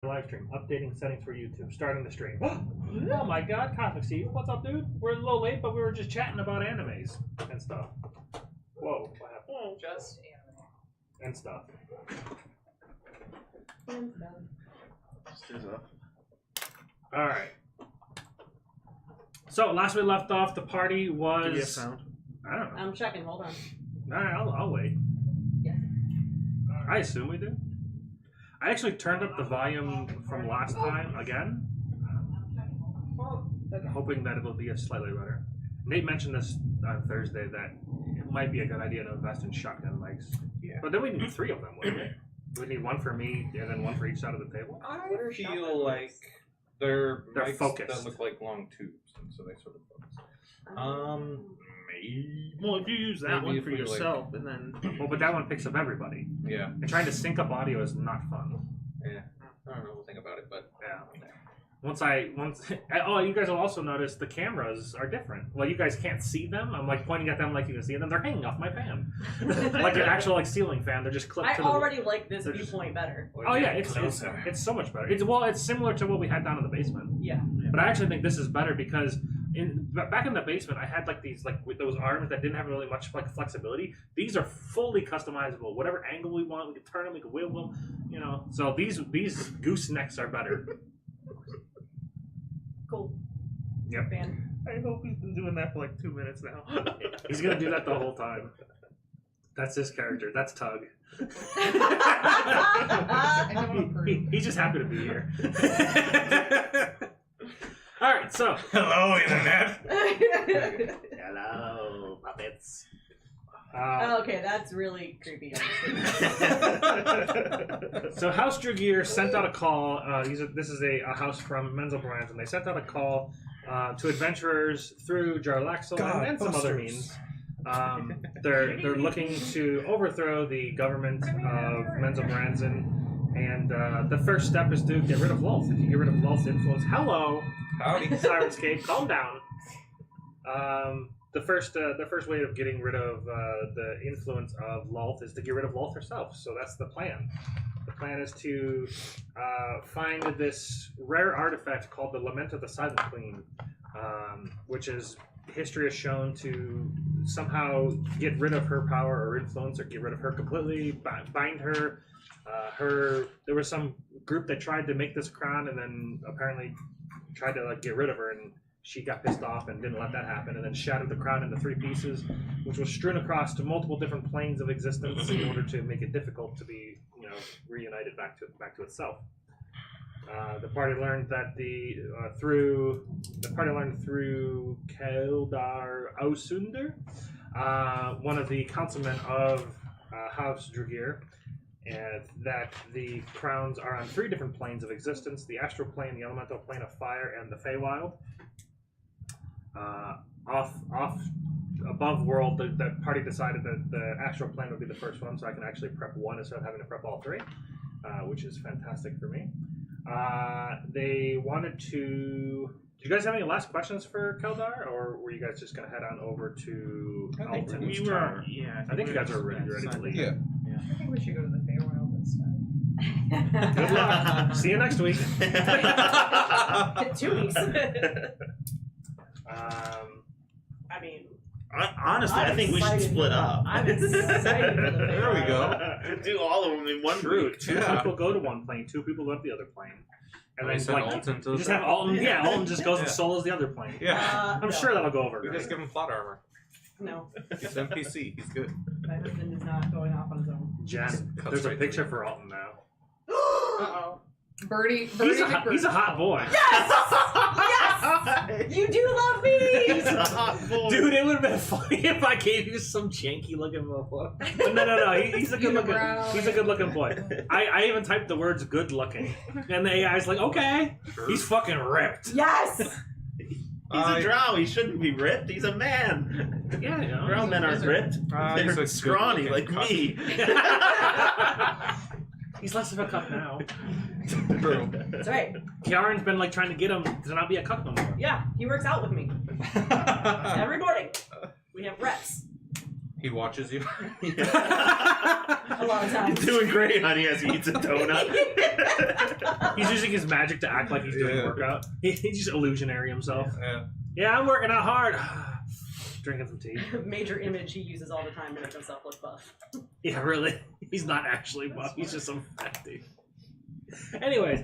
live stream. Updating settings for YouTube. Starting the stream. Oh my god, Cosmic Steve. What's up, dude? We're a little late, but we were just chatting about animes and stuff. Whoa, what happened? Oh, just anime. And stuff. Alright. So, last we left off, the party was... Do we have sound? I don't know. I'm checking, hold on. Alright, I'll wait. Yeah. I assume we do. I actually turned up the volume from last time again. Okay. Hoping that it'll be slightly better. Nate mentioned this on Thursday that it might be a good idea to invest in shotgun mics. Yeah. But then we need 3 of them, wouldn't we? We need one for me and then one for each side of the table. I feel like they're mics focused. that look like long tubes, and so they sort of focus. Maybe. Well, if you use that Maybe one if for we, yourself, and then Well, but that one picks up everybody. Yeah. And trying to sync up audio is not fun. Yeah. I don't know. We'll think about it, but Yeah. Oh, you guys will also notice the cameras are different. Well, you guys can't see them. I'm like pointing at them like you can see them. They're hanging off my fan, like an actual like ceiling fan. They're just clipped. I to the already like this they're just- viewpoint better. Oh yeah, it's so much better. It's similar to what we had down in the basement. Yeah. But I actually think this is better because back in the basement I had like these with those arms that didn't have really much like flexibility. These are fully customizable. Whatever angle we want, we can turn them, we can wiggle them. You know, so these goosenecks are better. Cool. Yep. Fan. I hope he's been doing that for like 2 minutes now. He's gonna do that the whole time. That's his character. That's Tug. He's just happy to be here. All right, so hello, internet. hello, puppets. Okay, that's really creepy. So House Drugir sent out a call. This is a house from Menzelbrand, and they sent out a call to adventurers through Jarlaxle and some other means. They're looking to overthrow the government of Menzelbrandsen, and the first step is to get rid of Lulth. If you get rid of Lulth's influence, hello, Howdy. Sirenscape, calm down. The first way of getting rid of the influence of Lulth is to get rid of Lulth herself. So that's the plan. The plan is to find this rare artifact called the Lament of the Silent Queen, which is history has shown to somehow get rid of her power or influence, or get rid of her completely, bind her. There was some group that tried to make this crown, and then apparently tried to get rid of her, and she got pissed off and didn't let that happen, and then shattered the crown into 3 pieces, which was strewn across to multiple different planes of existence in order to make it difficult to be, reunited back to itself. The party learned that through Keldar Ausunder, one of the councilmen of House Drugir, and that the crowns are on 3 different planes of existence: the astral plane, the elemental plane of fire, and the Feywild. Off above world, the party decided that the astral plane would be the first one, so I can actually prep 1 instead of having to prep all 3, which is fantastic for me. They wanted to... Do you guys have any last questions for Keldar, or were you guys just going to head on over to Alton? we were. Yeah, I think you guys are ready to leave. Yeah. I think we should go to the Feywild instead. Good luck. See you next week. 2 weeks. I mean, Honestly, I think we should split up. I'm excited for the There we go. Do all of them in one true. week. 2 people go to one plane, 2 people go to the other plane. And We then send like, Alton to you the just have Alton, Alton just goes and Yeah. solos the other plane. Yeah. I'm no. sure that'll go over We great. just give him plot armor. No, He's NPC. He's good. my husband is not going off on his own. Jen, Cut there's a straight picture to for Alton now. Uh-oh. Birdie He's a hot boy. Yes! Yes! You do love me! Dude, it would have been funny if I gave you some janky looking motherfucker. But no. He's a good looking. He's a good looking boy. I even typed the words "good looking," and the AI's like, "Okay, he's fucking ripped." Yes! He's a drow. He shouldn't be ripped. He's a man. Yeah, Drow men aren't ripped. he's They're a scrawny like good-looking me. He's less of a cuck now. True. That's right. Kiaran's been like trying to get him to not be a cuck no more. Yeah, he works out with me. Every morning. We have reps. He watches you. A lot of times. You're doing great, honey, as he eats a donut. He's using his magic to act like he's doing a workout. He's just illusionary himself. Yeah. Yeah, I'm working out hard. Drinking some tea. Major image he uses all the time to make himself look buff. Yeah, really. He's not actually buff. He's just some fat dude. Anyways.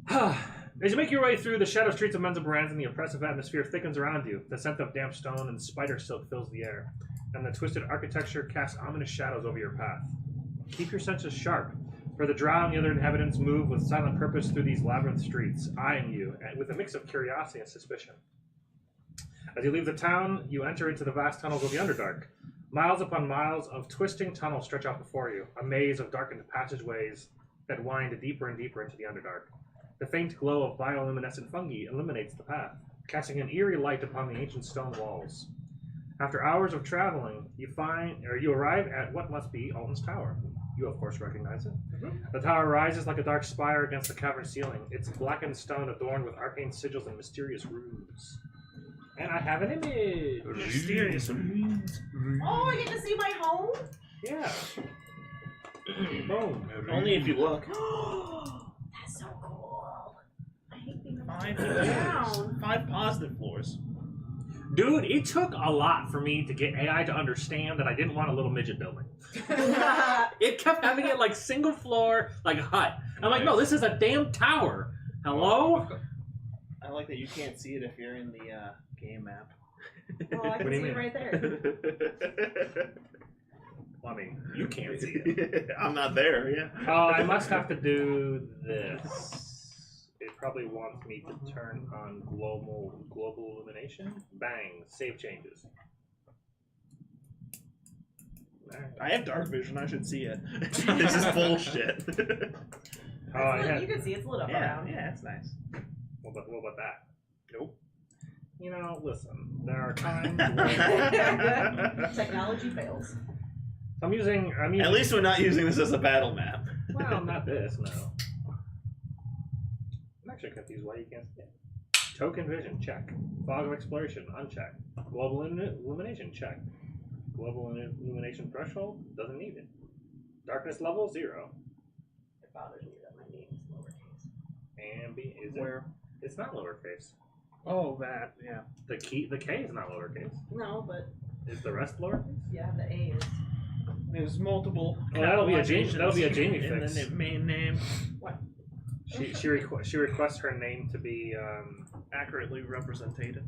As you make your way through the shadow streets of Menza Brands and the oppressive atmosphere thickens around you, the scent of damp stone and spider silk fills the air, and the twisted architecture casts ominous shadows over your path. Keep your senses sharp, for the drow and the other inhabitants move with silent purpose through these labyrinth streets, eyeing you with a mix of curiosity and suspicion. As you leave the town, you enter into the vast tunnels of the Underdark. Miles upon miles of twisting tunnels stretch out before you, a maze of darkened passageways that wind deeper and deeper into the Underdark. The faint glow of bioluminescent fungi illuminates the path, casting an eerie light upon the ancient stone walls. After hours of traveling, you arrive at what must be Alton's Tower. You, of course, recognize it. Mm-hmm. The tower rises like a dark spire against the cavern ceiling, its blackened stone adorned with arcane sigils and mysterious runes. And I have an image. Mysterious runes. Oh, I get to see my home? Yeah. Boom. Only if you look. That's so cool. I hate being 5 down. floors. 5 positive floors. Dude, it took a lot for me to get AI to understand that I didn't want a little midget building. It kept having it like single floor, like a hut. I'm like, no, this is a damn tower. Hello? I like that you can't see it if you're in the game map. Well, I What can do you see mean? it right there. Well, I mean, you can't see it. I'm not there, yeah. Oh, I must have to do this. It probably wants me to turn on global illumination. Bang. Save changes. I have dark vision, I should see it. This is bullshit. Oh, I You had. can see it's lit up Yeah, around. yeah, that's nice. What about that? Nope. You know, listen. There are times where Technology fails. I'm using. At least we're not using this as a battle map. Well, not this. No. I'm actually confused why you can't see it. Token vision, check. Fog of exploration, uncheck. Global illumination, check. Global illumination threshold, doesn't need it. Darkness level, 0. It bothers me that my name is lowercase. And B, is it? Where? It's not lowercase. Oh, that, yeah. The K is not lowercase. No, but Is the rest lowercase? yeah, the A is. There's multiple. Oh, that'll be a Jamie in fix. the main name. She requests her name to be Accurately represented.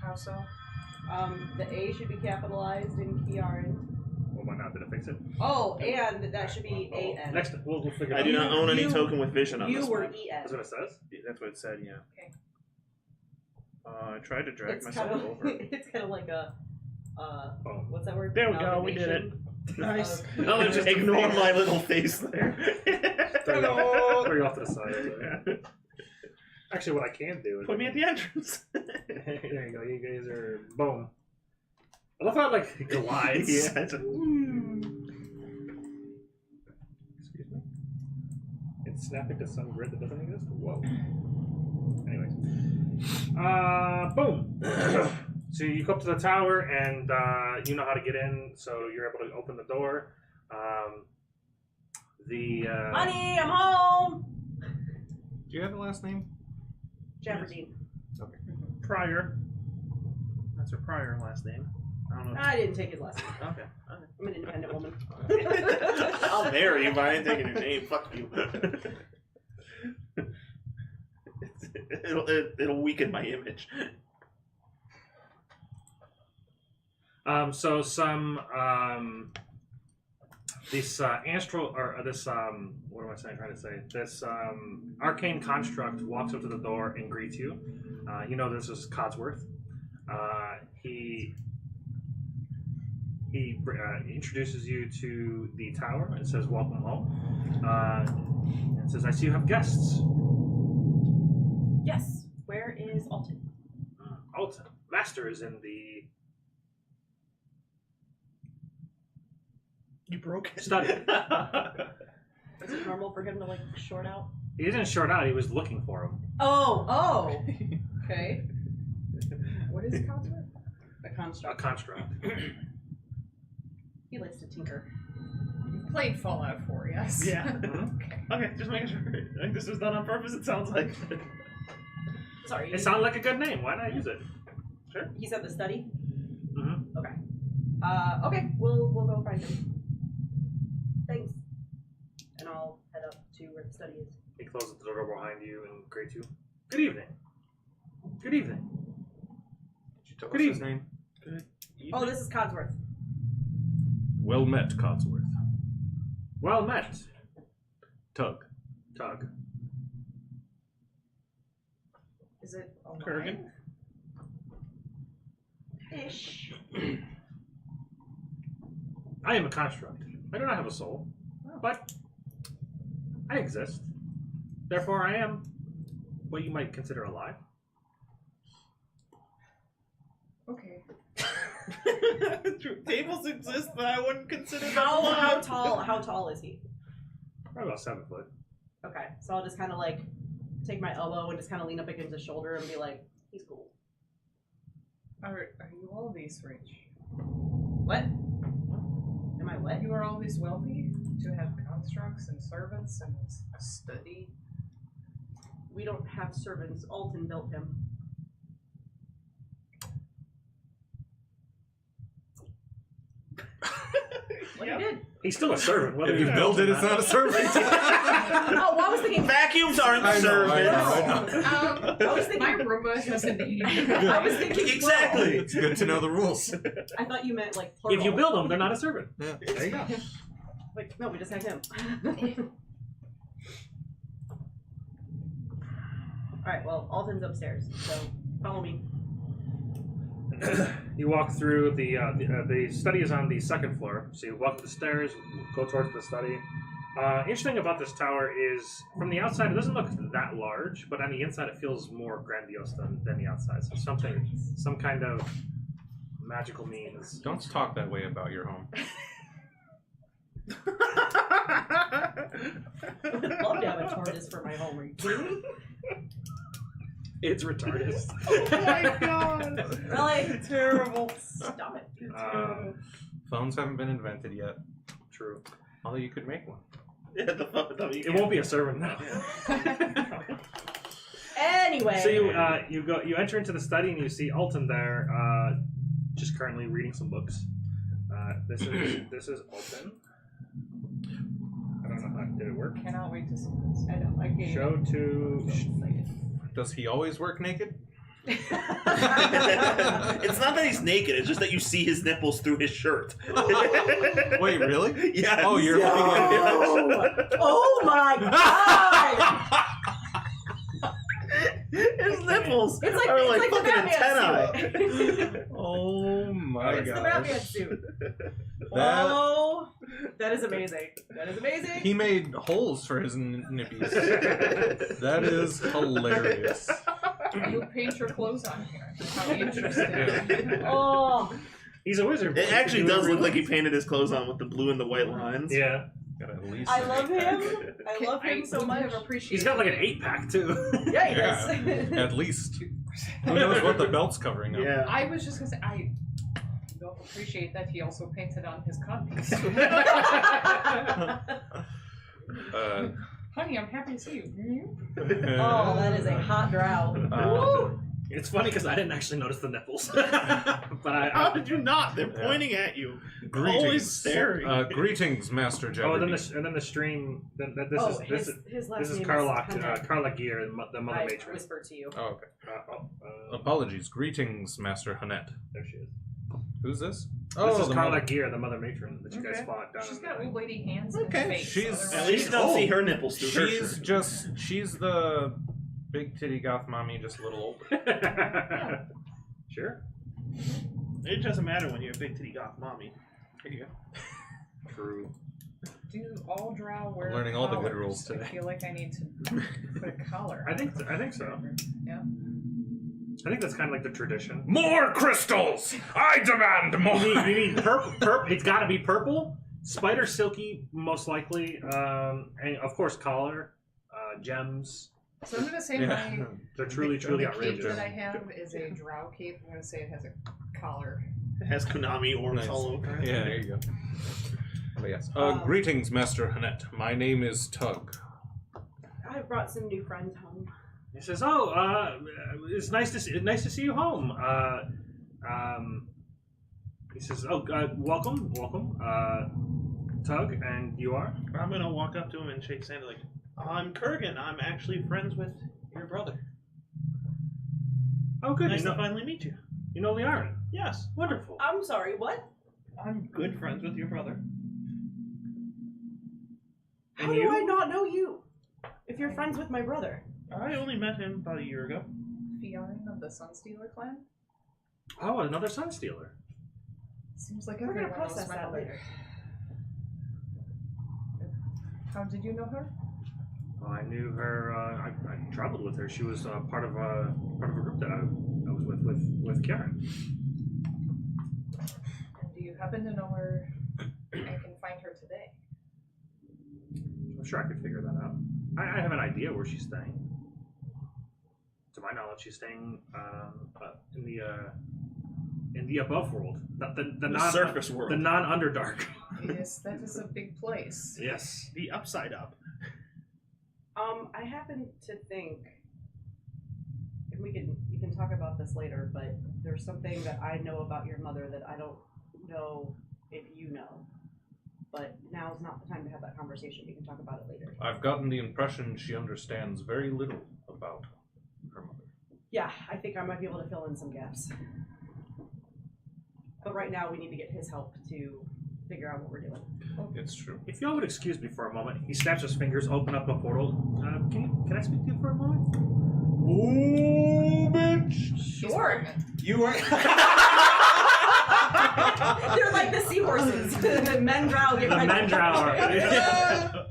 how so? The A should be capitalized in Kiaran. Well, why not? Did it fix it? Oh, and that should be A-N. Next, we'll figure it I out. do not own any You- token with vision on You this were one. E-N. That's what it says. That's what it said, yeah. Okay. I tried to drag It's myself kind of, over. it's kind of like a, Oh. what's that word? There we go, we did it. Amalgamation Nice. of- No, it's just a Ignore face. my little face there. Throw you off to the side. Actually, what I can do is Put me at the entrance. there you go. You guys are boom. I love how it like glides. Yeah. It's Excuse me. It's snapping to some grid that doesn't exist. Whoa. Anyways, boom. So you go up to the tower, and you know how to get in, so you're able to open the door. Honey, I'm home! Do you have a last name? Jaberdine. Pryor. That's her Pryor last name. I don't know. I didn't take his last name. Okay. I'm an independent woman. I'll marry you, but I ain't taking your name. Fuck you. It'll weaken my image. So some this astral or this what am I trying to say? This arcane construct walks up to the door and greets you. You know this is Codsworth. He introduces you to the tower and says, "Welcome home." And says, "I see you have guests." Yes. Where is Alton? Alton, Master is in the You broke it. study. Is it normal for him to like short out? He didn't short out. He was looking for him. Oh. Okay. What is Codsworth? A construct? construct. He likes to tinker. You've played Fallout 4, yes? Yeah. Okay. Okay, just making sure. I think this was done on purpose. It sounds like. Sorry. It sounded like a good name. Why not use it? Sure. He's at the study. Mm-hmm. Okay. Okay. We'll go find him. Thanks. And I'll head up to where the study is. He closes the door behind you and greets you. Good evening. Good evening. Did you tell Good us his evening. name? Oh, this is Codsworth. Well met, Codsworth. Well met, Tug. Tug. Is it alive? Kurgan. Ish. I am a construct. I do not have a soul, but I exist. Therefore, I am what you might consider alive. Okay. Tables exist, but I wouldn't consider them How alive. tall is he? Probably about 7 foot. Okay, so I'll just kind of like take my elbow and just kind of lean up against his shoulder and be like, he's cool. Are you all these rich? What? Am I what? You are all these wealthy to have constructs and servants and a study? We don't have servants. Alton built him. What Yep. he did? He's still a servant. Whether If you you build it, it's not a servant. Oh, well, I was thinking. Vacuums aren't I know, servants. I know. I was thinking. My Roomba has a name. I was thinking. Exactly. It's good to know the rules. I thought you meant like plural. If you build them, they're not a servant. Yeah. There you go. Like, no, we just had him. Alright, well, Alton's upstairs, so follow me. You walk through the study is on the second floor, so you walk up the stairs, go towards the study. Interesting about this tower is, from the outside, it doesn't look that large, but on the inside, it feels more grandiose than the outside. So some kind of magical means. Don't talk that way about your home. I would love to have a TARDIS for my home. Are you kidding me? It's retarded. Oh my god. Really? Terrible. Stop it. Phones haven't been invented yet. True. Although you could make one. Yeah, the fuck. It won't be a servant now. Anyway. So you enter into the study and you see Alton there, just currently reading some books. This is Alton. I don't know how did it work. Cannot wait to see this. I know. I gave Show to. Does he always work naked? It's not that he's naked, it's just that you see his nipples through his shirt. Wait, really? Yeah. Oh, you're looking at Oh my god! His nipples It's like, are it's like like the fucking Batman antennae. suit. Oh my It's the gosh. Batman suit. That- Oh, that is amazing. That is amazing. He made holes for his nippies. That is hilarious. You paint your clothes on here. How interesting. Oh, He's a wizard. It actually does look like he painted his clothes on with the blue and the white lines. Yeah. Gotta at least I love make him. that. I love him so much. He's got like an 8-pack too. Yeah, he Yeah, does. at least. Who knows what the belt's covering up? Yeah. I was just gonna say, I don't appreciate that he also painted on his codpiece. Honey, I'm happy to see you. Oh, that is a hot drow. Woo! It's funny because I didn't actually notice the nipples, but How did you not? They're pointing at you. Greetings. Always staring. Greetings, Master Oh, Jeopardy. and then the stream. Then this Oh, is his last this is name Carla is Hanek. Carla Gear, the mother I matron. whispered to you. Oh, okay. Oh, Apologies. Greetings, Master Hanet. there she is. Who's this? This is the Carla mother. Gear, the mother matron that you guys Okay. fought down. She's in got the old lady hands Okay, and face. she's- At least you don't Oh. see her nipples through her She's shirt. she's the big titty goth mommy, just a little older. Sure. It doesn't matter when you're a big titty goth mommy. Here you go. True. Do all drow wear Learning all the good collars? rules today. I feel like I need to put a collar. I think so. Yeah. I think that's kind of like the tradition. More crystals! I demand more! You mean purple? It's got to be purple. Spider silky, most likely, and of course collar, gems, So I'm gonna say Yeah. They're truly, the truly cape outrageous. that I have is a drow cape. I'm gonna say it has a collar. It has Konami orbs Nice. all over it. Yeah, there you go. But yes. Um, Greetings, Master Hanette. My name is Tug. I brought some new friends home. He says, "Oh, it's nice to see you home." He says, "Oh, welcome. Tug, and you are?" I'm gonna walk up to him and shake his hand like, I'm Kurgan. I'm actually friends with your brother. Oh, good. Nice to finally meet you. You know Liarin. Yes, Wonderful. I'm sorry, what? I'm good friends with your brother. How And do you? I not know you? If you're friends with my brother. I only met him about a year ago. Fionn of the Sunstealer clan. Oh, another Sun Stealer. Seems like We're gonna everyone knows process my that mother. later. How did you know her? Well, I knew her. I traveled with her. She was part of a group that I was with Karen. And do you happen to know where I can find her today? I'm sure I could figure that out. I have an idea where she's staying. To my knowledge, she's staying in the above world, The surface world. the non-underdark. Yes, that is a big place. Yes. The upside up. I happen to think, and we can talk about this later, but there's something that I know about your mother that I don't know if you know. But now's not the time to have that conversation. We can talk about it later. I've gotten the impression she understands very little about her mother. Yeah, I think I might be able to fill in some gaps. But right now, we need to get his help to figure out what we're doing. It's true. If y'all would excuse me for a moment, he snaps his fingers, open up a portal. Can I speak to you for a moment? Ooh, bitch. Sure. You are. They're like the seahorses. The men drow get The right men drow.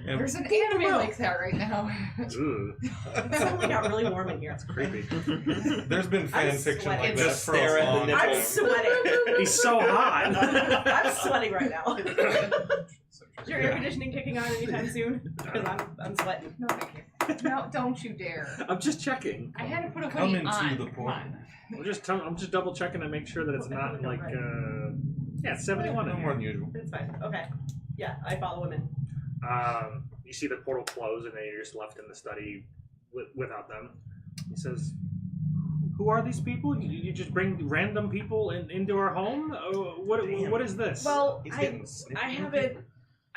And There's an anime like that right now. Ooh, It's suddenly got really warm in here. creepy. there's been fan I'm fiction sweating. like that Just for stare a at the long nipple. I'm time. sweating. He's so hot. I'm sweating right now. Is your air conditioning kicking on anytime soon? Because I'm sweating. No, thank you. No, don't you dare. I'm just checking. I had to put a Come hoodie into on. the Come portal. on. I'm just double checking to make sure that it's not like it's 71 No in more here. than usual. It's fine. Okay. Yeah, I follow him in. You see the portal close, and then you're just left in the study without them. He says, "Who are these people? You just bring random people into our home? What is this? Well, He's I getting snippy. haven't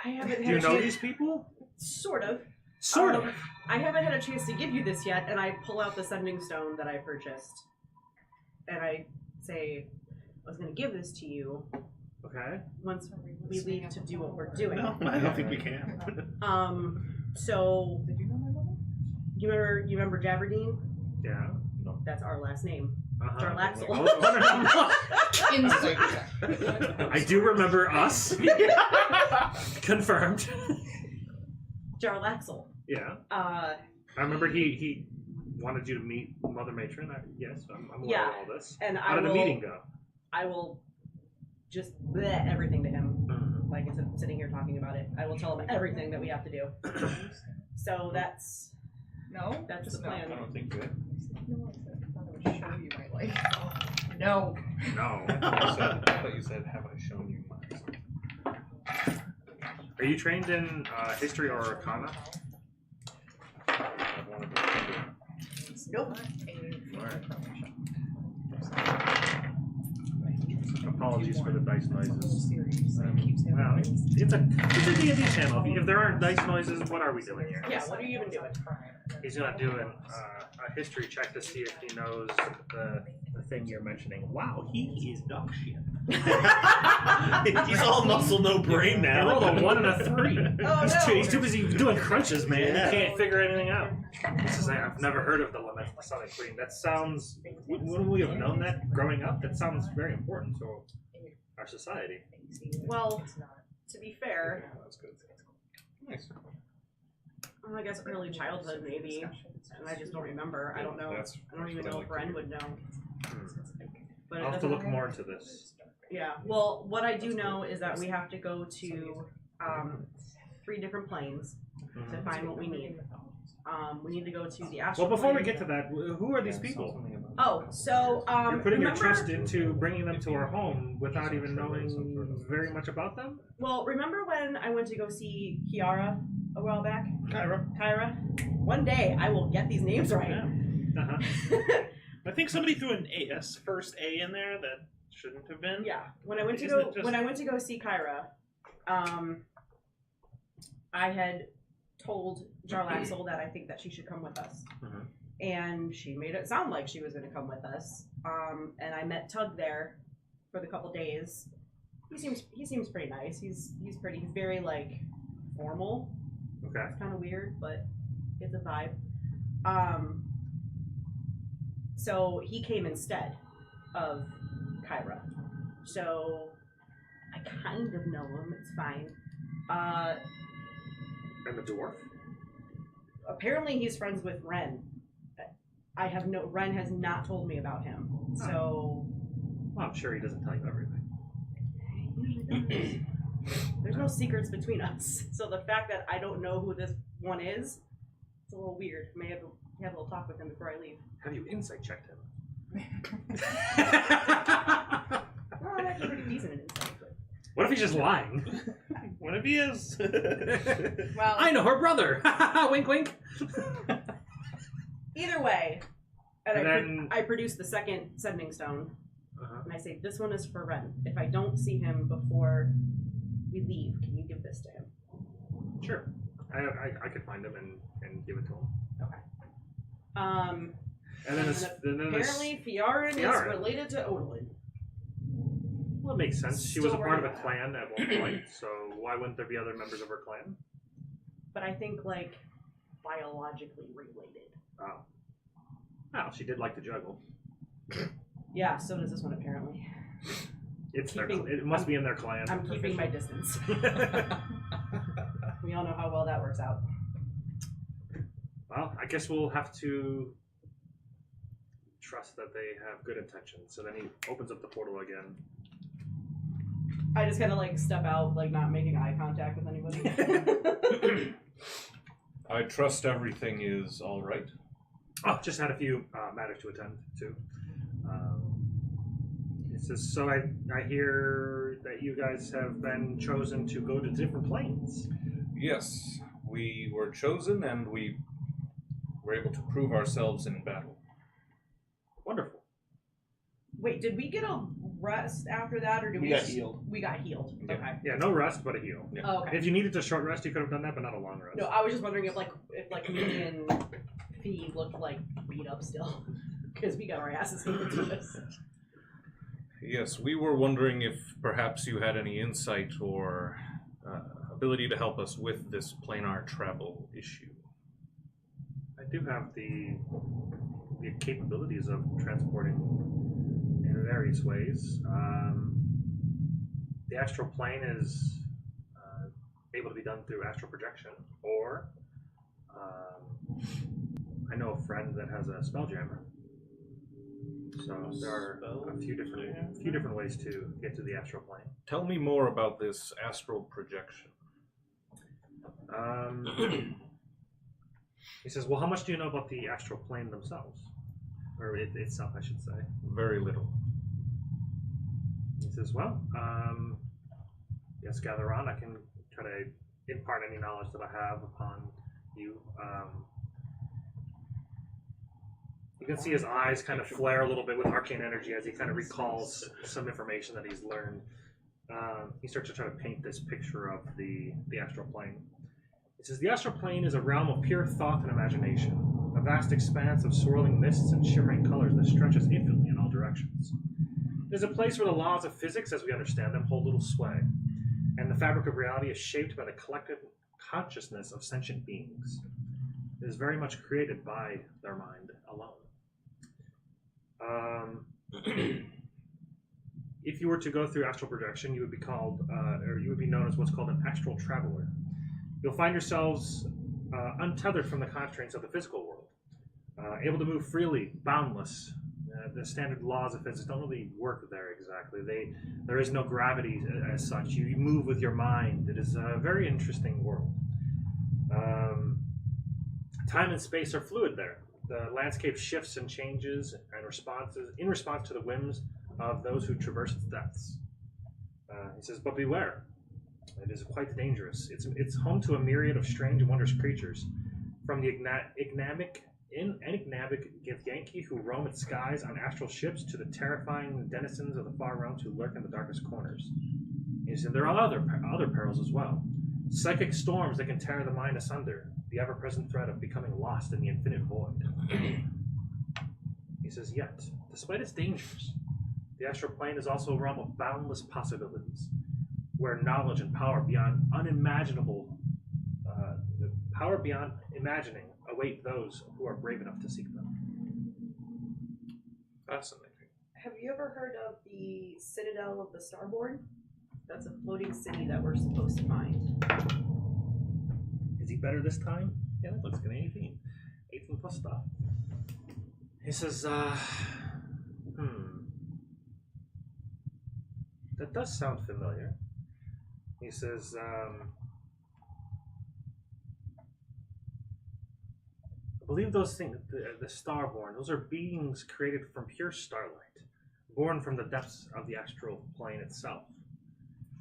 do had you a know chance. these people? Sort of. Sort of. I haven't had a chance to give you this yet, and I pull out the sending stone that I purchased, and I say, I was going to give this to you Okay. once we leave to do what we're doing. No, I don't think we can. So Did you know my mother? you remember Jaberdine? Yeah. That's our last name. Uh-huh. Jarlaxle. Instinct. I do remember us. Confirmed. Jarlaxle. Yeah. Uh, I remember he wanted you to meet Mother Matron. Yes, I'm aware Yeah. of all this. and How did the meeting go? I will just bleh everything to him. Mhm. Like instead of sitting here talking about it, I will tell him everything that we have to do. So that's No? the Just plan. I don't think good. No, I said I thought I would show you my life. No. No. I thought you said, have I shown you mine? Are you trained in history or arcana? I wanted to Nope. Apologies for the dice noises. Series. Well, it's a D&D channel. If there aren't dice noises, what are we doing here? Yeah, what are you even doing? He's gonna do a history check to see if he knows the thing you're mentioning. Wow, he is dog shit. He's all muscle, no brain I now. rolled a 1 and a 3. Oh, He's no. he's too busy doing crunches, man. Yeah. He can't figure anything out. He says, I've never heard of the Lament of the Sonic Queen. That sounds... Wouldn't we have known that growing up? That sounds very important to our society. Well, to be fair, That's good. Nice. I guess early childhood maybe, and I just don't remember. I don't know. That's- I don't even that's know what if I like Ren to would know. But it I'll have to doesn't- look more into this. Yeah. Well, what I do know is that we have to go to 3 different planes to find what we need. We need to go to the astral. Well, before we plane. get to that, who are these people? Oh, so You're putting your remember, trust into bringing them to our home without even knowing very much about them? Well, remember when I went to go see Kiara a while back? Kyra. One day I will get these names right. Yeah. Uh-huh. I think somebody threw an first A in there that shouldn't have been. Yeah. When I went to Isn't go it just- when I went to go see Kyra, I had told Jarlaxle that I think that she should come with us. Mhm. And she made it sound like she was going to come with us. And I met Tug there for the couple days. He seems pretty nice. He's very like formal. Okay. It's kind of weird, but it's a vibe. So he came instead of Kyra. So I kind of know him. It's fine. And the dwarf? Apparently he's friends with Ren. Ren has not told me about him. So Well, I'm sure he doesn't tell you everything. he usually does. There's no secrets between us. So the fact that I don't know who this one is, it's a little weird. May have a little talk with him before I leave. Have you insight checked him? Well, I'm actually pretty decent at insight, but What if he's just lying? What if he is? well, I know her brother! Wink, wink! either way, and And I then- I produce the second sending stone, Uh-huh. and I say, "This one is for Ren. If I don't see him before we leave, can you give this to him?" Sure. I could find him and give it to him. Um, And then, apparently, Fiorin is Fiorin. related to Odin. well, it makes sense. She was a Still part of a right. clan at one point, so why wouldn't there be other members of her clan? But I think like biologically related. Oh. Well, she did like to juggle. Yeah, so does this one apparently. It's Keeping- it must be in their clan. I'm keeping my distance. We all know how well that works out. Well, I guess we'll have to trust that they have good intentions. So then he opens up the portal again. I just kind of like step out, like not making eye contact with anybody. I trust everything is all right. Oh, just had a few matters to attend to. It says, so I hear that you guys have been chosen to go to different planes. Yes, we were chosen and we were able to prove ourselves in battle. Wonderful. Wait, did we get a rest after that, or did We got healed. We got healed. Yeah. Okay. Yeah, no rest, but a heal. Yeah. Oh, okay. If you needed a short rest, you could have done that, but not a long rest. No, I was just wondering if me and Fee looked like beat up still, because we got our asses handed to us. Yes, we were wondering if perhaps you had any insight or ability to help us with this planar travel issue. I do have the capabilities of transporting in various ways. The astral plane is able to be done through astral projection, or I know a friend that has a spell jammer. So there are a few different ways to get to the astral plane. Tell me more about this astral projection. He says, well, how much do you know about the astral plane themselves? Or itself, I should say. Very little. He says, well, yes, gather on. I can try to impart any knowledge that I have upon you. You can see his eyes kind of flare a little bit with arcane energy as he kind of recalls some information that he's learned. He starts to try to paint this picture of the astral plane. He says, the astral plane is a realm of pure thought and imagination, a vast expanse of swirling mists and shimmering colors that stretches infinitely in all directions. It is a place where the laws of physics, as we understand them, hold little sway, and the fabric of reality is shaped by the collective consciousness of sentient beings. It is very much created by their mind alone. If you were to go through astral projection, you would be called, or you would be known as what's called an astral traveler. You'll find yourselves untethered from the constraints of the physical world, able to move freely, boundless. The standard laws of physics don't really work there exactly. There is no gravity as such. You move with your mind. It is a very interesting world. Time and space are fluid there. The landscape shifts and changes in response to the whims of those who traverse its depths. He says, but beware. It is quite dangerous. It's home to a myriad of strange and wondrous creatures, from the enigmatic Githyanki who roam its skies on astral ships to the terrifying denizens of the far realms who lurk in the darkest corners. He said, there are other perils as well. Psychic storms that can tear the mind asunder, the ever-present threat of becoming lost in the infinite void. He says, yet, despite its dangers, the astral plane is also a realm of boundless possibilities, where knowledge and power beyond imagining await those who are brave enough to seek them. Fascinating. Have you ever heard of the Citadel of the Starborn? That's a floating city that we're supposed to find. Is he better this time? Yeah, that looks good. 18 plus stuff. He says, that does sound familiar. He says, I believe those things, the Starborn, those are beings created from pure starlight, born from the depths of the astral plane itself.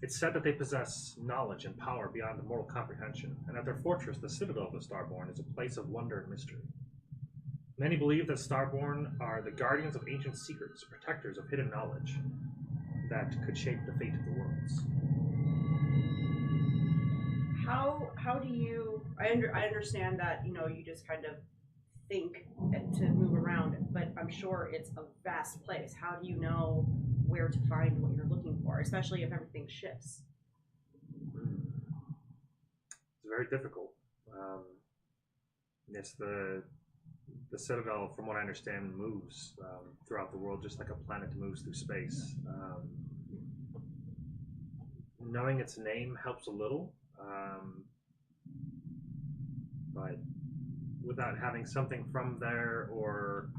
It's said that they possess knowledge and power beyond the mortal comprehension, and that their fortress, the Citadel of the Starborn, is a place of wonder and mystery. Many believe that Starborn are the guardians of ancient secrets, protectors of hidden knowledge that could shape the fate of the worlds. How do you? I understand that you just kind of think to move around, but I'm sure it's a vast place. How do you know where to find what you're looking for, especially if everything shifts? It's very difficult. It's the Citadel, from what I understand, moves throughout the world just like a planet moves through space. Knowing its name helps a little, but without having something from there or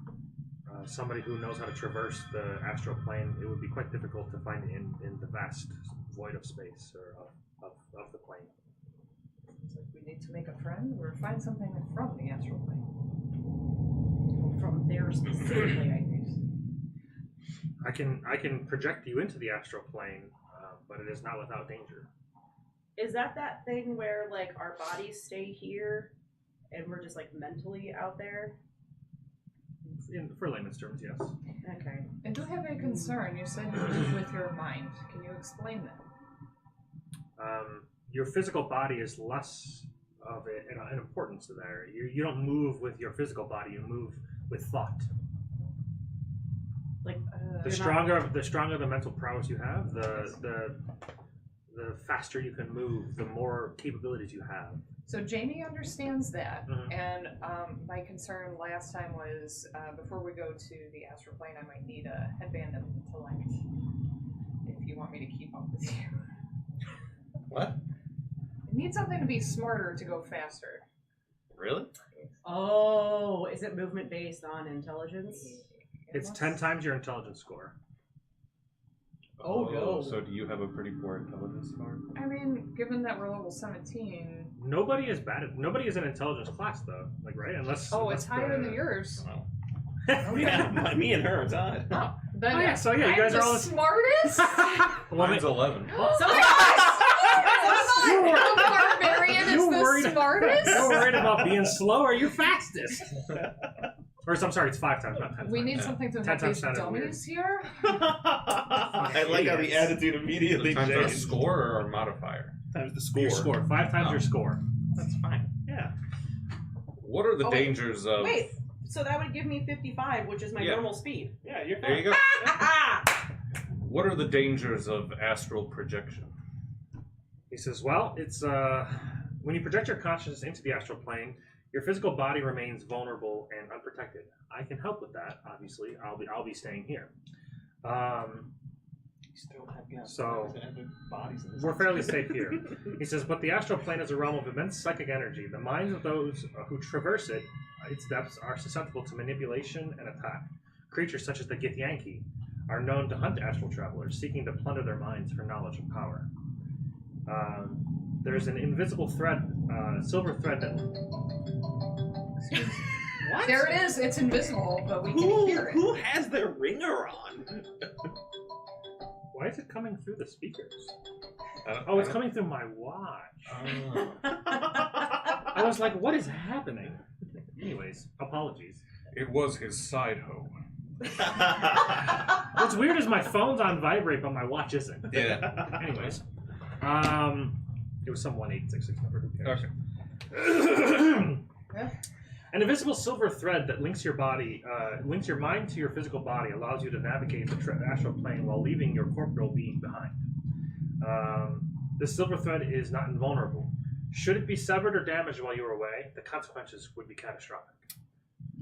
somebody who knows how to traverse the astral plane, it would be quite difficult to find in the vast void of space or of the plane. It's like we need to make a friend or find something from the astral plane. From there specifically, I think. I can project you into the astral plane, but it is not without danger. Is that thing where like our bodies stay here and we're just like mentally out there? For layman's terms, yes. Okay. I do have a concern. You said you move with your mind. Can you explain that? Your physical body is less of an importance there. You don't move with your physical body. You move with thought. Like The stronger the mental prowess you have, the faster you can move, the more capabilities you have. So Jamie understands that, Mhm. and my concern last time was before we go to the astral plane, I might need a headband of intellect if you want me to keep up with you. What? I need something to be smarter to go faster. Really? Oh, is it movement based on intelligence? It's 10 times your intelligence score. Oh, no. So do you have a pretty poor intelligence score? I mean, given that we're level 17. Nobody is Nobody is an intelligence class though, like right? Unless It's higher than yours. Well, Yeah, me and her, it's odd. Oh, then Oh, yeah, so yeah, you I'm guys are the all smartest. mine's 11. The barbarian is the smartest. You're worried about being slow or you're fastest. Or I'm sorry, it's 5 times, not 10 We times. need something to 10 help times these sounded dummies here. I like how the attitude immediately Times our changed. score or our modifier? Times the score. Your score. 5 times your score. That's fine. Yeah. What are the Oh, wait. dangers of... Wait, so that would give me 55, which is my Yeah. normal speed. Yeah, you're There you fine. go. What are the dangers of astral projection? He says, well, it's when you project your consciousness into the astral plane, your physical body remains vulnerable and unprotected. I can help with that, obviously. I'll be staying here. So we're fairly safe here. He says, but the astral plane is a realm of immense psychic energy. The minds of those who traverse its depths are susceptible to manipulation and attack. Creatures such as the Githyanki are known to hunt astral travelers, seeking to plunder their minds for knowledge and power. There's an invisible thread, silver thread that There it is. It's invisible, but we can hear it. Who has their ringer on? Why is it coming through the speakers? I Oh, it's coming through my watch. I was like, what is happening? Anyways, apologies. It was his side hoe. What's weird is my phone's on vibrate, but my watch isn't. Yeah. Anyways, it was some 1866 number. Who cares? Okay. An invisible silver thread that links your body, links your mind to your physical body, allows you to navigate the astral plane while leaving your corporeal being behind. This silver thread is not invulnerable. Should it be severed or damaged while you are away, the consequences would be catastrophic.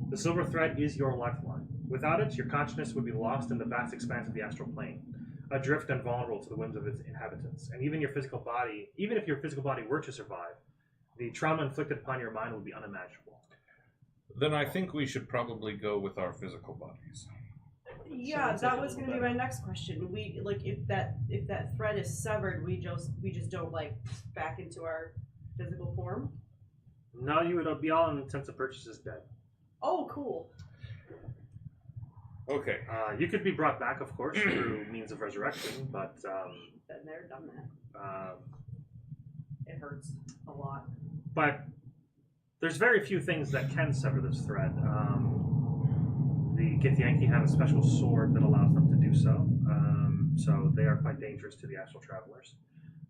The silver thread is your lifeline. Without it, your consciousness would be lost in the vast expanse of the astral plane, adrift and vulnerable to the whims of its inhabitants. And even if your physical body were to survive, the trauma inflicted upon your mind would be unimaginable. Then I think we should probably go with our physical bodies. Yeah, that was going to be my next question. We if that thread is severed, we just don't back into our physical form. No, you would be all intents and purposes dead. Oh, cool. Okay. You could be brought back, of course, through means of resurrection, but Been there, done that. It hurts a lot. But there's very few things that can sever this thread. The Githyanki have a special sword that allows them to do so. So they are quite dangerous to the astral travelers.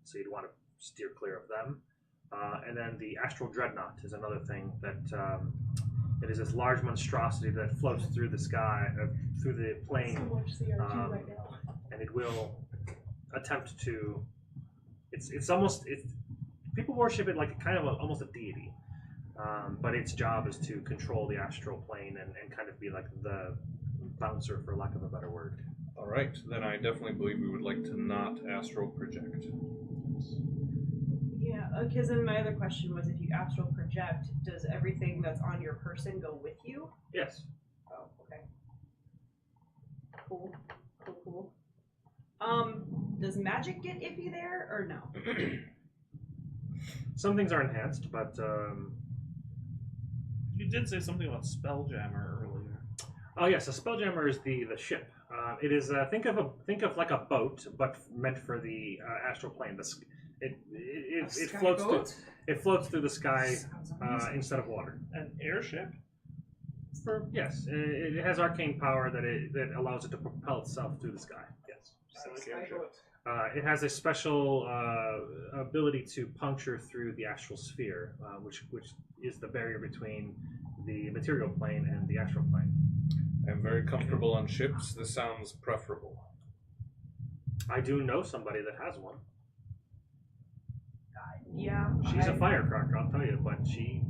So you'd want to steer clear of them. And then the astral dreadnought is another thing that it is this large monstrosity that floats through the sky, through the plane, and it will attempt to. It's almost people worship it like almost a deity. But its job is to control the astral plane and kind of be like the bouncer, for lack of a better word. All right. Then I definitely believe we would like to not astral project. Yeah, because then my other question was, if you astral project, does everything that's on your person go with you? Yes. Oh, okay. Cool. Does magic get iffy there, or no? Some things are enhanced, but You did say something about Spelljammer earlier. oh yes, a spelljammer is the ship. It is think of like a boat, but meant for the astral plane. It floats through the sky instead of water. An airship? Yes, it has arcane power that allows it to propel itself through the sky. Yes. It has a special ability to puncture through the astral sphere, which is the barrier between the material plane and the astral plane. I'm very comfortable on ships. This sounds preferable. I do know somebody that has one. Yeah. She's a firecracker, I'll tell you, but she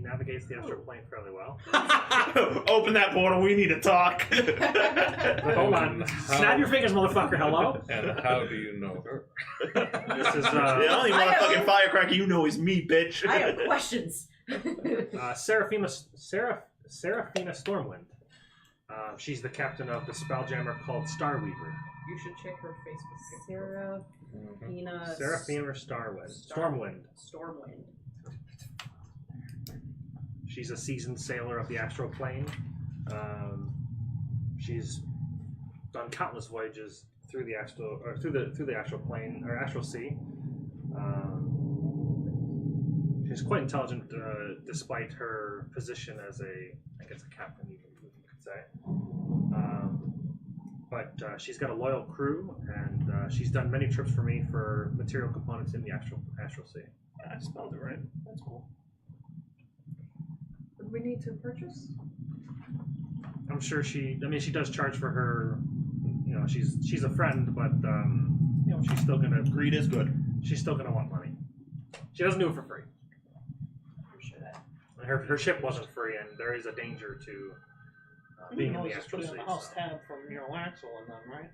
navigates the astral plane fairly well. Open that portal, we need to talk. Hold on. Snap your fingers, motherfucker. Hello? And how do you know her? This is The only motherfucking firecracker you know is me, bitch. I have questions. Seraphina Stormwind. She's the captain of the spelljammer called Starweaver. You should check her Facebook. Seraphina Stormwind. Stormwind. She's a seasoned sailor of the astral plane. She's done countless voyages through the astral plane or astral sea. She's quite intelligent, despite her position as a captain, you could say. But she's got a loyal crew, and she's done many trips for me for material components in the astral sea. I spelled it right. That's cool. Would we need to purchase? I'm sure she does charge for her. She's a friend, but she's still gonna. Greed is good. She's still gonna want money. She doesn't do it for free. I'm sure that. Her ship wasn't free, and there is a danger to being in the astral sea. tab from Axel and them, right?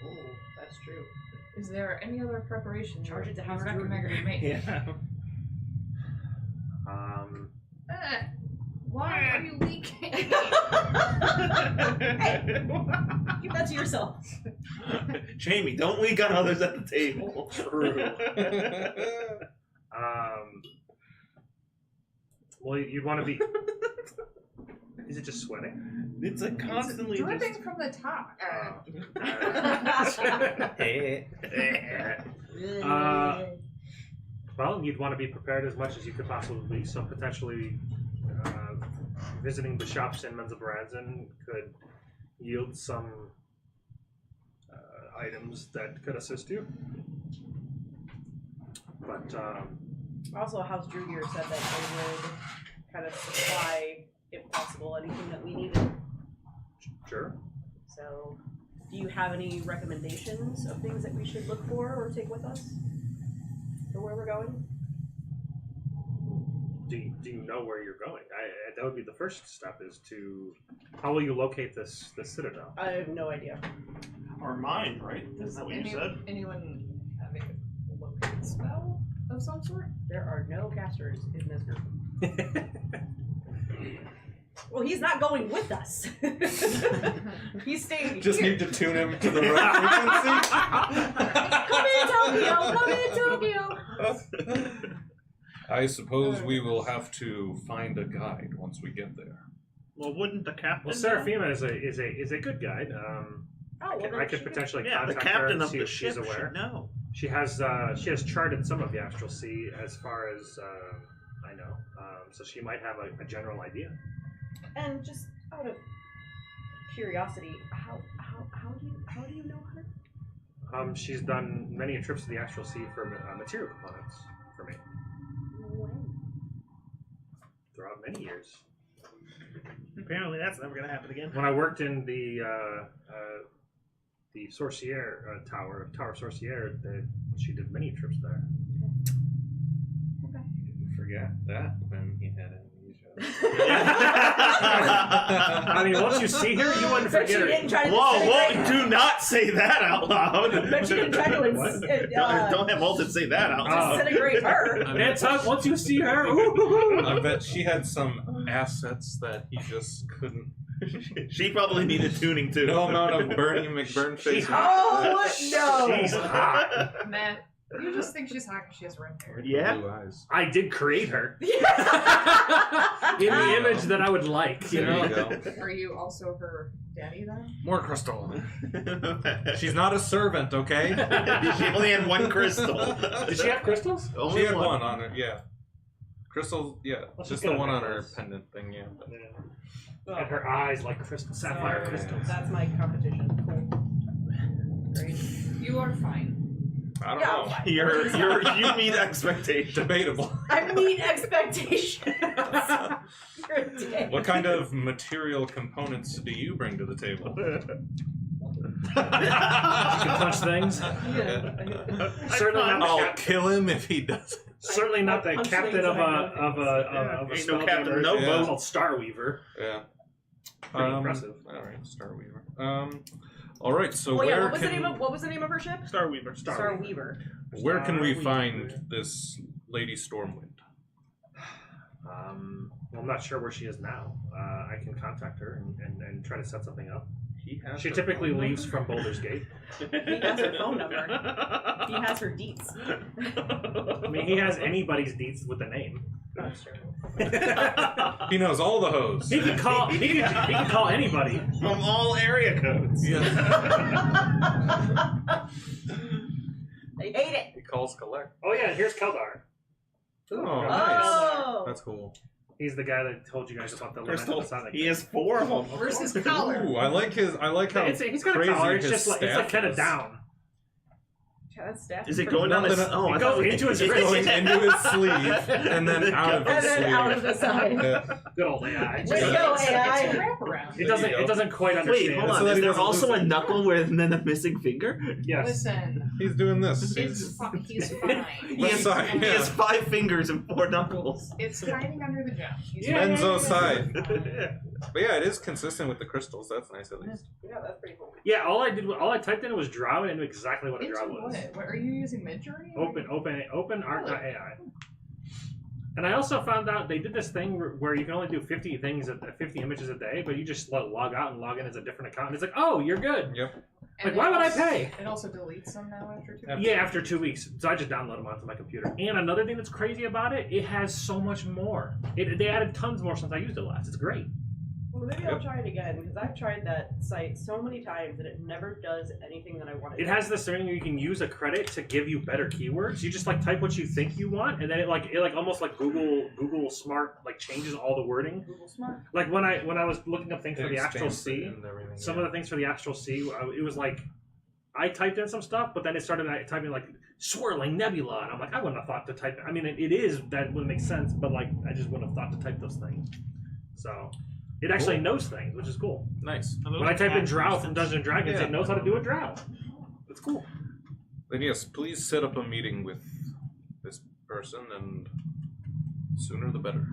Oh, that's true. Is there any other preparation Charge it to you House recommend we make? Yeah. Why are you leaking? Hey, keep that to yourself. Jamie, don't leak on others at the table. True. Well, you'd want to be. Is it just sweating? It's like constantly dripping just... from the top. Well, you'd want to be prepared as much as you could possibly be. So potentially visiting the shops in Menzelbrazen could yield some items that could assist you. But Also, House Drugier said that they would kind of supply, if possible, anything that we needed. sure. So, do you have any recommendations of things that we should look for or take with us for where we're going? Do you know where you're going? That would be the first step. Is to how will you locate this citadel? I have no idea. Or mind, right? Isn't that what you said? Anyone having a locate spell of some sort? There are no casters in this group. Well, he's not going with us. He's staying Just here. need to tune him to the right frequency. Come in, Tokyo! I suppose we will have to find a guide once we get there. Well, wouldn't the captain? Well, Seraphima is a good guide. I could potentially Yeah, the contact her captain and of see the if she's ship aware. should know. She has charted some of the Astral Sea as far as I know, so she might have a general idea. And just out of curiosity, how do you know her? She's done many trips to the Astral Sea for material components for me When? throughout many years. Apparently, that's never going to happen again. When I worked in the Sorcier Tower Sorcier, she did many trips there. You didn't forget that when he had amnesia. I mean, once you see her, you wouldn't Bet she forget didn't her. try to Whoa, disintegrate- do not say that out loud. Bet she didn't try to Don't have Alton say that out loud. disintegrate her. It's up once you see her. Ooh. I bet she had some assets that he just couldn't. She probably needed tuning too. No amount of Bernie McBurn face. Oh no! She's hot. Matt, you just think she's hot because she has red hair. Yeah. Blue eyes. I did create her in the image that I would like. You There know. you go. Are you also her daddy then? More crystal. She's not a servant, okay? She only had one crystal. Did she have crystals? Only She had one on her, yeah. Crystal, yeah. Well, she's Just the got one on her necklace. pendant thing, yeah. And her eyes like crystal, sapphire So, crystals. That's my competition. Cool. Great. You are fine. I don't Yeah, know. fine. You meet expectations. Debatable. I meet expectations. You're a dick. What kind of material components do you bring to the table? She can punch things. Yeah. Certainly not the I'll cap- kill him if he doesn't. certainly not the Punch captain things of that I a Ain't no spell captain, jammer no boat. called Starweaver. Yeah. Pretty impressive. Alright, Starweaver. Alright, so Oh yeah, where what was the can name of her ship? Starweaver. Starweaver. where can we Starweaver. find this Lady Stormwind? Well, I'm not sure where she is now. I can contact her and try to set something up. He has She her typically phone leaves number? from Boulder's Gate. He has her phone number. He has her deets. I mean, he has anybody's deets with a name. That's true. He knows all the hoes. He can call. He can call anybody. From all area codes. Yeah. They hate it. He calls collect. Oh yeah, here's Keldar. Oh, nice. nice. Oh. That's cool. He's the guy that told you guys about the Crystal. Sonic. He has 4 of them. Where's his collar? Ooh, I like how He's got a crazy collar. It's his just like it's staff kind of is. down. Yeah, that staff Is it pretty going down his... Nothing- Oh, I it thought goes we- into his It's wrist. going into his sleeve and then out of And his then sleeve. out of the side. Yeah. Good old AI. Way to go, It's AI. a wraparound. It doesn't. There you It go. doesn't quite Wait, understand. hold So on. that Is he there doesn't also lose a it. knuckle with then a missing finger? Yes. Listen, He's doing this. he's fine. He Left has, side, he yeah. has 5 fingers and 4 knuckles. It's hiding under the gem. He's Yeah. Menzo side. Yeah. But yeah, it is consistent with the crystals. That's nice at least. Yeah, that's pretty cool. Yeah. All I typed in was drow and I knew exactly what a Into drow was. what? Are you using Midjourney? Open art.ai. And I also found out they did this thing where you can only do 50 images a day, but you just log out and log in as a different account. And it's like, oh, you're good. Yep. And Like, why would I also- pay? It also deletes them now after 2 Yeah, after 2 weeks. So I just download them onto my computer. And another thing that's crazy about it, it has so much more. They added tons more since I used it last. It's great. Well, maybe I'll try it again because I've tried that site so many times and it never does anything that I want to. It has this thing where you can use a credit to give you better keywords. You just like type what you think you want, and then it almost like Google Smart like changes all the wording. Google Smart. Like when I was looking up things for the Astral expands it Sea, and everything, some yeah. of the things for the Astral Sea, it was like I typed in some stuff, but then it started typing like swirling nebula, and I'm like, I wouldn't have thought to type. I mean, it is that wouldn't make sense, but like I just wouldn't have thought to type those things. So it actually knows things, which is cool. Nice. When I type in drow from Dungeons and Dragons, Yeah. it knows how to do a drow. It's cool. Then yes, please set up a meeting with this person, and sooner the better.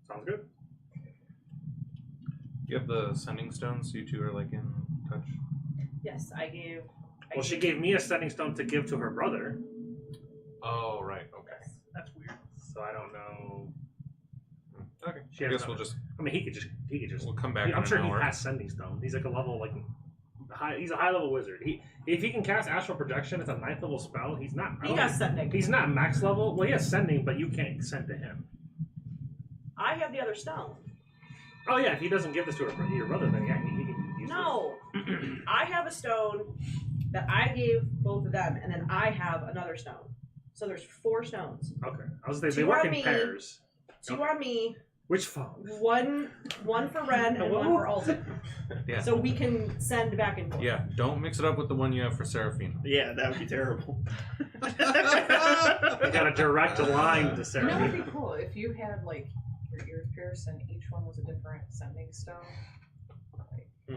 Sounds good. You have the sending stones. You two are like in touch. Yes, I gave. Well, she gave me a sending stone to give to her brother, Oh right. Okay. That's weird. So I don't know. Okay. She I has guess we'll just I mean, he could just. we'll come back. I'm in sure an he hour. has sending stone. He's like a level like high. He's a high level wizard. If he can cast astral projection, it's a 9th level spell. He's not. He has sending. He's not max level. Well, he has sending, but you can't send to him. I have the other stone. Oh yeah, if he doesn't give this to your brother, then yeah, he can use No, I have a stone that I gave both of them, and then I have another stone. So there's 4 stones. this. Okay, I was they Two work on in me. pairs. 2 on me, Which phone? one for Ren, and one for Alton. Yeah. So we can send back and forth. Yeah. Don't mix it up with the one you have for Seraphina. Yeah, that would be terrible. I got a direct line to That Sarah. would be cool if you had like your ears pierced and each one was a different sending stone.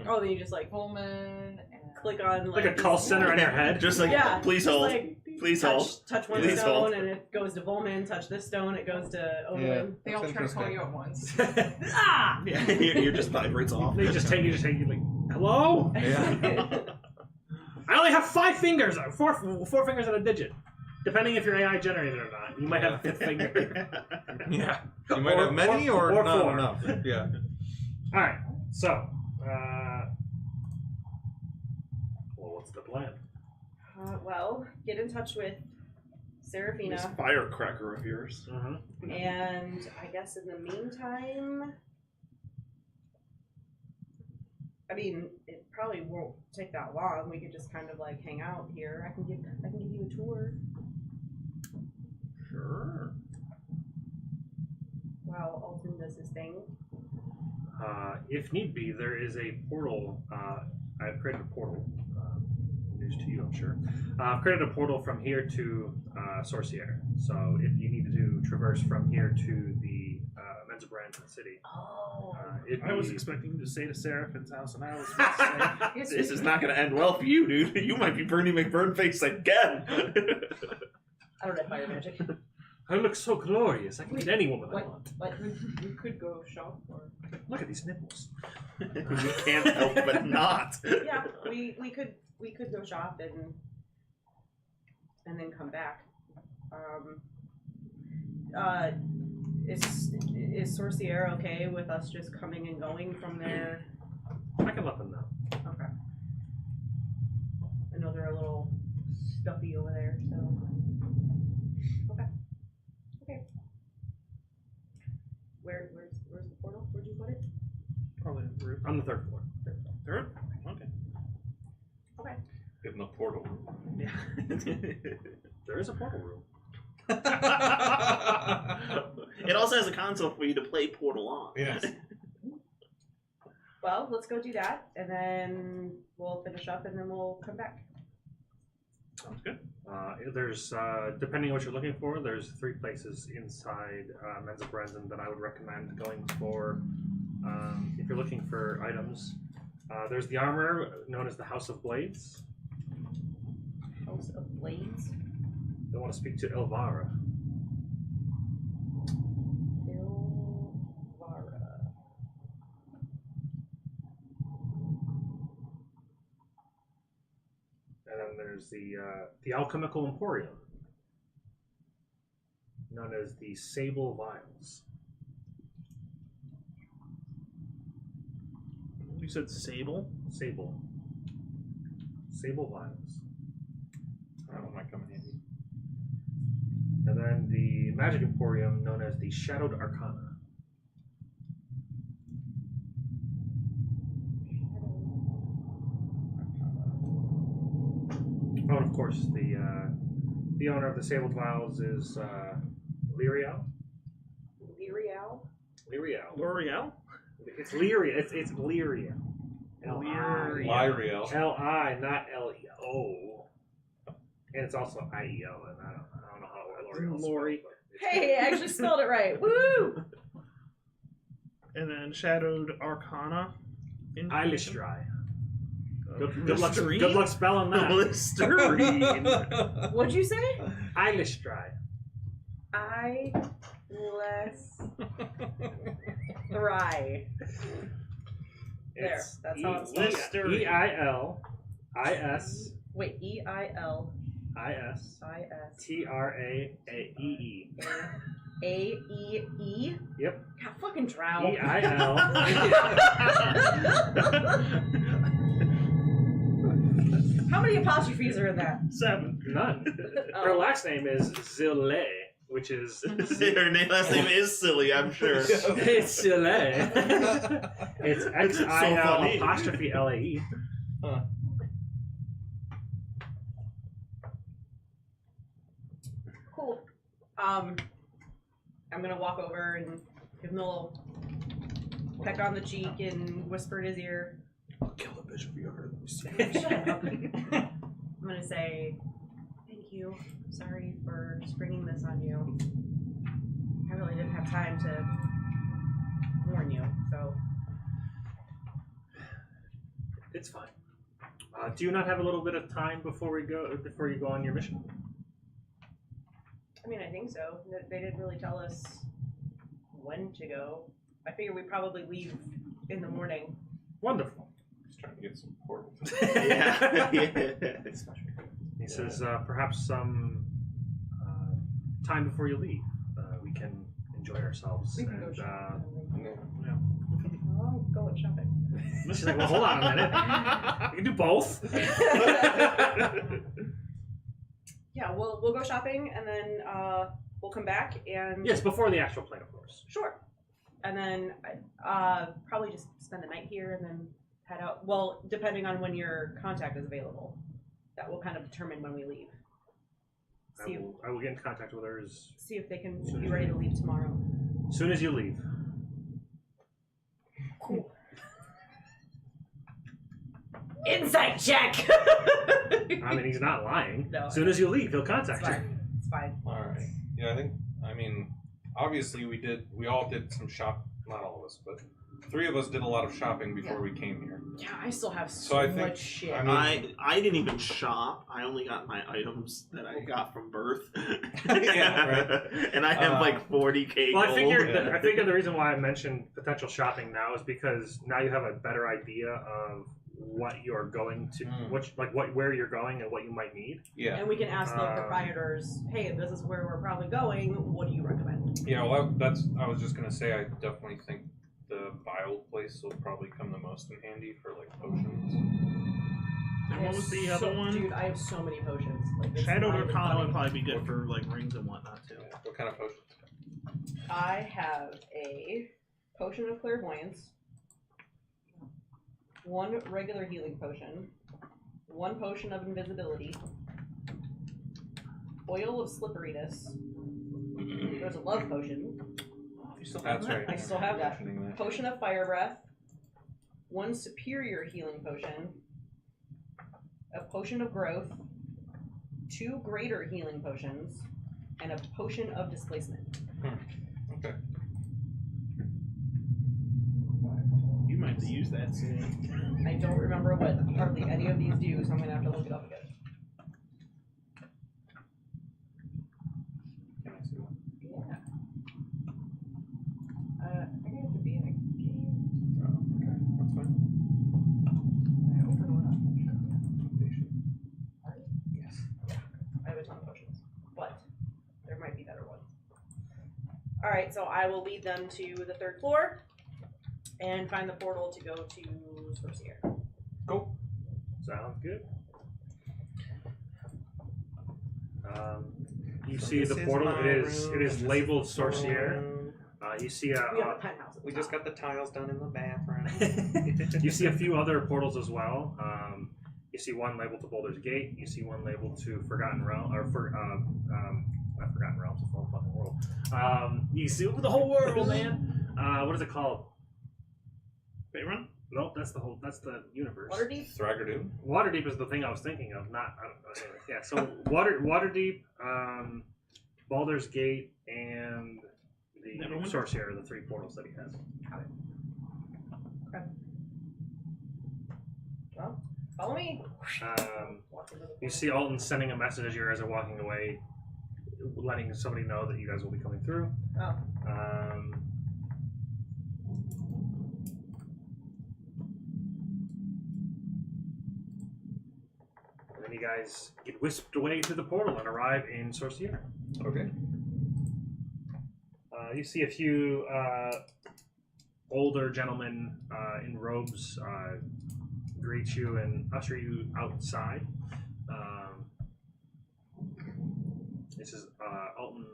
Oh, then you just like Pullman and click on Like a call center in your head. Just like, Yeah, please just hold. like Please hold. touch one Please stone hold. and it goes to Volman. Touch this stone, it goes to Owen. they all That's try to call interesting. you at once. Ah! Yeah, you're just vibrates off. You just take you like, hello? Yeah. I only have 5 fingers, four fingers and a digit. Depending if you're AI generated or not. You might have a 5th finger. Yeah. You might Or- have many or or, not 4. enough. Yeah. Alright, so, well, what's the plan? Well, get in touch with This Seraphina, firecracker of yours. and I guess in the meantime, I mean, it probably won't take that long. We could just kind of like hang out here. I can give you a tour Sure. while Alton does his thing. If need be, there is a portal. I've created a portal. News to you, I'm sure. I've created a portal from here to Sorcier. So if you need to traverse from here to the Mensa Brand in the city, Oh. it'd I was be- expecting you to say to Seraphin's house, and I was about to say, Yes, This is not going to end well for you, dude. You might be Bernie McBurnface again. I don't have fire magic. I look so glorious. I can get any woman I What? want. Like we could go shop or Look at these nipples. You can't help but not. Yeah, we could go shop and then come back. Is Sorcier okay with us just coming and going from there? I can let them know. Okay. I know they're a little stuffy over there, so. Okay. Where's the portal? Where'd you put it? probably the roof. On the 3rd floor. Third? Okay. Okay. In the portal. Yeah. There is a portal room. It also has a console for you to play Portal on. Yes. Well, let's go do that, and then we'll finish up, and then we'll come back. Sounds good. There's, depending on what you're looking for, there's 3 places inside Mensa Brandon that I would recommend going for. If you're looking for items, there's the armor known as the House of Blades. House of Blades. They want to speak to Elvara. Ilvara. And then there's the Alchemical Emporium, known as the Sable Vials. You said sable? Sable Vials. That one might come in handy. And then the Magic Emporium, known as the Shadowed Arcana. course, the owner of the Sabled Vials is Lyriel. Lyriel? Lyriel. L'Oreal? It's Lyria. It's Lyria. Lyriel. L-I, not L-E-O. And it's also I-E-L, and I don't know how L'Oreal Lori. Hey, I actually spelled it right. Woo! And then Shadowed Arcana. Eilistrai. Good Listerine? luck spelling that. Listerine. What'd you say? Eilistrai. Thry. There, It's that's how it's spelled. Listerine. E-I-L-I-S. Wait, E-I-L. I-S. I-S. T-R-A-A-E-E. A-E-E? Yep. God, fucking drow. E-I-L. How many apostrophes are in that? 7. None. Oh. Her last name is Zille, which is Her last name is silly, I'm sure. it's Zille. It's X-I-L funny. apostrophe L-A-E. Cool. I'm gonna walk over and give him a little peck on the cheek and whisper in his ear. I'll kill a bitch for you. Shut up. I'm gonna say, thank you. Sorry for springing this on you. I really didn't have time to warn you, so. It's fine. Do you not have a little bit of time before you go on your mission? I mean, I think so. They didn't really tell us when to go. I figure we probably leave in the morning. Wonderful. Just trying to get some portals. Yeah. He says, perhaps some time before you leave, we can enjoy ourselves. We can go and, shopping. I'll go shopping. She's like, well, hold on a minute. You can do both. Yeah, we'll go shopping and then we'll come back and Yes, before the actual plane, of course. sure. And then probably just spend the night here and then head out. Well, depending on when your contact is available, that will kind of determine when we leave. I will get in contact with her See if they can be ready to leave tomorrow. as soon as you leave. Cool. Insight check. I mean, he's not lying. No, As soon as you leave, he'll contact It's you. fine. It's fine. All right. Yeah, I mean, obviously we all did some not all of us, but 3 of us did a lot of shopping before we came here. Yeah, I still have So I think- much shit. I mean- I didn't even shop. I only got my items that I got from birth. Yeah, right. And I have like 40k Well, I gold. figured Yeah. I figured the reason why I mentioned potential shopping now is because now you have a better idea of what you're going to, where you're going and what you might need. Yeah. And we can ask the proprietors, hey, this is where we're probably going. What do you recommend? Yeah, well, I was just gonna say, I definitely think the vial place will probably come the most in handy for like potions. And what was the other one? Dude, I have so many potions. Like, it's Shadowed not even Arcana funny. would probably be good for like rings and whatnot too. Yeah. What kind of potions? I have a potion of clairvoyance, 1 regular healing potion, 1 potion of invisibility, oil of slipperiness. There's a love potion. You still have That's that? right. I still have that. Mentioning that. Potion of fire breath, 1 superior healing potion, a potion of growth, 2 greater healing potions, and a potion of displacement. Okay. You might have to use that soon. I don't remember what hardly any of these do, so I'm gonna have to look it up again. Can I see one? Yeah. I think I have to be in a game. Oh, okay. That's fine. I open one up. Yes. I have a ton of potions, but there might be better ones. All right, so I will lead them to the 3rd floor and find the portal to go to Sorcier. Cool. Sounds good. You see the portal. It is labeled Sorcier. You see We have a penthouse. We just got the tiles done in the bathroom. you see a few other portals as well. You see one labeled to Boulder's Gate. You see one labeled to Forgotten Realm, or not Forgotten Realms, the whole fucking world. You see the whole world, man. What is it called? Faerun? Nope, that's the universe. Waterdeep? Thragardoon? Waterdeep is the thing I was thinking of. Yeah. So Waterdeep, Baldur's Gate, and the Neverwinter? Sorcerer are the 3 portals that he has. Well, follow me. Walk into the You portal. see Alton sending a message as you guys are walking away, letting somebody know that you guys will be coming through. Oh. And then you guys get whisked away through the portal and arrive in Sorcier. Okay. You see a few older gentlemen in robes greet you and usher you outside. This is Alton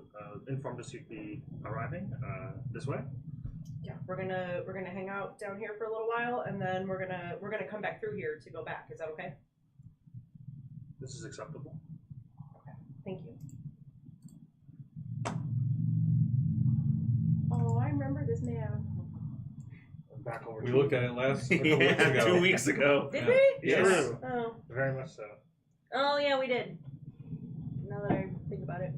informed us you'd be arriving this way. Yeah, we're gonna hang out down here for a little while, and then we're gonna come back through here to go back. Is that okay? This is acceptable. Thank you. Oh, I remember this now. Back over. We to looked you. at it a couple weeks ago. 2 weeks ago. Did Yeah. we? Yes. True. Oh. Very much so. Oh yeah, we did. Now that I think about it.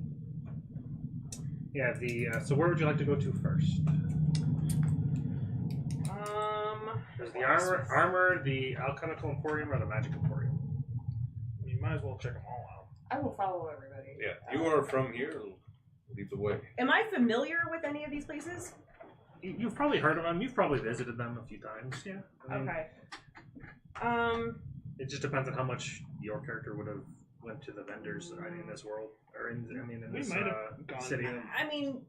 Yeah. So where would you like to go to first? There's the armor, the alchemical emporium, or the magic emporium. You might as well check them all out. I will follow everybody. Yeah, you are from here. Lead the way. Am I familiar with any of these places? You've probably heard of them. You've probably visited them a few times. Yeah. I mean, Okay. It just depends on how much your character would have went to the vendors in this world, or in We this might have gone city. there I mean,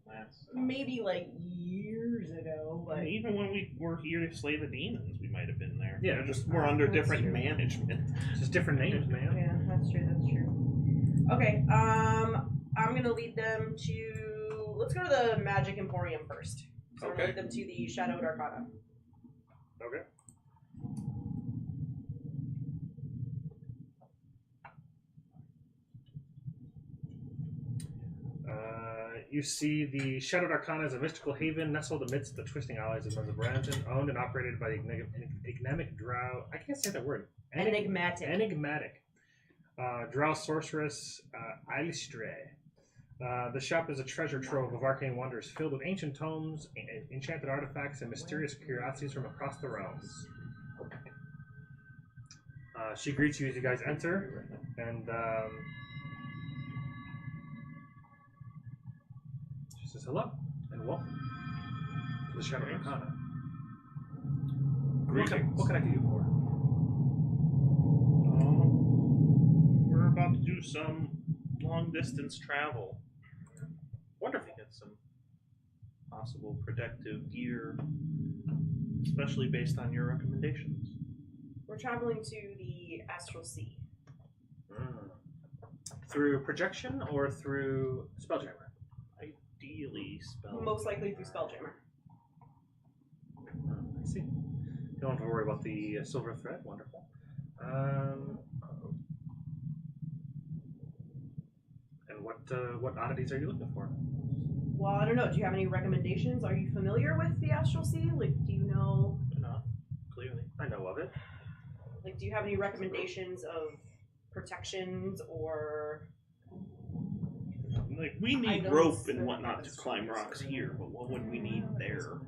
last. maybe like years ago, but Even when we were here to slay the demons, we might have been there. Yeah, We're under That's different true. management. It's just different names, man. yeah, that's true. That's true. Okay. I'm gonna lead them to. Let's go to the Magic Emporium first. So I'm gonna Okay. lead them to the Shadowed Arcana. Okay. You see the Shadowed Arcana is a mystical haven nestled amidst the twisting alleys of Brandon, owned and operated by the enigmatic drow. I can't say that word. Enigmatic. Enigmatic. Drow sorceress Eilstre. The shop is a treasure trove of arcane wonders filled with ancient tomes, enchanted artifacts, and mysterious curiosities from across the realms. She greets you as you guys enter, and she says hello and welcome to the Shadow Arcana. Greetings. What can I do you for? We're about to do some long distance travel. Wonderful. To get some possible protective gear, especially based on your recommendations. We're traveling to the Astral Sea. Through projection or through Spelljammer? Ideally, spell. Most likely through Spelljammer. I see. You don't have to worry about the silver thread. Wonderful. And what oddities are you looking for? Well, I don't know. Do you have any recommendations? Are you familiar with the Astral Sea? Like, do you know? Enough, clearly. I know of it. Like, do you have any recommendations of protections or? Like, we need Items rope and that- wotnot to climb rocks here, but what would we need there?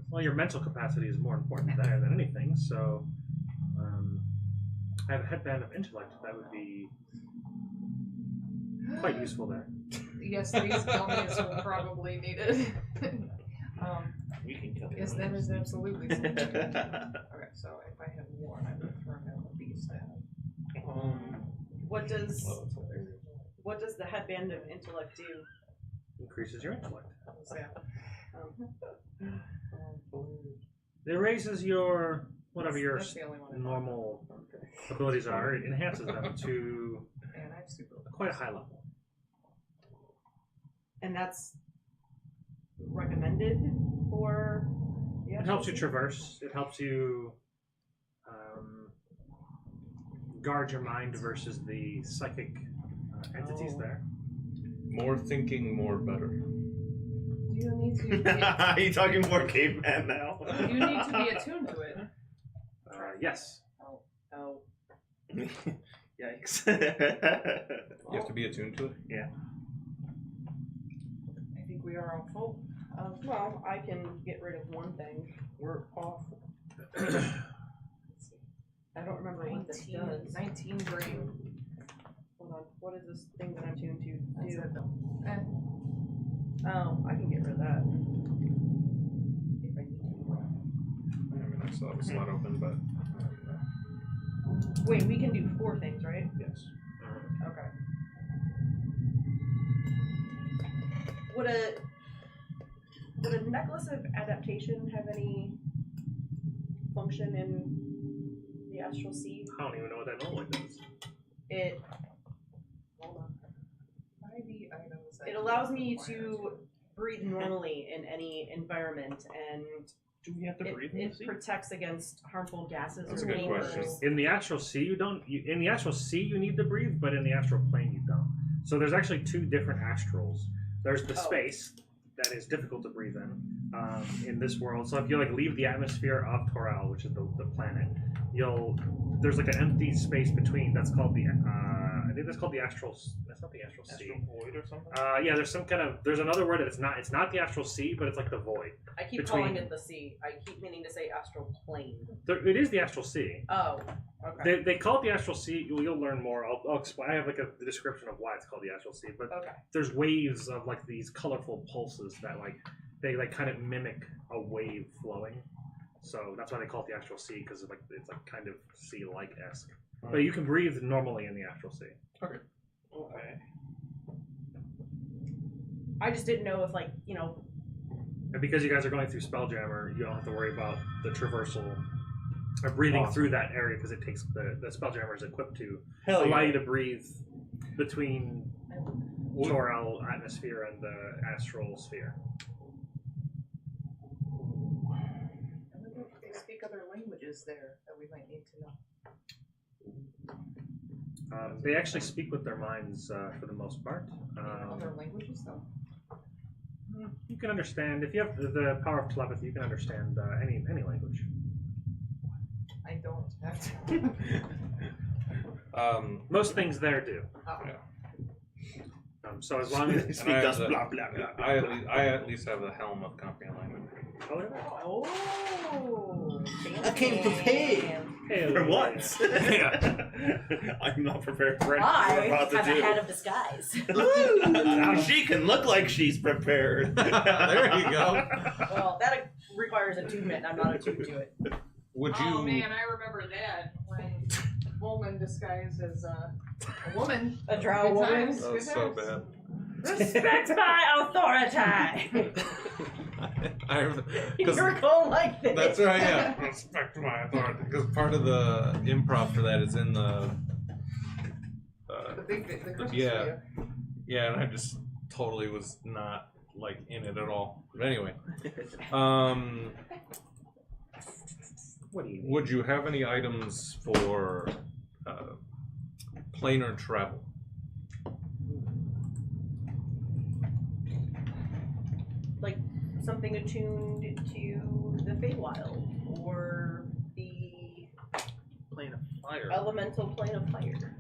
Well, your mental capacity is more important there than anything. So, I have a headband of intellect that would be quite useful there. Yes, these dummies will probably need it. We can kill Yes, that is absolutely That's something. Okay, so if I had one, I would have thrown down the beast down. What does the headband of intellect do? Increases your intellect. Um, It raises your whatever your That's the only one I thought. normal abilities are. It enhances them to And I have super. quite a high level. and that's recommended for. The It helps you Astral Sea? traverse. It helps you guard your mind versus the psychic entities there. More thinking, more better. Do you need to be, Are you talking more caveman now? do you need to be attuned to it? Yes. Oh. Yikes. You have to be attuned to it? I think we are all full. Well, I can get rid of one thing. We're off. Let's see. I don't remember what this 19, does. 19 brain. Hold on. What is this thing that I'm tuned to That's do? it. Eh. Oh, I can get rid of that. If I need to. I mean, I still have a slot open, but. Wait, we can do 4 things, right? Yes. Okay. Would a necklace of adaptation have any function in the astral sea? I don't even know what that normally does. It hold on. ID items. It allows me to breathe normally in any environment, and Do we have to breathe in the it sea? protects against harmful gases That's or a good vapors. question. In the astral sea, you don't. In the astral sea, you need to breathe, but in the astral plane, you don't. So there's actually 2 different astrals. There's the Oh. space that is difficult to breathe in this world. So if you like leave the atmosphere of Torel, which is the planet, there's like an empty space between. That's called the I think that's called the astral. That's not the astral sea. Astral void or something? Yeah, there's some kind of. There's another word that it's not. It's not the astral sea, but it's like the void. I keep Between- calling it the sea. I keep meaning to say astral plane. It is the astral sea. Oh, okay. They call it the astral sea. You'll learn more. I'll explain. I have like a description of why it's called the astral sea. But Okay. there's waves of like these colorful pulses that like they like kind of mimic a wave flowing. So that's why they call it the astral sea, because it's like kind of sea-like esque. But you can breathe normally in the astral sea. Okay. I just didn't know if, like, And because you guys are going through Spelljammer, you don't have to worry about the traversal or breathing through that area, because it takes the Spelljammer is equipped to Hell allow yeah. you to breathe between Torel atmosphere and the astral sphere. I wonder if they speak other languages there that we might need to know. They actually speak with their minds for the most part. Other languages though? You can understand, if you have the power of telepathy, you can understand any language. I don't have to. Most things there do. Oh. So as long as Speak us, blah, blah, blah, blah. I at least have the helm of comprehend language. Oh, I came prepared. For once. Yeah. I'm not prepared for anything I we're about to have a do. hat of disguise. Ooh, she can look like she's prepared. There you go. well, that requires attunement. I'm not attuned to it. Would you? Oh man, I remember that when woman disguised as a woman. A drow Good woman. times, That good was so times. bad. Respect my authority. Because You're going like this. that's right. Yeah. Respect my authority. Because part of the improv for that is in the. The Christmas Yeah. video. Yeah, and I just totally was not like in it at all. But anyway, What do you need? would you have any items for planar travel? Like something attuned to the Feywild or the Plane of fire. elemental plane of fire.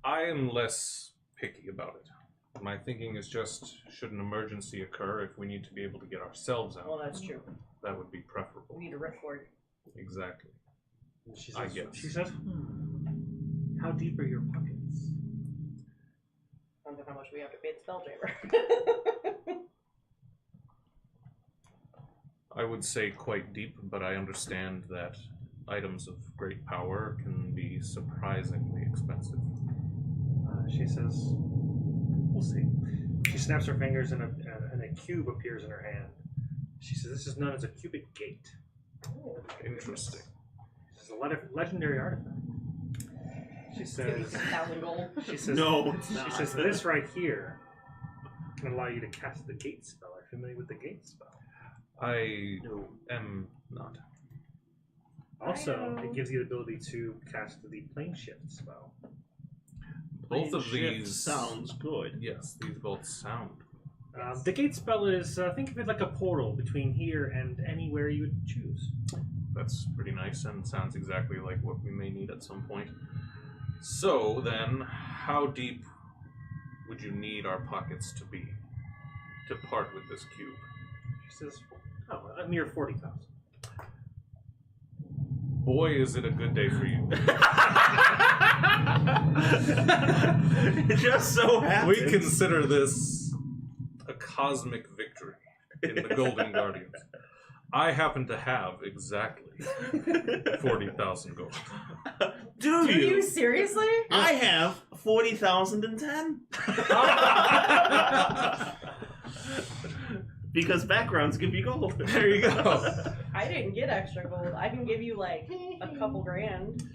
I am less picky about it. My thinking is just, should an emergency occur, if we need to be able to get ourselves out, Well, that's true. that would be preferable. We need a ripcord. Exactly. She I says, guess. She says, how deep are your pockets? Depends on how much we have to pay the Spelljammer. I would say quite deep, but I understand that items of great power can be surprisingly expensive. She says, we'll see. She snaps her fingers and a cube appears in her hand. She says, this is known as a cubic gate. Interesting. It's a legendary artifact. She says, 1,000 gold. she says, No, it's she not. says, this right here can allow you to cast the gate spell. Are you familiar with the gate spell? I am not. Also, know. it gives you the ability to cast the plane shift spell. Both of Shift these sounds good. Yes, these both sound. The gate spell is, think of it like a portal between here and anywhere you would choose. That's pretty nice and sounds exactly like what we may need at some point. So then, how deep would you need our pockets to be to part with this cube? She says, a mere 40,000. Boy, is it a good day for you. It just so happens. We consider this a cosmic victory in the Golden Guardians. I happen to have exactly 40,000 gold. Do Do you seriously? I have 40,010. Because backgrounds give you gold. There you go. I didn't get extra gold. I can give you like a couple grand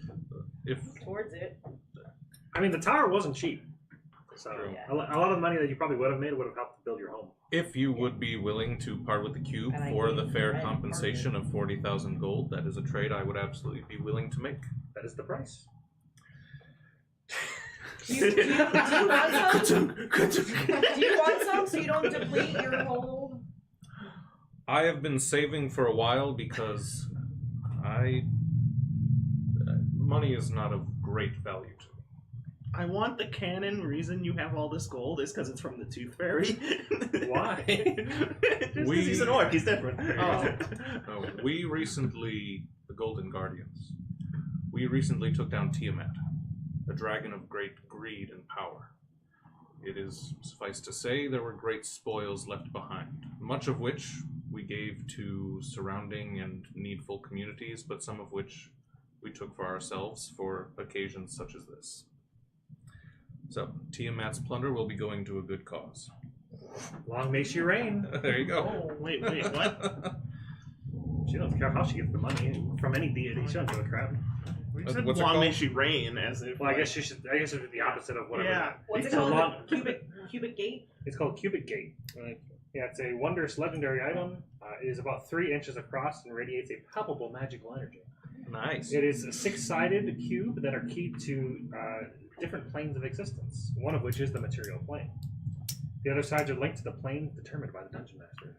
If towards it. I mean, the tower wasn't cheap. So Yeah. a lot of the money that you probably would have made would have helped build your home. If you would be willing to part with the cube And I for gave the fair Red compensation of 40,000 gold, that is a trade I would absolutely be willing to make. That is the price. Do you want some? Do you want some so you don't deplete your whole? I have been saving for a while because money is not of great value to me. I want the canon reason you have all this gold is because it's from the Tooth Fairy. Why? Just 'cause he's an orc, he's different. Oh, we recently, the Golden Guardians, we recently took down Tiamat, a dragon of great greed and power. It is, suffice to say, there were great spoils left behind, much of which we gave to surrounding and needful communities, but some of which we took for ourselves for occasions such as this. So, Tiamat's plunder will be going to a good cause. Long may she reign. There you go. Oh, wait, what? She doesn't care how she gets the money from any deity. She doesn't give a crap. We What's said it long may called? she reign as if. Well, I guess it should be the opposite of whatever. Yeah. What's it So called? long- Cubic gate. It's called Cubic Gate. Yeah, it's a wondrous legendary item. It is about 3 inches across and radiates a palpable magical energy. Nice. It is a 6-sided cube that are keyed to different planes of existence, one of which is the material plane. The other sides are linked to the plane determined by the Dungeon Master.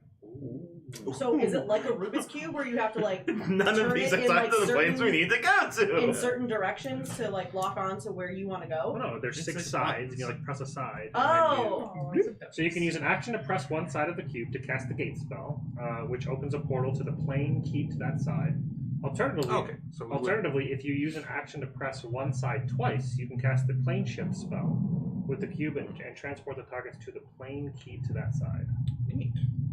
So is it like a Rubik's cube where you have to like None of turn these it are in, sides like, of the planes we certain- need to go to. in certain directions to like lock on to where you want to Oh go? no, there's It's 6 like sides, buttons. and you like press a side. Oh. So you can use an action to press one side of the cube to cast the gate spell, which opens a portal to the plane keyed to that side. Alternatively, Okay, so we would- Alternatively, if you use an action to press one side twice, you can cast the plane shift spell with the cube and transport the targets to the plane keyed to that side.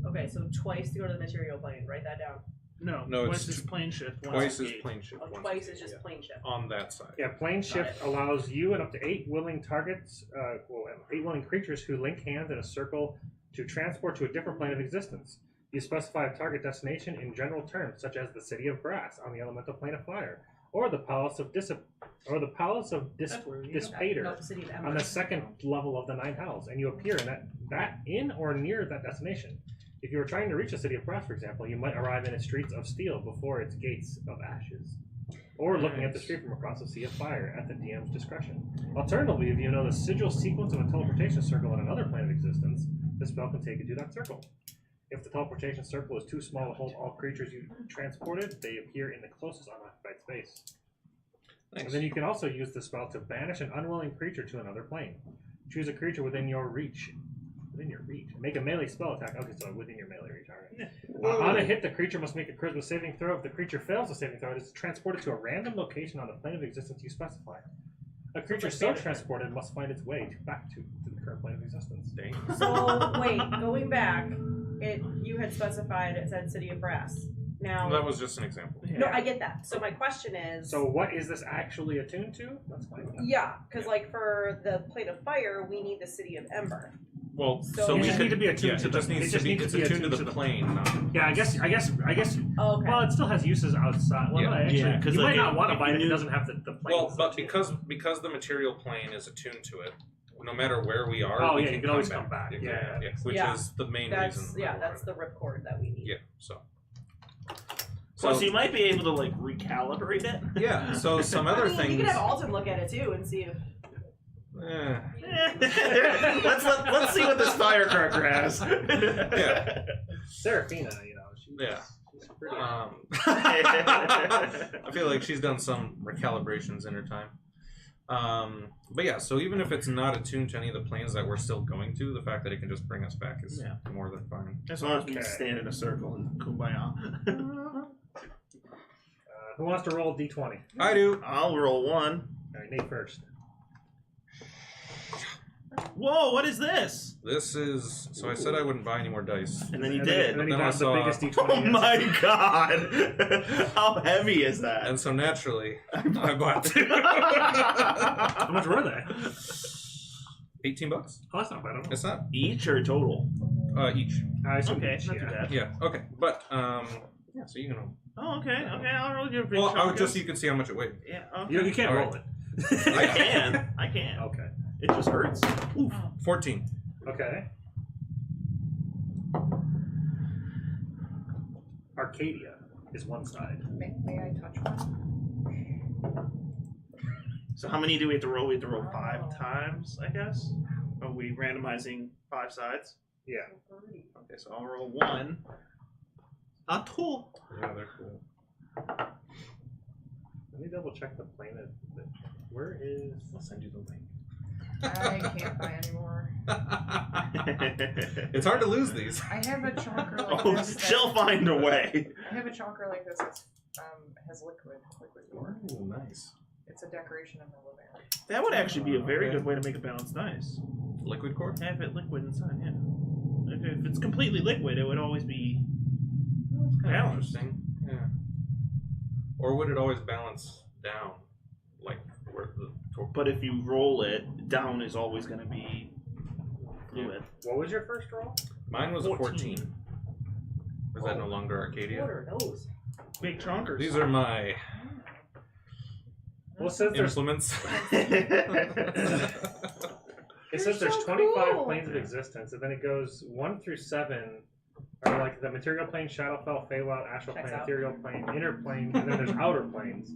Okay, so twice to go to the material plane. Write that down. No, No, twice it's is plane shift. once twice is is gate. plane shift. Oh, once twice a is day, just yeah. plane shift. On that side. Yeah, plane shift allows you and up to 8 willing targets, 8 willing creatures who link hands in a circle to transport to a different plane of existence. You specify a target destination in general terms, such as the City of Brass on the elemental plane of fire, or the Palace of Dispater No, City of on Emerald. the second level of the 9 hells, and you appear in or near that destination. If you are trying to reach the City of Brass, for example, you might arrive in its streets of steel before its gates of ashes, or looking at the street from across a sea of fire at the DM's discretion. Alternatively, if you know the sigil sequence of a teleportation circle in another plane of existence, the spell can take you to that circle. If the teleportation circle is too small to hold all creatures you transported, they appear in the closest unoccupied space. Nice. And then you can also use the spell to banish an unwilling creature to another plane. Choose a creature within your reach. Make a melee spell attack. Okay, so within your melee reach. All right. On a hit, the creature must make a charisma saving throw. If the creature fails the saving throw, it is transported to a random location on the plane of existence you specify. A creature like so banishment. transported must find its way back to the current plane of existence. Dang. So wait, going back, you had specified it said City of Brass. Now, That was just an example. no, I get that. So my question is, So what is this actually attuned to? Let's find out. yeah, because like for the plate of fire, we need the City of Ember. Well, So so it we just could need to be attuned yeah, to it the- just needs it to just be needs it's to be attuned to attuned the to the- plane. Not, Yeah, I guess. Oh, okay. Well, it still has uses outside. Well, Yeah. no, actually, Yeah, 'cause, you like, might not if- want to if buy you it if it knew- doesn't have the plane. well, but because the material plane is attuned to it, no matter where we are, Oh, we yeah, can you can always come back. Yeah, Yeah. which Yeah. is the main that's reason. yeah, that's the ripcord that we need. Yeah. So, you might be able to like recalibrate it. yeah. So some other You things. can have Alton look at it too and see if. let's see what this firecracker has. Yeah. Serafina, you know, she's pretty. I feel like she's done some recalibrations in her time. But yeah, so even if it's not attuned to any of the planes that we're still going to, the fact that it can just bring us back is more than fine. As long as we stand in a circle and kumbaya. Who wants to roll D20? I do. I'll roll 1. All right, Nate first. Whoa, what is this? This is so I said I wouldn't buy any more dice. And then you And did. then he Then I got the saw- biggest D20. Oh yet. my god! How heavy is that? And so naturally, I bought two. How much were they? $18. Oh, that's not bad. I don't know. It's not Each or total? each. I assume Okay, each, not too yeah. bad. Yeah. Okay. But yeah. So you can. Oh, okay, I'll roll your big Well, I would chunkus. just so you can see how much it weighs. Yeah, okay. You can't All roll right. it. I can. Okay. It just hurts. Oof. 14. Okay. Arcadia is one side. May I touch one? So how many do we have to roll? We have to roll 5 times, I guess? Are we randomizing 5 sides? Yeah. Okay, so I'll roll 1. A tool. Yeah, they're cool. Let me double check the plane. Where is? I'll send you the link. I can't buy anymore. It's hard to lose these. I have a chonker like Oh, this. she'll find a way. I have a chonker like this that has liquid core. Ooh, nice. It's a decoration in the living room. That would actually be a very Okay. good way to make a balanced dice. Liquid core? Have it liquid inside, yeah. If it's completely liquid, it would always be balanced. Interesting. Yeah. Or would it always balance down? Like where the But if you roll it, down is always going to be fluid. What was your first roll? Mine was a 14. Is that no longer What Arcadia? are those? Big chonkers. These are my Well, since there's implements. it says there's 25 planes of existence, and then it goes 1 through 7 are like the material plane, Shadowfell, Feywild, Astral Checks plane, out. ethereal plane, inner plane, and then there's outer planes.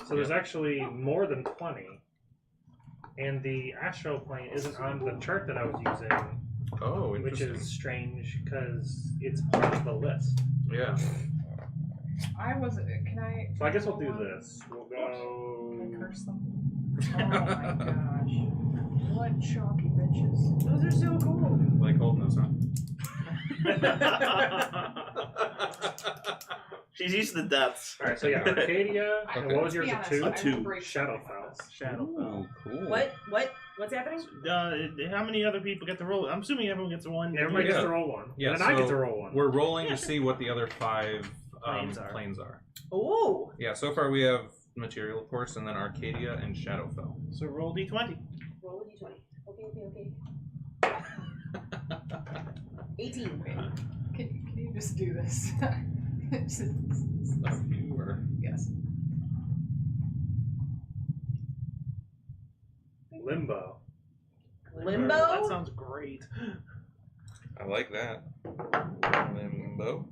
So there's actually more than 20. And the astral plane isn't on the chart that I was using, Oh, which interesting. is strange because it's part of the list. Yeah. I was. Can I? So I guess we'll do this. We'll Can I go. curse them? Oh my gosh! What chalky bitches! Those are so cool. Like holding this, huh? She's used to the depths. All right, so yeah, Arcadia. I- And what was to be yours? A honest, 2? I will 2. break Shadowfell. Shadowfell. cool. What's happening? How many other people get to roll? I'm assuming everyone gets one. Everybody gets Yeah. to roll one. Yeah, and I get so to roll one. We're rolling to see what the other 5 Planes are. Oh, Yeah, so far we have material, of course, and then Arcadia and Shadowfell. So roll d20. roll a d20. Okay. 18. Can you just do this? You were. Yes. Limbo. Limbo? That sounds great. I like that. Limbo.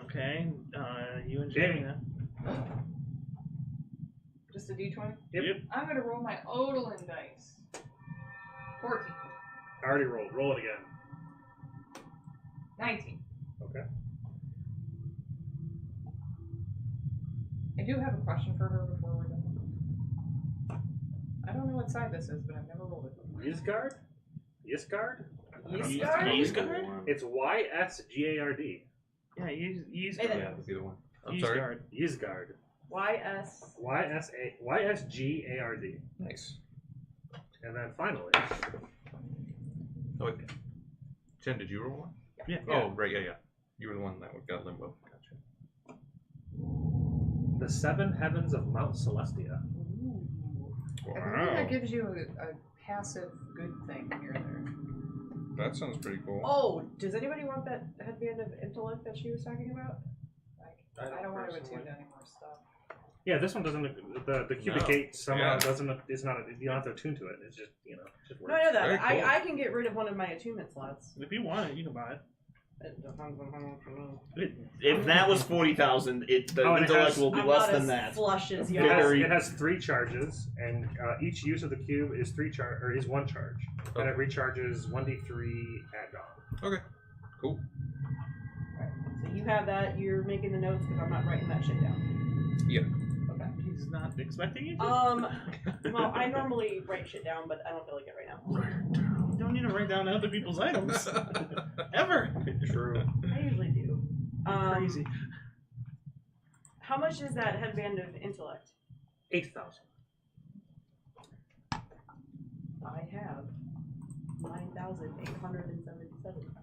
Okay, you and Jamie. Jamie. Just a d20. Yep. I'm gonna roll my Odalin dice. 14. I already rolled. Roll it again. 19. Okay. I do have a question for her before we're done. I don't know what side this is, but I've never rolled it. Ysgard? Ysgard? Ysgard? It's Ysgard. Yeah, use Hey, Yeah, that's either one. I'm sorry. Ysgard. YS. Ysgard. Nice. And then finally, Oh, wait. Jen, did you roll one? Yeah. Oh, right, yeah. You were the one that got limbo. Gotcha. the 7 heavens of Mount Celestia. I believe that gives you a passive good thing here and there. That sounds pretty cool. Oh, does anybody want that headband of intellect that she was talking about? Like, I don't want to attune any more stuff. Yeah, this one doesn't. The cubic No. gate somehow Yeah. doesn't. It's not. You don't have to attune to it. It's just just No, works. I know that. Very cool. I can get rid of one of my attunement slots. If you want it, you can buy it. If that was 40,000, the Oh, and it intellect has- will be I'm less not than as that. flush as you. It has, Very- it has 3 charges, and each use of the cube is 1 charge, and it recharges 1d3 at dawn. Okay. Cool. So you have that. You're making the notes because I'm not writing that shit down. Yeah. Okay. He's not expecting you to. Well, I normally write shit down, but I don't feel like it right now. You don't need to write down other people's items. Ever. True. I usually do. Crazy. How much is that headband of intellect? 8,000. I have 9,877.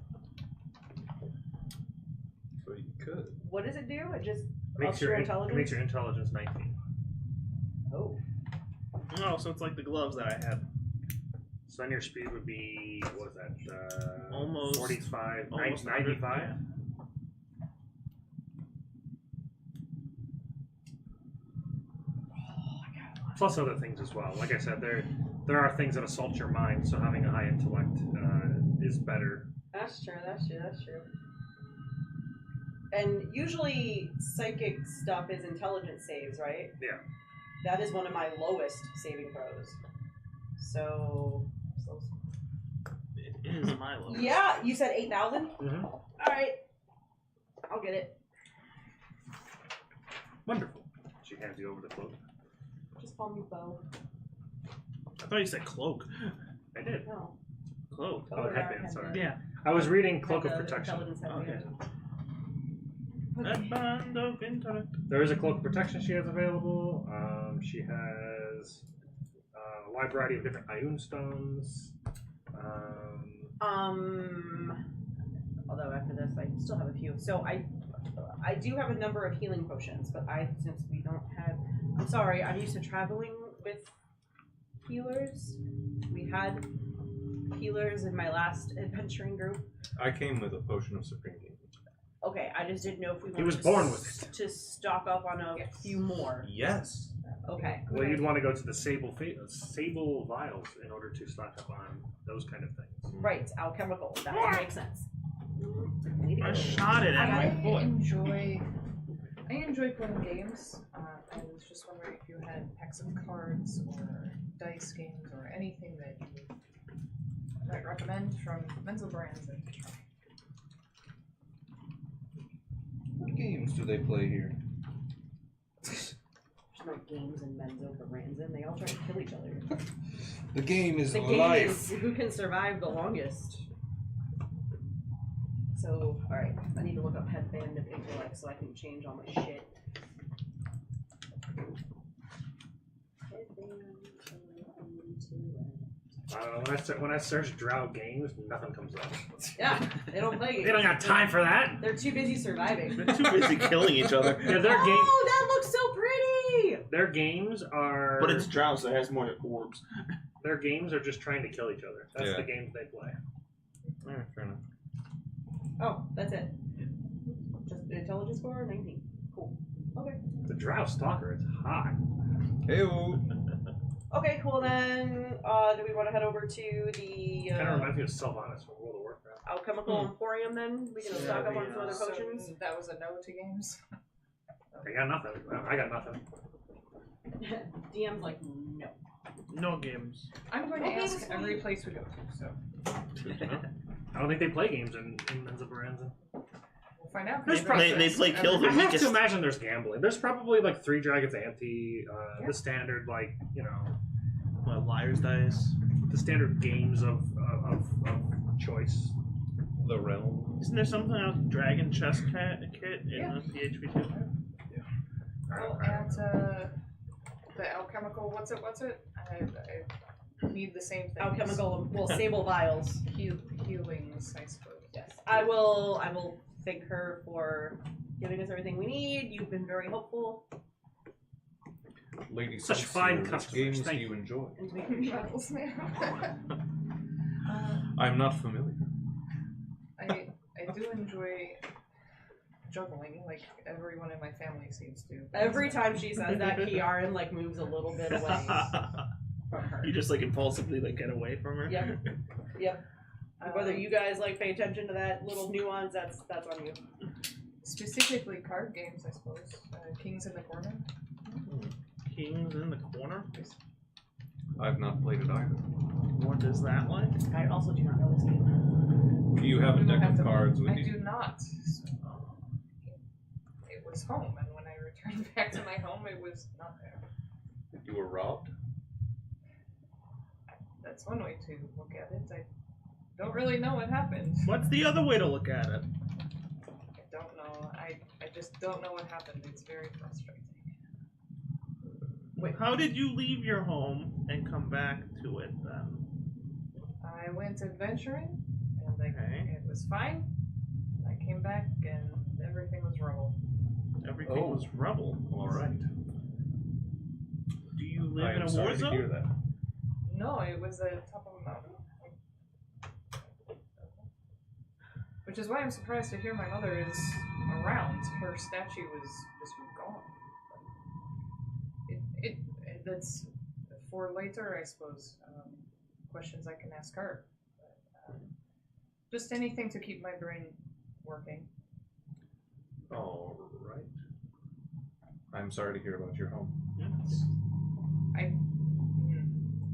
So you could. What does it do? It just Makes ups your your in- it intelligence. makes your intelligence 19. Oh. Oh, so it's like the gloves that I had. So then your speed would be, what is that? Almost- 45, almost 95? Plus other things as well. Like I said, there are things that assault your mind, so having a high intellect is better. That's true. That's true. That's true. And usually, psychic stuff is intelligence saves, right? Yeah. That is one of my lowest saving throws. So. It is my lowest. Yeah, you said 8,000. Mm-hmm. All right, I'll get it. Wonderful. She hands you over the cloak. Just call me Bo. I thought you said cloak. I did. No. Cloak. Oh, headband, sorry. Yeah. I was reading Cloak of Had the Protection. intelligence headband. Headband of intellect. There is a Cloak of Protection she has available. She has a wide variety of different Ioun stones. Although after this, I still have a few. So I do have a number of healing potions, but since we don't have, I'm sorry, I'm used to traveling with healers. We had healers in my last adventuring group. I came with a potion of supreme gain. Okay, I just didn't know if we He wanted was to born with it. to stock up on a few more. Yes. Okay. Well, you'd want to go to the Sable Vials in order to stock up on those kind of things. Right, alchemical. That would make sense. I shot it at my foot. I enjoy playing games. I was just wondering if you had packs of cards or dice games or anything that you might recommend from Menzel Brands. What games do they play here? There's no games in Menzo but Ranzin. They all try to kill each other. The game is The game life. is who can survive the longest. So, alright, I need to look up Headband of Intellect so I can change all my shit. When I search Drow games, nothing comes up. Yeah, they don't play games. They don't got time for that. They're too busy surviving. They're too busy killing each other. Yeah, their game, Oh, that looks so pretty! their games are. But it's drow, so it has more orbs. Their games are just trying to kill each other. That's Yeah. the games they play. Alright, fair enough. Oh, that's it. Just intelligence score 19. Cool. Okay. The Drow Stalker is hot. Hey-o. Okay, cool then. Do we want to head over to the Kind of reminds me of Sylvanas from World of Warcraft. Alchemical Emporium then? We can stock up on some other So potions. that was a no to games. I got nothing. I got nothing. DM's like, no. No games. I'm going to Okay, ask sweet. every place we go to, so I don't think they play games in Menzoberranzan. we'll find out. There's They play kill I the have weakest. to imagine there's gambling. There's probably like 3 Dragons Ante, the standard What, liar's dice? the standard games of choice. The realm. Isn't there something like Dragon Chess Kit in Yeah. the PHP 2? Well, at the alchemical, what's it? I need the same thing. Alchemical, well, Sable Vials. Healings, I suppose. Yes. I will thank her for giving us everything we need. You've been very helpful. Lady Such Celsius, fine which customers, games do thank you you. enjoy? And we appreciate it. Battles now. I'm not familiar. I do enjoy juggling, like everyone in my family seems to. Every time she says that, Kiaran like moves a little bit away from her. You just like impulsively like get away from her. Yep. Yep. Whether you guys like pay attention to that little nuance, that's on you. Specifically card games, I suppose. Kings in the Corner. Kings in the Corner? I've not played it either. What is that like? I also do not know this game. Do you have a We will deck have of to- cards with I you? do not. So, it was home, and when I returned back to my home, it was not there. You were robbed? That's one way to look at it. I don't really know what happened. What's the other way to look at it? I don't know. I just don't know what happened. It's very frustrating. Wait, how did you leave your home and come back to it then? I went adventuring, and Okay. it was fine. I came back, and everything was rubble. Everything was rubble. All right. Do you live I in am a sorry war to zone? hear that. No, it was at the top of a mountain. Which is why I'm surprised to hear my mother is around. Her statue was just gone. That's for later, I suppose. Questions I can ask her. But, just anything to keep my brain working. All right. I'm sorry to hear about your home. Yes. I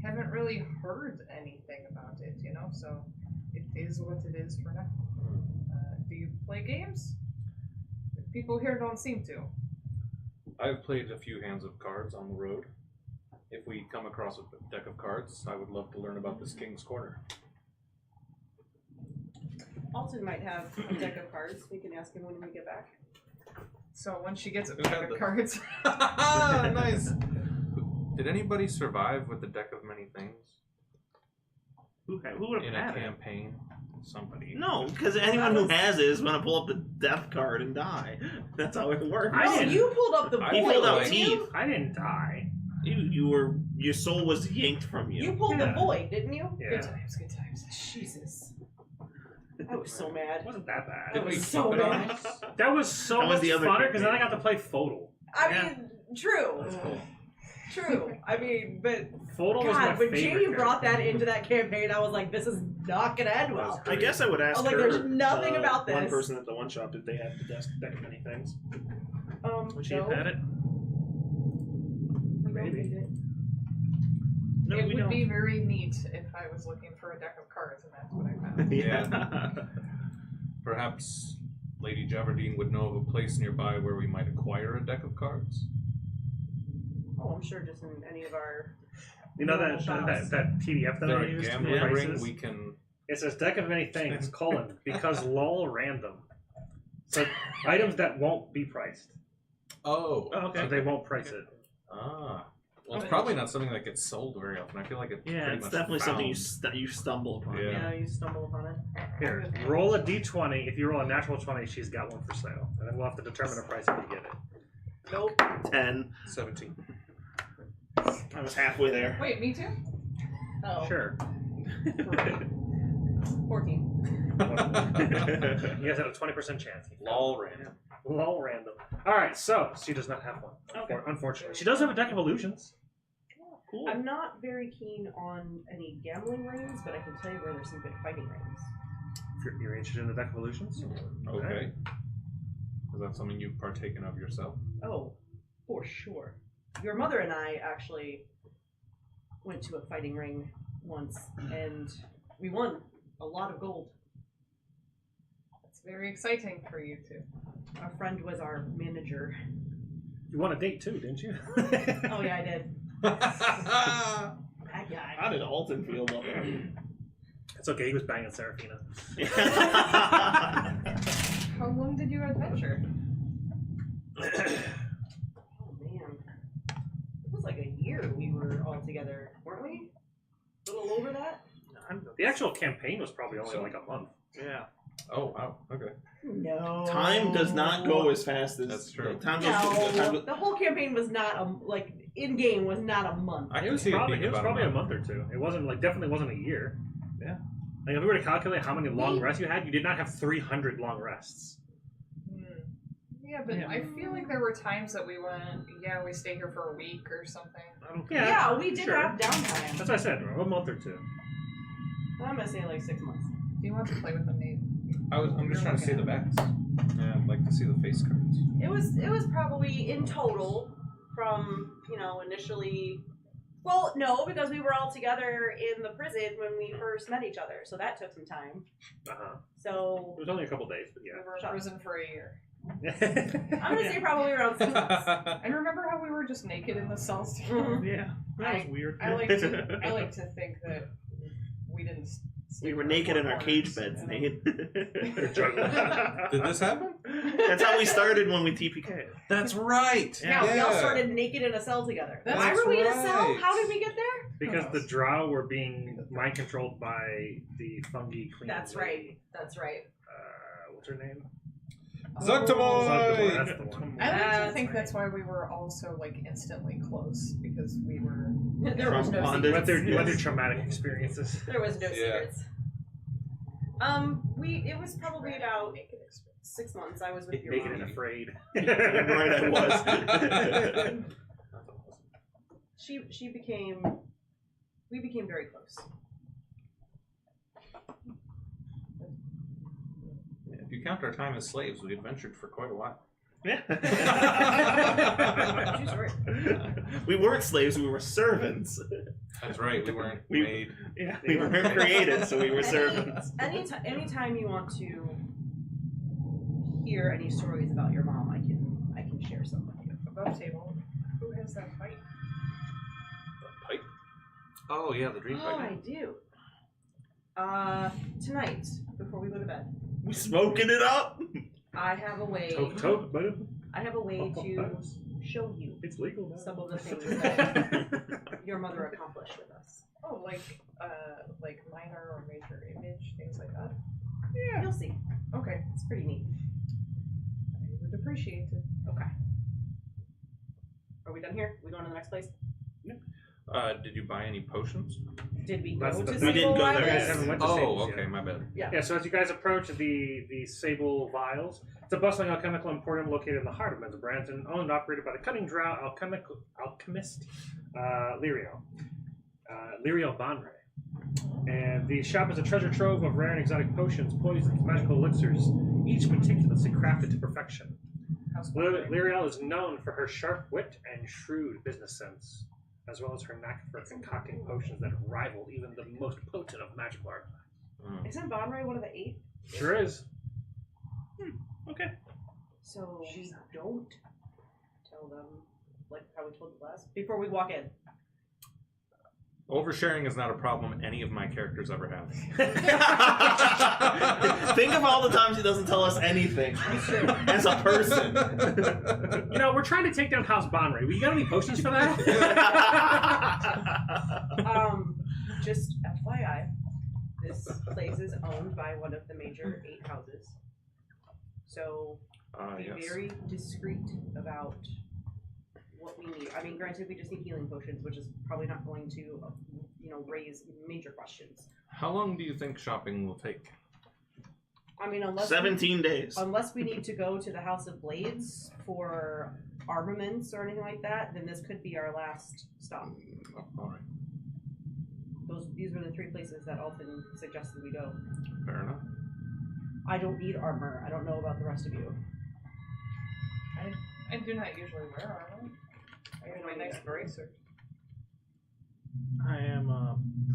haven't really heard anything about it, you know, so it is what it is for now. Do you play games? People here don't seem to. I've played a few hands of cards on the road. If we come across a deck of cards, I would love to learn about this King's Corner. Alton might have a deck of cards. We can ask him when we get back. So once she gets a Who pack had of the- cards, Nice. Did anybody survive with the deck of many things Who would in have a had it? campaign? Somebody. No, because anyone who has it is going to pull up the death card and die. That's how it works. I No, didn't- you pulled up the I He void, pulled out didn't teeth. you? I didn't die. Your soul was yanked from you. You pulled the Yeah. void, didn't you? good Yeah, times, good times. Jesus. I was so mad. it wasn't that bad. I Did we was keep so it on mad. us? That was so That was much the other funner because then I campaign. got to play Fodal. I Yeah. mean, true. That's cool. True. I mean, but Fodal was my God, when favorite. Jamie brought that into that campaign, I was like, this is not gonna end well. I guess I would ask I was like, her, there's nothing about one this. person at the one shop, did they have the deck of many things? Would she no, have had it? we don't Maybe. need it. No, it we would don't. be very neat if I was looking for a deck of cards and that's what I found. Yeah. Perhaps Lady Javerdine would know of a place nearby where we might acquire a deck of cards. Oh, I'm sure just in any of our. You know normal that shops. that PDF that Is there I a used for gambling ring prices? we can... It says deck of many things, colon, because lol random. So items that won't be priced. Oh, Oh, okay. So they won't price it. Ah. Well, it's Okay. probably not something that gets sold very often. I feel like it's Yeah, pretty it's much definitely something found. you stumble upon. Yeah. Yeah, you stumble upon it. Here, roll a d20. If you roll a natural 20, she's got one for sale. And then we'll have to determine a price if you get it. Nope. 10. 17. I was halfway there. Wait, me too? Oh. Sure. 14. You guys had a 20% chance. Lol random. Lol random. Alright, so she does not have one. Okay. Unfortunately. She does have a deck of illusions. Cool. I'm not very keen on any gambling rings, but I can tell you where there's some good fighting rings. If you're interested in the deck of illusions. Okay. Is that something you've partaken of yourself? Oh, for sure. Your mother and I actually went to a fighting ring once, and we won a lot of gold. That's very exciting for you two. Our friend was our manager. You won a date too, didn't you? Oh yeah, I did. That guy. How did Alton feel about It's okay, he was banging Serafina. that? How long did you adventure? Oh man, it was like a year we were all together, weren't we? A little over that. The actual campaign was probably only like a month. Yeah. Oh, wow. Okay. No. Time does not go as fast as That's true. Time No, goes, the whole campaign was not like in game was not a month. I It can was see probably, it being it was about probably a month. month or two. It wasn't like definitely wasn't a year. Yeah. Like if we were to calculate how many long rests you had, you did not have 300 long rests. Yeah, but Yeah. I feel like there were times that we went, yeah, we stay here for a week or something. Yeah, we did sure. have downtime. That's what I said. A month or two. I'm gonna say like 6 months. you want to play with them, Nate? I'm just trying to see the backs. Yeah, I'd like to see the face cards. It was probably in total from, initially. Well, no, because we were all together in the prison when we first met each other, so that took some time. Uh-huh. So It was only a couple days, but We yeah. were in prison for a year. I'm gonna say probably around 6 months. And remember how we were just naked in the cells? Yeah, that was weird. I like to think that we didn't. We sleep were in naked in our corners, cage beds, you know? Nate. Did this happen? That's how we started when we TPK. That's right. Yeah, we all started naked in a cell together. That's Why were we in a cell? right. How did we get there? Because the drow were being mind controlled by the fungi queen. That's right. That's right. What's her name? Zuctamoy! Zuctamoy, that's the one. I like to That's think right. that's why we were all so instantly close, because we were. There was no From secrets. Went through traumatic experiences. There was no Yeah. secrets. It was probably about 6 months. I was with your Naked mom. and afraid. Right, I was. We became very close. If you count our time as slaves, we adventured for quite a while. True story. We weren't slaves, we were servants. That's right, we weren't We- made. Yeah, we weren't created, so we were servants. Anytime you want to hear any stories about your mom, I can share some with you. Above table. Who has that pipe? Pipe? Oh, yeah, the dream Oh, I pipe. do. Tonight, before we go to bed, We smoking it up. I have a way. Toke, but I have a way to show you it's legal now. some of the things that your mother accomplished with us. Oh, like minor or major image, things like that. Yeah, you'll see. Okay, It's pretty neat. I would appreciate it. Okay. Are we done here? We going to the next place? Did you buy any potions? Did we That's go the to thing. We didn't Sable go there Islands? yet. Haven't went to Oh, Sables okay, yet. my bad. Yeah, so as you guys approach the Sable Vials, it's a bustling alchemical emporium located in the heart of Branton, owned and operated by the cunning drow alchemist Lirio Vanre. And the shop is a treasure trove of rare and exotic potions, poisons, magical elixirs, each meticulously crafted to perfection. Liriel is known for her sharp wit and shrewd business sense, as well as her knack for concocting potions that rival even the most potent of magical artifacts. Isn't Bonray one of the 8? Sure is. Okay. So we don't tell them, like how we told you last, before we walk in. Oversharing is not a problem any of my characters ever have. Think of all the times he doesn't tell us anything as a person. You know, we're trying to take down House Bonray. We got any potions for that? Just FYI, this place is owned by one of the major 8 houses. So be Yes. very discreet about what we need. I mean, granted, we just need healing potions, which is probably not going to, raise major questions. How long do you think shopping will take? I mean, unless 17 days. unless we need to go to the House of Blades for armaments or anything like that, then this could be our last stop. Oh, all right, These were the 3 places that Alton suggested we go. fair enough. I don't need armor. I don't know about the rest of you. I do not usually wear armor. I have my nice bracers. I am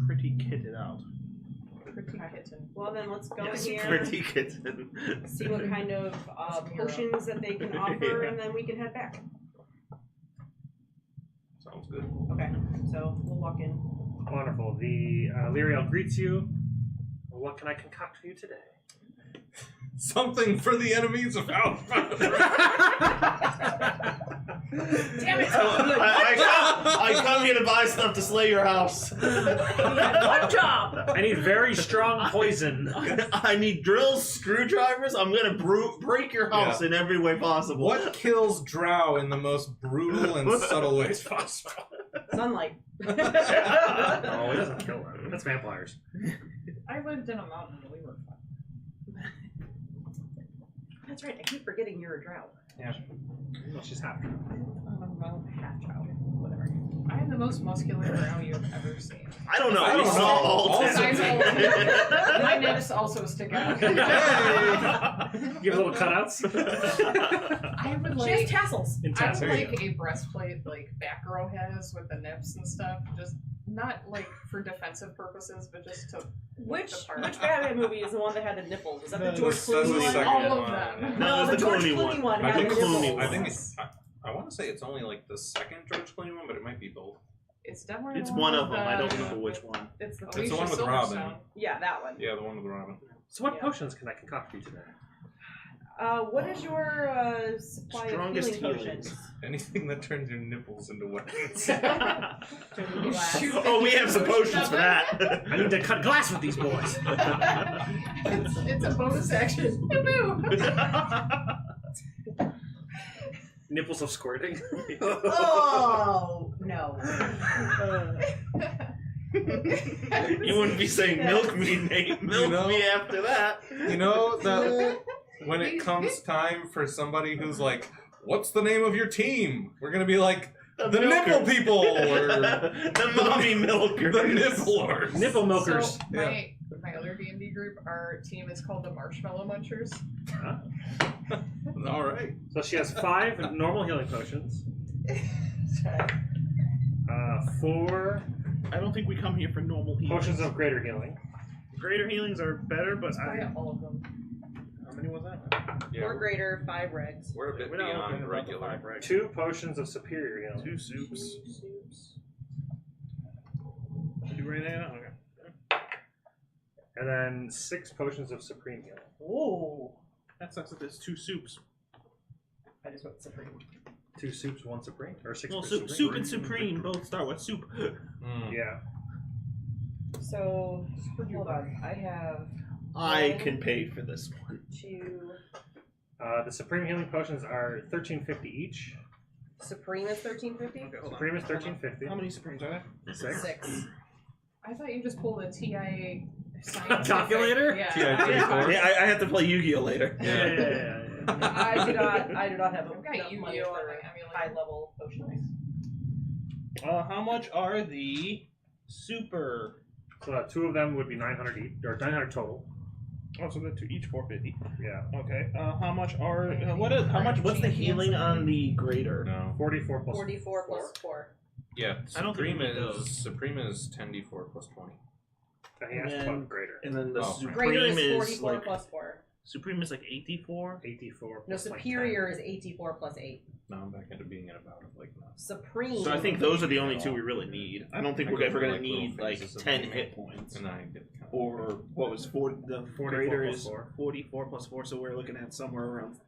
pretty kitted out. Pretty kitten. Well, then let's go Yes, in here, pretty kitten. see what kind of potions that they can offer, and then we can head back. Sounds good. Okay, so we'll walk in. Wonderful. The Liriel greets you. What can I concoct for you today? Something for the enemies of House. Damn it! I come here to buy stuff to slay your house. One job! I need very strong poison. I need drills, screwdrivers. I'm gonna break your house in every way possible. What kills Drow in the most brutal and subtle ways possible? Sunlight. Oh, it doesn't kill them. That's vampires. I lived in a mountain and we were fine. That's right, I keep forgetting you're a drow. Yeah. Well, she's half drow. Well, half drow. Whatever. I am the most muscular drow you have ever seen. I don't know. I We don't saw know. all Besides all of 10. you. My nips also stick out. Give little cutouts. I would She has like. tassels. I Intense. would There you like a breastplate like Batgirl has with the nips and stuff. Just not like for defensive purposes, but just to Which the part. Batman movie is the one that had the nipples? Is that the No, George that's the Clooney one? second all of one. them. No, the it's the George Clooney Clooney one I had think the the Clooney nipples. one. I think it's. I want to say it's only like the second George Clooney one, but it might be both. It's definitely It's the one with of them. I don't the- remember which one. It's the It's the Alicia one with Silverstone. Robin. yeah, that one. Yeah, the one with Robin. So what Yeah. potions can I concoct for you today? What is your supply Strongest of healing healings. potions? Anything that turns your nipples into weapons. Shoot. Oh, we have some potions for that. I need to cut glass with these boys. It's a bonus action. Woo-hoo. Nipples of squirting. Oh no! You wouldn't be saying milk me, Nate. Milk know- me after that. You know that when it comes time for somebody who's like, "What's the name of your team?" We're gonna be like, "The nipple people," or the mommy milkers. the nipplers. Nipple milkers. So my other D&D group, our team is called the Marshmallow Munchers. All right. So she has 5 normal healing potions. 4 I don't think we come here for normal healings. potions of greater healing. Greater healings are better, but Probably all of them. how many was that? Yeah, Or greater, 5 regs. we're a bit We're not looking beyond at regular. the 5 right? 2 potions of superior healing. 2 soups. Did you write that down? Okay. And then 6 potions of supreme healing. Whoa. That sucks that there's 2 soups. I just went supreme. 2 soups, 1 supreme, or 6 Well, for soup, supreme. soup and supreme both start with soup. Yeah. So, hold on. I have I can pay for this one. 2. The supreme healing potions are $13.50 each. Supreme is 1350. Okay, hold on. Supreme is Hold on. $13.50. How many supremes are there? 6. 6. I thought you just pulled a TIA scientific- Calculator? Yeah. TIA Yeah, I have to play Yu-Gi-Oh later. Yeah. I do not have I've got enough money Yu-Gi-Oh on for my emulator. high level potions. How much are the super? So 2 of them would be 900 each, or 900 total. Oh, so they're each 450. Yeah. Okay. How much are What's the healing on the greater? No. 44 plus 44 plus 4. Yeah, I don't think Supreme we need is those. Supreme is 10d4 plus 20. He asked And about greater. And then the Oh. supreme Greater is is 44 like plus 4. Supreme is like 84. 84 No, plus like superior is 84 plus 8. Now I'm back into being at about like that. Supreme. So I think those are the only 2 we really need. I don't think I we're go ever for, gonna like, little need like phases of 10 movement. hit points. And I get kind of Or what was the 44 Greater plus is 4. 44 plus 4, so we're looking at somewhere around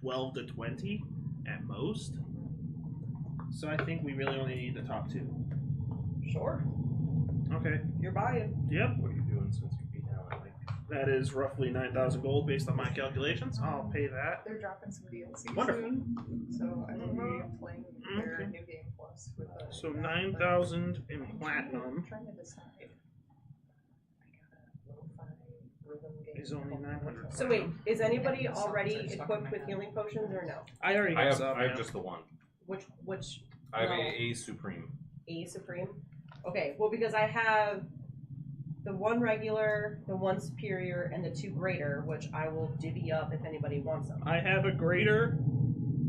12 to 20 at most. So I think we really only need the top 2. Sure. Okay. You're buying. Yep. What are you doing since you beat down? Like, That is roughly 9,000 gold based on my calculations. I'll pay that. They're dropping some DLC Wonderful. soon, so I will be playing their Okay. new game plus with the. So 9,000 in I'm platinum trying to decide. I got a lo-fi rhythm game. is only 900. So wait, is anybody already equipped with healing potions or no? I already I have have some. I have yeah. just the one. Which I have No. a Supreme. A supreme? Okay, well because I have the 1 regular, the 1 superior, and the 2 greater, which I will divvy up if anybody wants them. I have a greater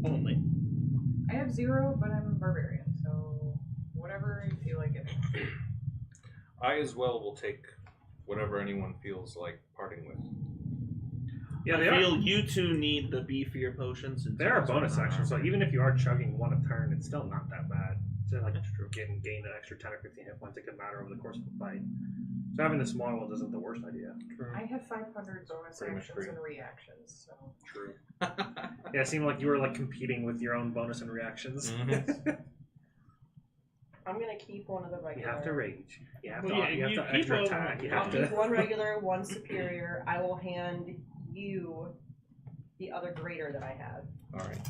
only. I have 0, but I'm a barbarian, so whatever you feel like giving. I as well will take whatever anyone feels like parting with. Yeah, I they are. feel you 2 need the beefier potions. And They are bonus actions, so even if you are chugging 1 a turn, it's still not that bad. So like gain an extra 10 or 15 hit points, it could matter over the course of the fight. So having the smaller ones isn't the worst idea. I have 500 bonus Pretty much actions free. and reactions, so. True. Yeah, it seemed like you were like competing with your own bonus and reactions. I'm gonna keep one of the You regular. have to rage. You have to, Well, yeah, you have you to keep extra a- attack. You I'll have keep to. 1 regular, 1 superior. I will hand you the other greater that I have. Alright.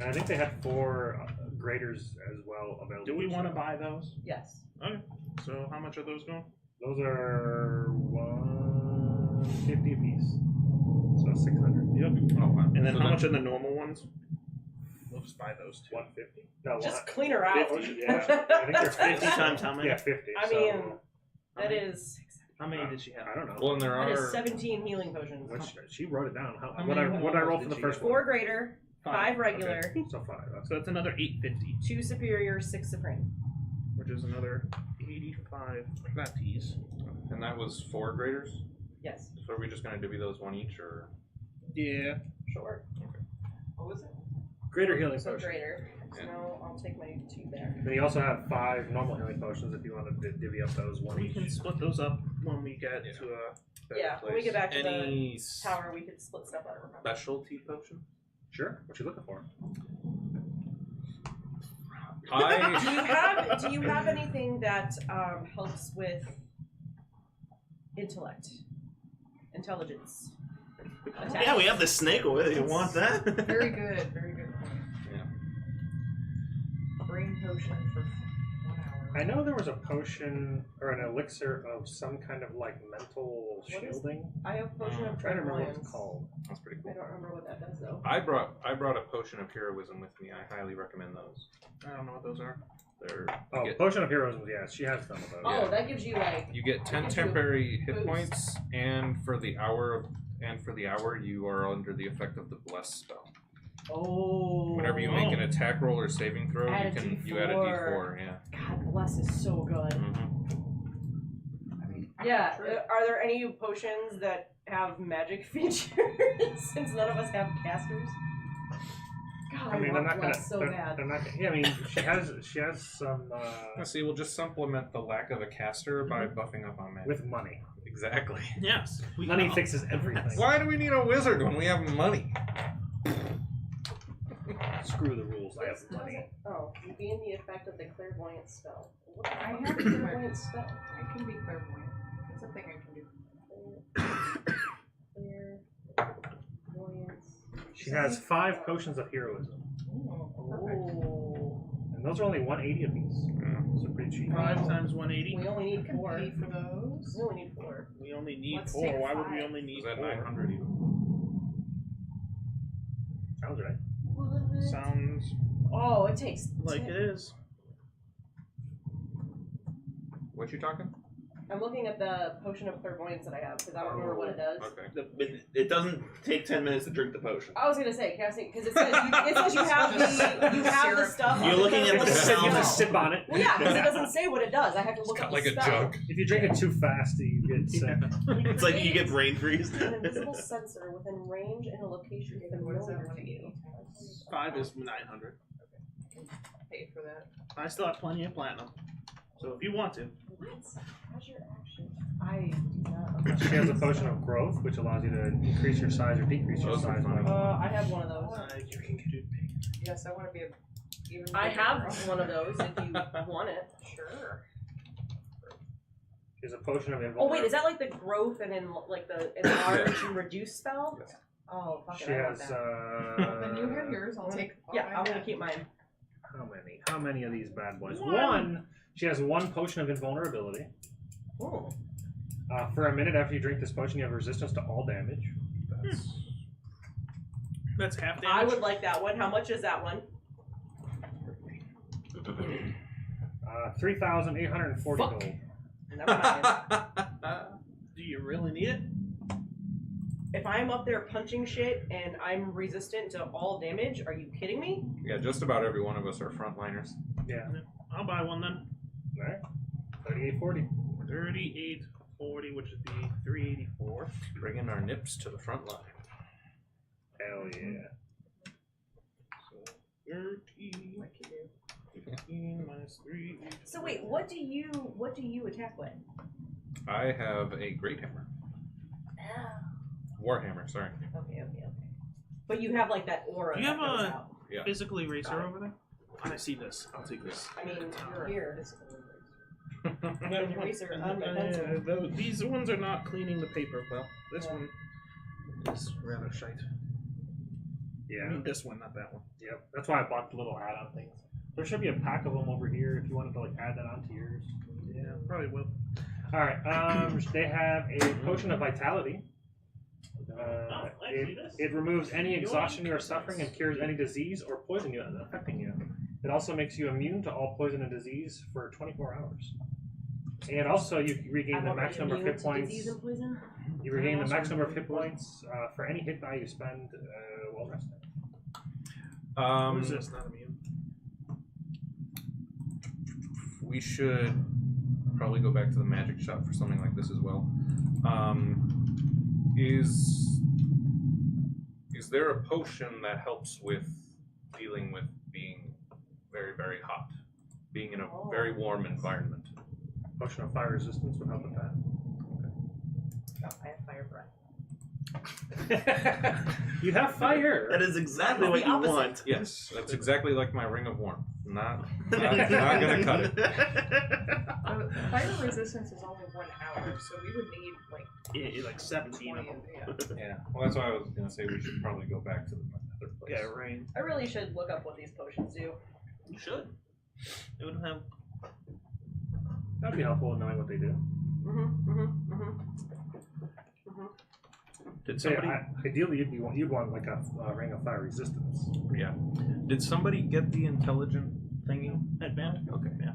And I think they had 4 graders as well available. Do we want to buy those? Yes. Okay. So how much are those going? Those are 150 apiece. So 600. Yep. Oh wow. And then So how that- much are the normal ones? We'll just buy those two. 150? No, Just clean her out. 50, yeah. I think they're 50 times how many? Yeah, 50. I so, mean, that is How many did she have? I don't know. Well, and there that is are 17 healing potions. Which, she wrote it down. How What many I roll did for the she first get? one? 4 greater, 5 regular, Okay, so 5. So that's another 850, 2 superior, 6 supreme. which is another 85 platies. and that was 4 graders. Yes. So are we just gonna divvy those one each, or Yeah. Sure. What was it? Greater healing So potion. greater. So Yeah. now I'll take my 2 back. Then you also have 5 normal healing potions if you want to divvy up those one We each. can split those up when we get to a better Yeah, place. when we get back to the any tower, we could split stuff out. specialty potion? Sure. What you looking for? Do you have anything that helps with intellect, intelligence? Attack? Yeah, we have the snake over there. You want that? Very good point. Yeah. Brain potion for 1 hour. I know there was a potion or an elixir of some kind of like mental What is- shielding. I have potion I'm of trying to remember what it's clairvoyance. called. That's pretty I cool. don't remember what that does though. I brought a potion of heroism with me. I highly recommend those. I don't know what those are. They're Oh, you get, potion of heroism. Yeah, she has some of those. Oh, that gives you like you get 10 gives you a temporary hit boost. points, and for the hour you are under the effect of the bless spell. oh. Whenever you make an attack roll or saving throw, Add you a can you add a D4. Yeah. God bless is so good. Mm-hmm. I mean, Yeah. sure. Are there any potions that have magic features? Since none of us have casters. God, I mean, they're want not gonna. bless so they're, bad. they're not. Yeah, I mean, she has some Let's see. We'll just supplement the lack of a caster by buffing up on magic. with money. Exactly. Yes. We Money can- fixes everything. Why do we need a wizard when we have money? Screw the rules. I have This money. doesn't- Oh, you gain the effect of the clairvoyant spell. What the I fuck have is a clairvoyant spell? I can be clairvoyant. That's a thing I can do. Clairvoyance. She has 5 potions of heroism, Oh. and those are only 180 apiece. Those are pretty cheap. 5 times 180. We only I need can 4. pay for those. We only need 4. We only need Let's 4. take Why would we 5. only need Is that 4? 900 even? Sounds right. What? Sounds Oh, it takes. like it is. What you talking? I'm looking at the potion of clairvoyance that I have because I don't remember what it does. Okay. It doesn't take 10 minutes to drink the potion. I was gonna say casting because it says you have the stuff. You're on the looking at You have the to sip, you have to sound. sip on it. Well, yeah, because it doesn't say what it does. I have to look It's at got the like a spell. jug. If you drink it too fast, you get sick. It's like you get brain freeze. An invisible sensor within range in a location What is that, familiar to 180 you. times? 5 is 900. Pay for that. I still have plenty of platinum. So if you want to. What? How's your action? I do not. She has a potion of growth, which allows you to increase your size or decrease your Those are size. fine. I have one of those. You can do Yes, I want to be a even. I bigger have girl. one of those if you want it. Sure. She has a potion of Oh invulnerability. wait, is that like the growth and in like the enlarge and reduce spell? Yes. Oh fuck She it, I want has. that. Then you have yours. I'll take. all Yeah, I I'm gonna have. keep mine. How many? How many of these bad boys? One. She has 1 potion of invulnerability. Oh. For a minute after you drink this potion, you have resistance to all damage. That's half damage. I would like that one. How much is that one? 3,840 Fuck. gold. Never mind. Do you really need it? If I'm up there punching shit and I'm resistant to all damage, are you kidding me? Yeah, just about every one of us are frontliners. Yeah. I'll buy one then. Alright. 3840. 3840, which would be 384. Bringing our nips to the front line. Hell yeah. So 13, 15 minus 3. So wait, what do you attack with? I have a great hammer. Warhammer, sorry. Okay. But you have like that aura Do you that have goes a- out. Yeah. Physical eraser over there? I see this. I'll take this. I mean, you're here. That An eraser one- on my pencil. these ones are not cleaning the paper well. This Yeah. one is rather shite. I Yeah. mean this one, not that one. Yep. That's why I bought the little add-on things. There should be a pack of them over here if you wanted to like add that onto yours. Yeah, probably will. All right. They have a potion of vitality. It removes any exhaustion you are suffering and cures any disease or poison you affecting you. It also makes you immune to all poison and disease for 24 hours. And also, you regain the max number of hit points. You regain the max number of hit points for any hit die you spend while resting. Who's this? Not immune. We should probably go back to the magic shop for something like this as well. Is there a potion that helps with dealing with being very, very hot? Being in a very warm environment? Potion of fire resistance would help with that. Oh, I have fire breath. You have fire! That is exactly That's what the you opposite. want. Yes, that's exactly like my ring of warmth. Not gonna cut it. Fire resistance is only 1 hour, so we would need like Yeah, like 17 of 20 them. Yeah, well, that's why I was gonna say we should probably go back to the other place. Yeah, rain. I really should look up what these potions do. You should. It would have. That'd be helpful in knowing what they do. Did So somebody? ideally, you'd want like a ring of fire resistance. Yeah. Did somebody get the intelligent thingy? Headband? Okay. Yeah.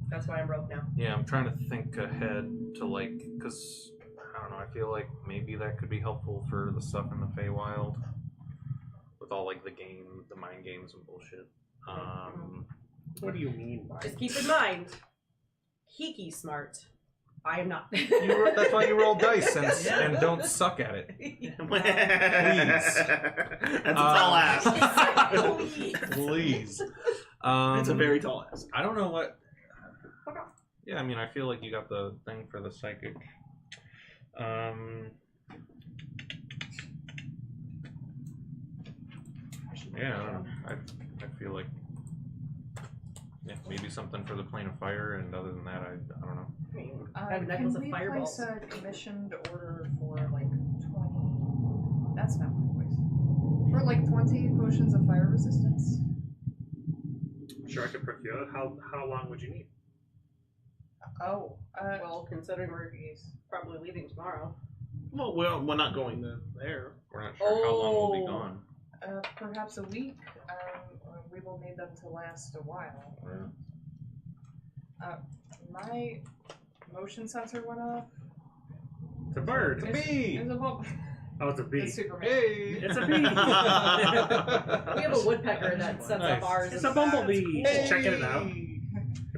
That's why I'm broke now. Yeah, I'm trying to think ahead to like, cause I don't know. I feel like maybe that could be helpful for the stuff in the Feywild, with all like the mind games and bullshit. What do you mean by Just keep in mind, Kiki's smart. I am not. That's why you roll dice and don't suck at it. Please. That's a tall ask. Please. It's a very tall ask. I don't know what. Yeah, I mean, I feel like you got the thing for the psychic. Yeah, I don't know. I feel like maybe something for the plane of fire, and other than that, I don't know. I have a necklace can of we fireballs. place a commissioned order for like 20? That's not my voice. For like 20 potions of fire resistance? Sure, I could procure it. How long would you need? Oh, Well, considering we're probably leaving tomorrow. Well, we're not going there. We're not sure how long we'll be gone. perhaps a week. We will need them to last a while. My motion sensor went off. It's a bird. It's a bump. Oh, it's a bee. It's Superman. Hey! It's a bee. We have a woodpecker that sets Nice. up ours. It's a bumblebee. Just checking it out. He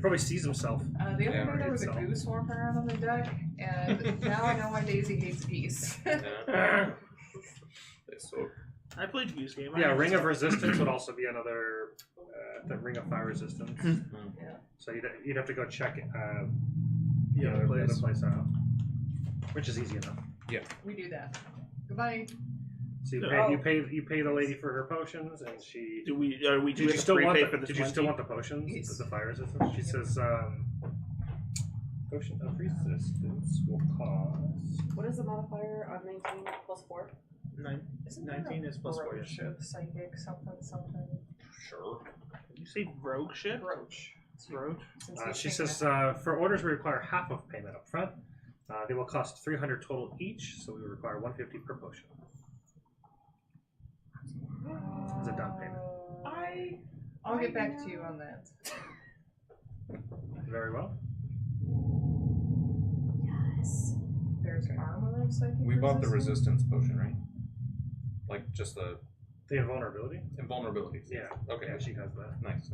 probably sees himself. The other Yeah, day there was a so. goose walking around on the deck, and now I know why Daisy hates geese. Yeah. So, I played the goose game. Yeah, Ring of Resistance would also be another. The Ring of Fire Resistance. Yeah. So you'd have to go check The other the other place. place out, which is easy enough. We do that. Goodbye. So Oh. you pay the lady for her potions, and she. Do we Did you still want for this? Did you still want the potions? Yes. The fire resistance. She says, potion of resistance will cost. What is the modifier on 19 plus 4? 19 is plus 4. Brooch of psychic something. sure. Did you say rogue shit? Brooch. Rogue? Since he's She thinking says, for orders we require half of payment up front. They will cost 300 total each, so we will require 150 per potion. It's a down payment. I'll get back to you on that. Very well. Yes. There's armor of psychic We bought the resistance. resistance potion, right? Like just the The invulnerability. invulnerabilities. Yeah. Okay. Yeah, she has that. Nice.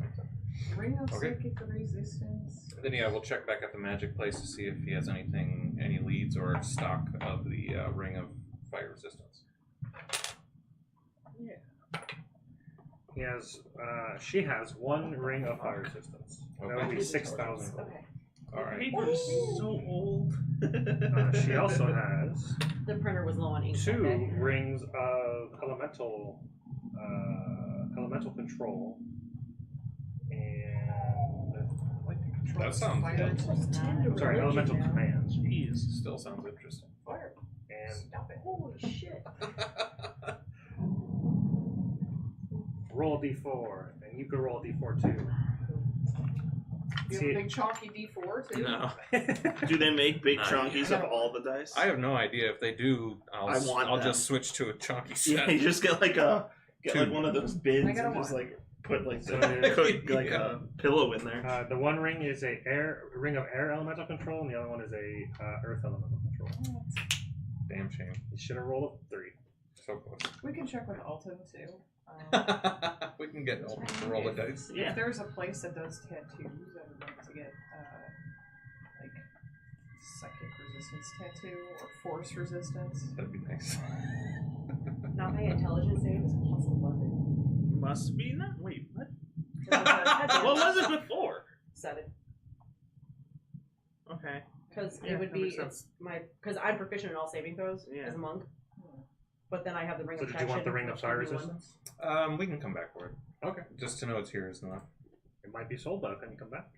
Ring of Okay. psychic resistance. Then yeah, we'll check back at the magic place to see if he has any leads or stock of the ring of fire resistance. He has. She has one ring of fire resistance. That would be 6,000 gold. Okay. All right. Paper's so old. She also has The printer was low on ink. that 2 day. rings of elemental control, and That sounds Fire good. resistance. I'm sorry, elemental commands. Jeez. Still sounds interesting. Fire. And Stop it. Holy shit. roll a d4, and you can roll a d4 too. You have a big chalky D4 too? No. Do they make big Not chunkies yet. of all the dice? I have no idea. If they do, I'll them. just switch to a chunky Yeah, set. you just get like Two. one of those bins I got and a just one. like put like So a pillow in there. The one ring is a ring of air elemental control, and the other one is a earth elemental control. Damn shame. You should have rolled a 3. So close. We can check with Alton too. We can get Elton to roll the dice. Yeah. If there's a place that does tattoos, I would like to get like psychic resistance tattoo or force resistance. That'd be nice. Not my intelligence save is plus 11. Must be not. Wait, what? What What was it before? 7. Okay. Because Yeah, it would that be makes sense. because I'm proficient in all saving throws Yeah. as a monk. But then I have the ring So of did protection. you want the ring of which fire gives me one. resistance? We can come back for it. Okay. Just to know it's here is enough. It might be sold by the time you come back.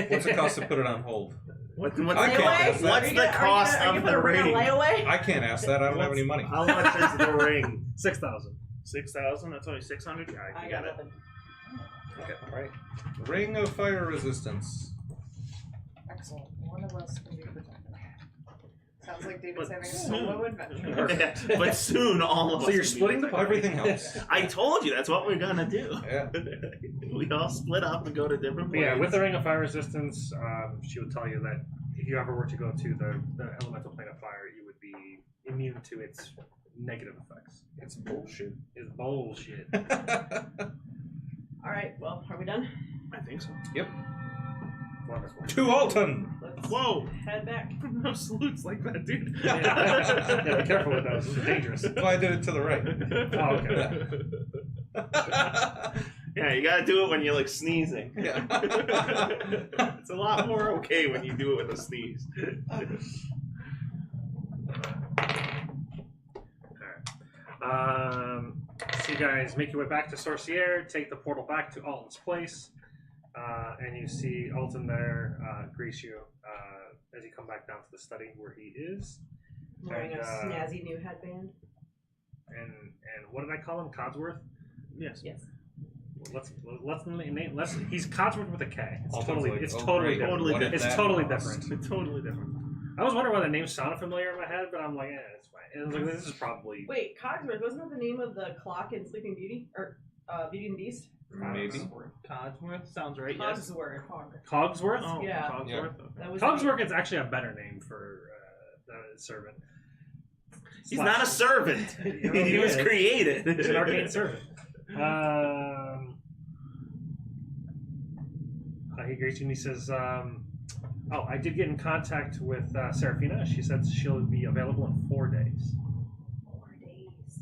What's it cost to put it on hold? What's I can't ask that. what's the cost are you of gonna the bring a ring? layaway? I can't ask that. I don't have any money. How much is the ring? 6,000. 6,000? That's only 600? Yeah, I you got got it. nothing. Okay, alright. Ring of fire resistance. Excellent. One of us can be protected. Sounds like David's But having a soon. solo adventure. Yeah, but soon all of us. So you're will be splitting the protected. Everything else. I told you that's what we're gonna do. Yeah. We all split up and go to different But places. yeah, with the ring of fire resistance, she would tell you that if you ever were to go to the elemental plane of fire, you would be immune to its negative effects. It's bullshit. It's bullshit. All right. Well, are we done? I think so. Wonderful. To Alton! Let's Whoa! head back. No salutes like that, dude. Yeah, be careful with those. Those are dangerous. Well, I did it to the right. Oh, okay. Yeah, you gotta do it when you're like sneezing. Yeah. It's a lot more okay when you do it with a sneeze. So you guys make your way back to Sorcière, take the portal back to Alton's place, and you see Alton there grease you as you come back down to the study where he is. Wearing a And, snazzy new headband. And what did I call him? Codsworth? Yes. Yes. Let's he's Codsworth with a K. It's Alton's totally like, it's oh, totally great, different. what if It's that totally lost? different. It's totally different. I was wondering why the name sounded familiar in my head, but I'm like, it's fine. And I was like, this is probably Wait, Cogsworth, wasn't that the name of the clock in Sleeping Beauty? Or Beauty and the Beast? Maybe. Codsworth sounds right. Yes. Cogsworth. Cogsworth. Oh, Yeah. Cogsworth. That was Cogsworth is actually a better name for the servant. He's not a servant. You know, He was is. created. He's an arcane servant. He greets you and he says, oh, I did get in contact with Serafina. She said she'll be available in 4 days. 4 days.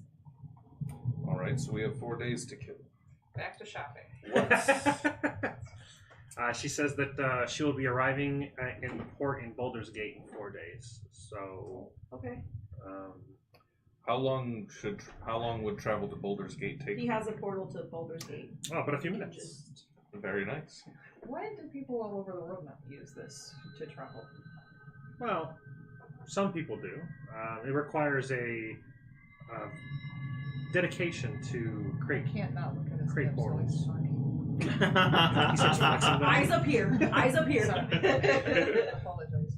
Alright, so we have 4 days to kill. Back to shopping. She says that she'll be arriving in port in Baldur's Gate in 4 days. So, Okay. How long would travel to Baldur's Gate take? He has a portal to Baldur's Gate. oh, but a few You can minutes. just- Very nice. Why do people all over the world not use this to travel? Well, some people do. It requires a dedication to create. Can't not look at his Great lips while he's portals. talking. He starts flexing them. Eyes up here. Eyes up here. Sorry. Apologize.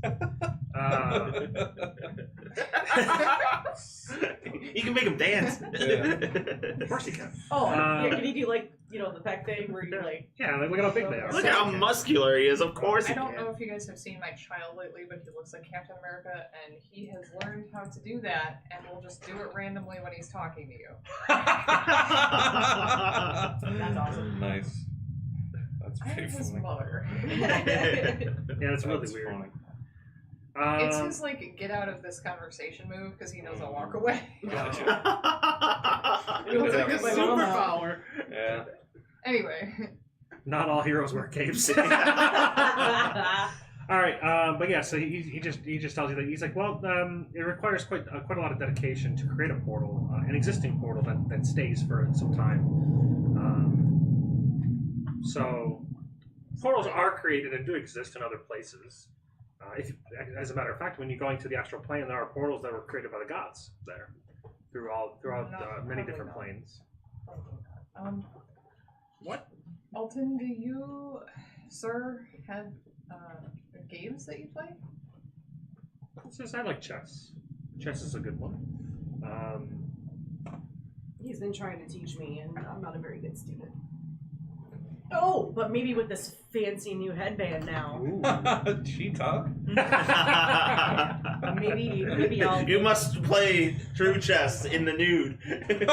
You can make him dance. Of course you can. Oh, yeah, can you do like, the peck thing where you like... Yeah, look at how big they are. Look at how muscular he is. Of course he I don't can. know if you guys have seen my child lately, but he looks like Captain America, and he has learned how to do that, and will just do it randomly when he's talking to you. That's awesome. Nice. That's I pretty am his funny. mother. Yeah, it's really That's weird. funny. It's his get out of this conversation move because he knows I'll walk away. Gotcha. It was like my mama. Superpower. Yeah. Anyway, Not all heroes wear capes. All right, but yeah, so he just tells you that he's like, well, it requires quite a lot of dedication to create a portal, an existing portal that stays for some time. So portals are created and do exist in other places. As a matter of fact, when you're going to the astral plane, there are portals that were created by the gods there, throughout many different planes. What? Alton, do you Sir have games that you play? It's just I like chess. Chess is a good one. He's been trying to teach me, and I'm not a very good student. Oh, but maybe with this fancy new headband now. Cheetah. Maybe I'll. You must play true chess in the nude. Maybe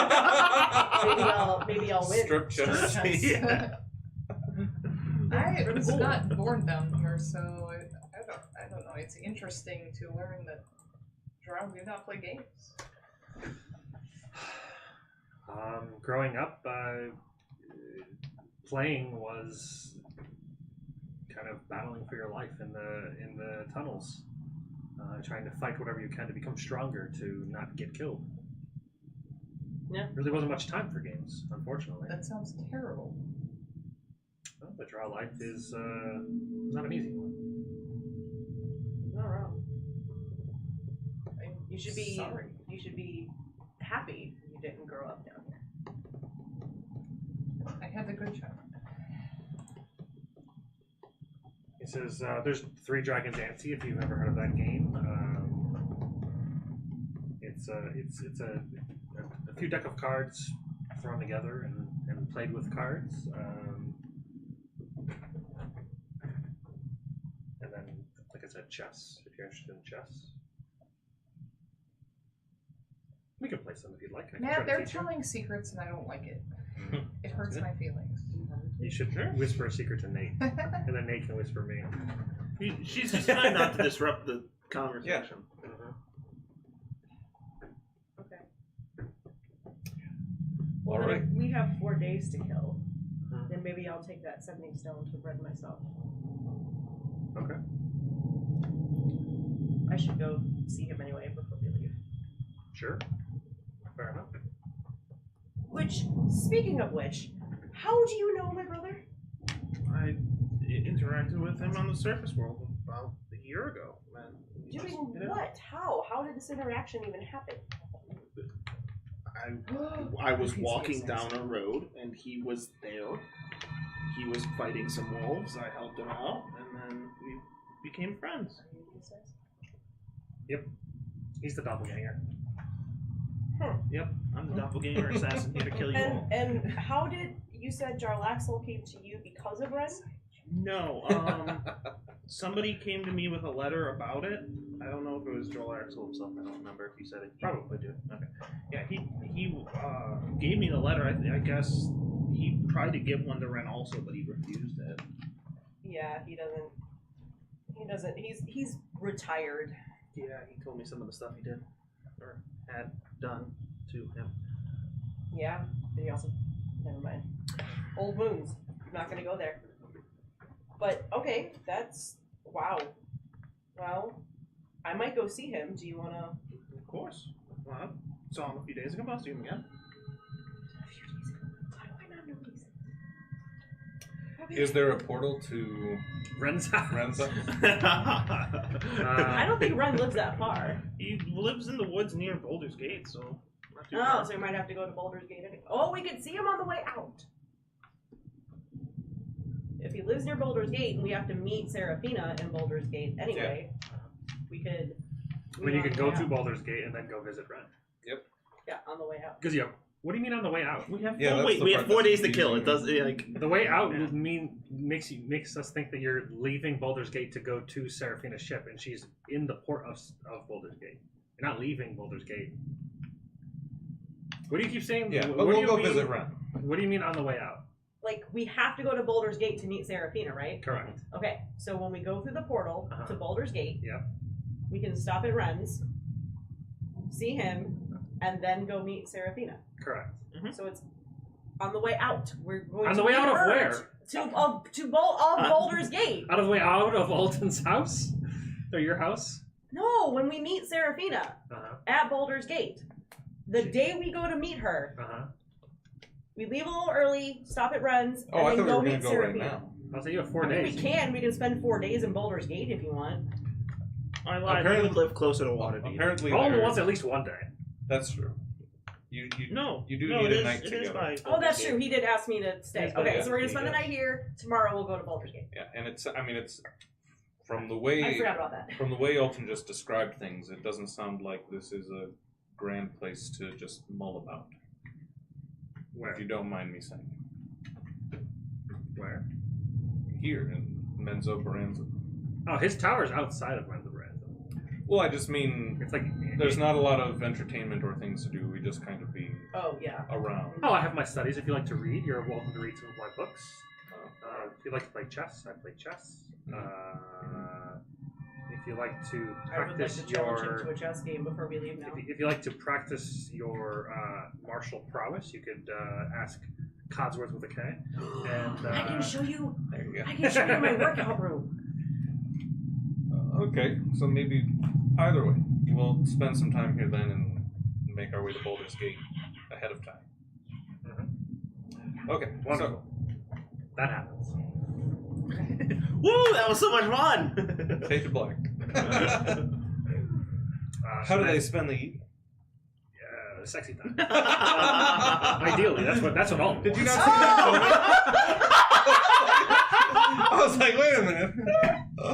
I'll win. Strip chess. Yeah. I was not born down here, so I don't know. It's interesting to learn that drow do not play games. Growing up, playing was kind of battling for your life in the tunnels, trying to fight whatever you can to become stronger to not get killed. Yeah. Really wasn't much time for games, unfortunately. That sounds terrible. Well, the drow life is not an easy one. Not wrong. You should be. Sorry. You should be happy you didn't grow up down here. I had the good childhood. He says there's 3 Dragons Ante, if you've ever heard of that game. It's a few deck of cards thrown together and played with cards. And then, like I said, chess, if you're interested in chess. We can play some if you'd like. I can try Man, to they're teach you. telling secrets and I don't like it. It hurts my feelings. You should whisper a secret to Nate, and then Nate can whisper me. She's just trying not to disrupt the conversation. Okay. All Well, right. if we have 4 days to kill. Mhm. Then maybe I'll take that 70 stone to bread myself. Okay. I should go see him anyway before we leave. Sure. Fair enough. Which, speaking of which, how do you know my brother? I interacted with him on the surface world about a year ago. Doing what? How? How did this interaction even happen? I was walking down a road and he was there. He was fighting some wolves. I helped him out, and then we became friends. He's the doppelganger. Yep, I'm the doppelganger assassin here to kill you all. And how did you said Jarlaxle came to you because of Ren? No, somebody came to me with a letter about it. I don't know if it was Joel Axel himself. I don't remember if he said it. Probably do. Okay. Yeah, he gave me the letter. I guess he tried to give one to Ren also, but he refused it. Yeah, he doesn't. He's retired. Yeah, he told me some of the stuff he did or had done to him. Yeah, but he also. Never mind. Old wounds. Not gonna go there. But okay, that's wow. Well, I might go see him. Do you wanna? Of course. Well, I saw him a few days ago. I'll see him again. A few days ago. How do I not know these? Okay. Is there a portal to Ren's house. Ren's house? I don't think Ren lives that far. He lives in the woods near Boulder's Gate, so not too Oh, far. so we might have to go to Boulder's Gate. Oh, we could see him on the way out. If he lives near Boulder's Gate and we have to meet Seraphina in Boulder's Gate anyway, we could. I mean, you could go to Baldur's Gate and then go visit Ren. Yeah, on the way out. Because what do you mean on the way out? We have Yeah, that's the we part have 4 that's days to kill. It confusing. does like The way out Yeah. would makes us think that you're leaving Baldur's Gate to go to Seraphina's ship, and she's in the port of Baldur's Gate. You're not leaving Baldur's Gate. What do you keep saying? Yeah, What but do we'll you go mean- visit Ren. What do you mean on the way out? Like, we have to go to Boulder's Gate to meet Seraphina, right? Correct. Okay, so when we go through the portal Uh-huh. to Boulder's Gate, Yep. we can stop at Ren's, see him, and then go meet Seraphina. Correct. So it's on the way out. We're going On to the way meet out of her where? To Boulder's Gate. Out of the way out of Alden's house? Or your house? No, when we meet Seraphina Uh-huh. at Boulder's Gate, the day we go to meet her, Uh-huh. we leave a little early, stop at Ren's, Oh, I and thought then we go were going meet to go right Seraphina. now. I'll say you have 4 I mean, days. we can spend 4 days in Boulder's Gate if you want. I lied. Apparently- We live closer to Waterdeep. Apparently, Alden there's- wants at least one day. That's true. No, You do no, need it a is- night it is together. by Oh, that's Baldur's true. Gate. He did ask me to stay. Yes, Okay, yeah, so we're gonna he spend the does. night here. Tomorrow we'll go to Baldur's Gate. Yeah, and it's from the I way forgot about that. from the way Elton just described things, it doesn't sound like this is a grand place to just mull about. If you don't mind me saying. Where? Here in Menzo Baranza. Oh, his tower's outside of Menzo Brand. Well, I just mean It's like there's not a lot of entertainment or things to do. We just kind of be Oh yeah. around. Oh, I have my studies. If you like to read, you're welcome to read some of my books. If you like to play chess, I play chess. If you like to I would like practice to challenge him your to a chess game before we leave now. if you like to practice your martial prowess, you could ask Codsworth with a K. And I can show you. There you go. I can show you my workout room. Okay, so maybe either way, we'll spend some time here then and make our way to Baldur's Gate ahead of time. Okay, Wonderful. That happens. Woo! That was so much fun. so fade to black. How do they spend the evening? Sexy time. Ideally, that's what all. Did you not see that I was like, wait a minute.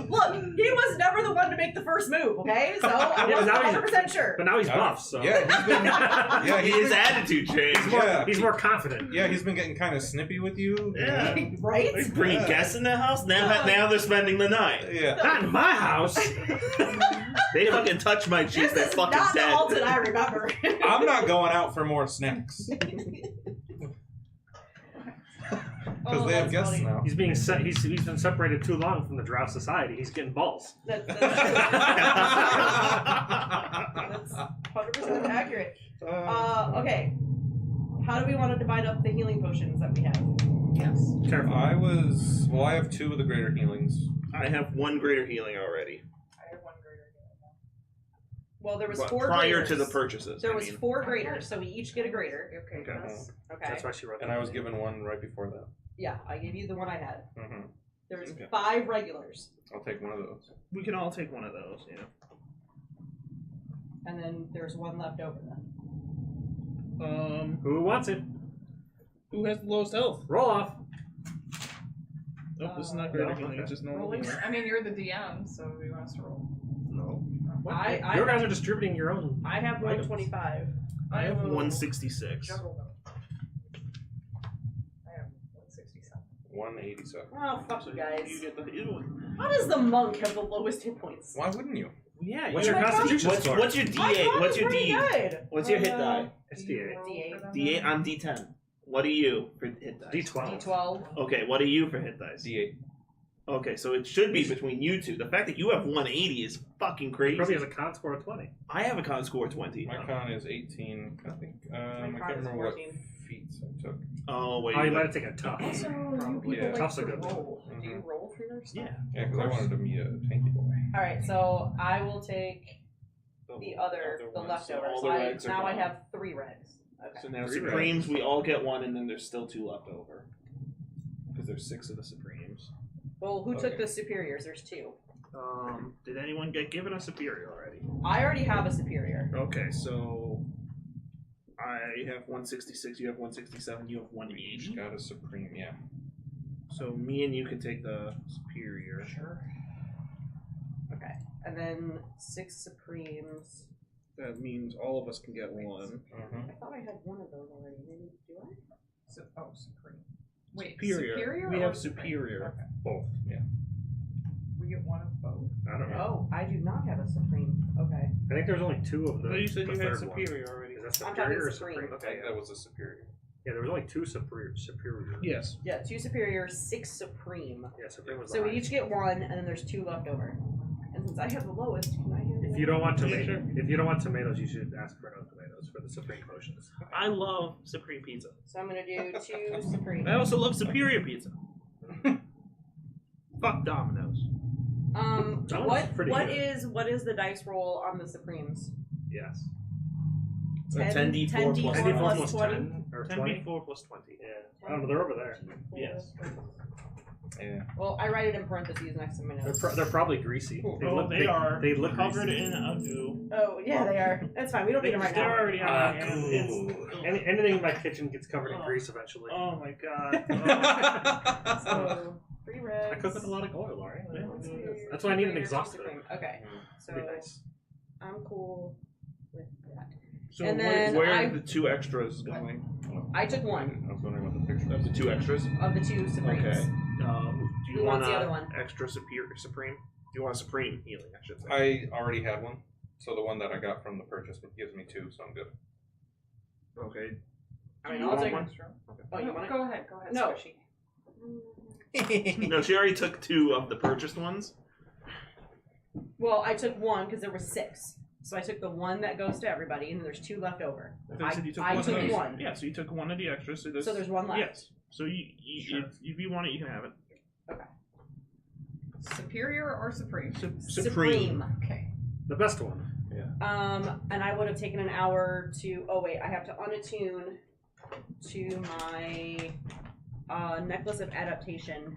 Look, he was never the one to make the first move. Okay, so I Yeah, wasn't now he's- 100% sure. But now he's buff, so Yeah, he's been. Yeah, His attitude changed. Yeah. he's more confident. Yeah, he's been getting kind of snippy with you. Yeah. Right? He's bringing guests in the house. Now they're spending the night. Yeah. Not in my house. They fucking touch my cheeks. This They're is fucking not the dead. Alton I remember. I'm not going out for more snacks because Oh, they have that's guests funny. now. He's being he's been separated too long from the Drow society. He's getting balls. That's 100% accurate. Okay. How do we want to divide up the healing potions that we have? Yes. Careful. I have 2 of the greater healings. I have 1 greater healing already. I have one greater healing now. Well, there was But 4 prior graders. to the purchases. There I was mean. 4 graders, so we each get a grader. Okay. Okay. Yes. Okay. That's why she wrote. And that. I was given 1 right before that. Yeah, I gave you the one I had. Mm-hmm. There was Okay. 5 regulars, I'll take one of those. We can all take one of those, yeah. and then there's 1 left over then. Who wants it? Who has the lowest health? Roll off. Nope, this is not greater no, healing. okay. It's just normal Rolling. healing. I mean, you're the DM, so we want us to roll. No. I You guys are distributing your own. I have Items. 125. I have will 166. Juggle them. I have 167. 187. Oh, fuck you guys. You get the. How does the monk have the lowest hit points? Why wouldn't you? Yeah. What's you your my God. constitution score? What's your My D8? con What's is your pretty D? good. What's your hit die? It's Do you D8. roll D8. for them? D8. I'm D10. What are you for hit dice? D12. D12. Okay, what are you for hit dice? D8. Okay, so it should be between you two. The fact that you have 180 is fucking crazy. Probably has a con score of 20. I have a con score of 20. My con is 18, I think. I con can't is remember what 14. feats I took. Oh wait. Oh, you might have taken a tough. Also, you people Yeah. like Tough's a to good one. roll. Do you Mhm. roll for your stuff? Yeah. Yeah, because I wanted to be a tanky boy. Alright, so I will take the ones. leftover. all So the I, regs are now I gone. have 3 regs. Okay. So now 3 Supremes, we all get 1, and then there's still 2 left over. Because there's 6 of the Supremes. Well, who took Okay. the superiors? There's 2. Did anyone get given a superior already? I already have a superior. Okay, so I have 166. You have 167. You have Each 180. got a supreme, yeah. So me and you can take the superior. Sure. Okay. And then 6 supremes. That means all of us can get 1. I thought I had 1 of those already. Maybe do I? Supreme. Wait, Superior. superior We or have supreme? superior. Okay. Both. We get one of both. I don't know. Oh, I do not have a supreme. Okay. I think there's only 2 of the. No, you said the you had third one. superior already. Is that I'm superior or talking supreme. supreme? I think that was a superior. Yeah, there was only 2 superior. Yes. Yeah, 2 superior, 6 supreme. Yeah, supreme was So the we highest. each get 1, and then there's 2 left over. And since I have the lowest, can I have If one? you don't want Yeah, tomatoes, sure. if you don't want tomatoes, you should ask for no tomatoes for the supreme potions. I love supreme pizza. So I'm gonna do 2 supreme. I also love superior pizza. Fuck Domino's. That What was pretty what good. is the dice roll on the supremes? Yes. 10d4 10d4 plus 10d4 plus plus 20. 10 or 10 20. before plus 20. Yeah. I don't know. They're over there. Yes. Yeah. Well, I write it in parentheses next to my notes. They're probably greasy. They are They look covered greasy. in a goo. Oh, yeah, they are. That's fine. We don't need them right They're now. already on my hand. Anything in my kitchen gets covered in grease eventually. Oh my god. So, 3 reds. I cook with a lot of oil, alright? Two, That's why I need an three exhaust hood. Supreme. Okay, so That'd be nice. I'm cool with that. So And then where I- are the 2 extras going? I took one I was wondering what the picture Of the 2 extras? of the 2 Supremes. Okay. Do you Who want wants the a other one? extra supreme? Do you want a supreme healing? I should say. I already had one, so the one that I got from the purchase gives me 2, so I'm good. Okay. I mean, You I'll want take one? Oh, you want it? Go ahead, No. Squishy. No, she already took 2 of the purchased ones. Well, I took one because there were 6. So I took the one that goes to everybody, and then there's 2 left over. I thought you said you took I one took of these. one. Yeah, so you took one of the extras. So So there's one left. Yes. So Sure. if you want it, you can have it. Superior or supreme? Supreme. Okay. The best one. And I would have taken an hour to. Oh wait, I have to unattune to my necklace of adaptation,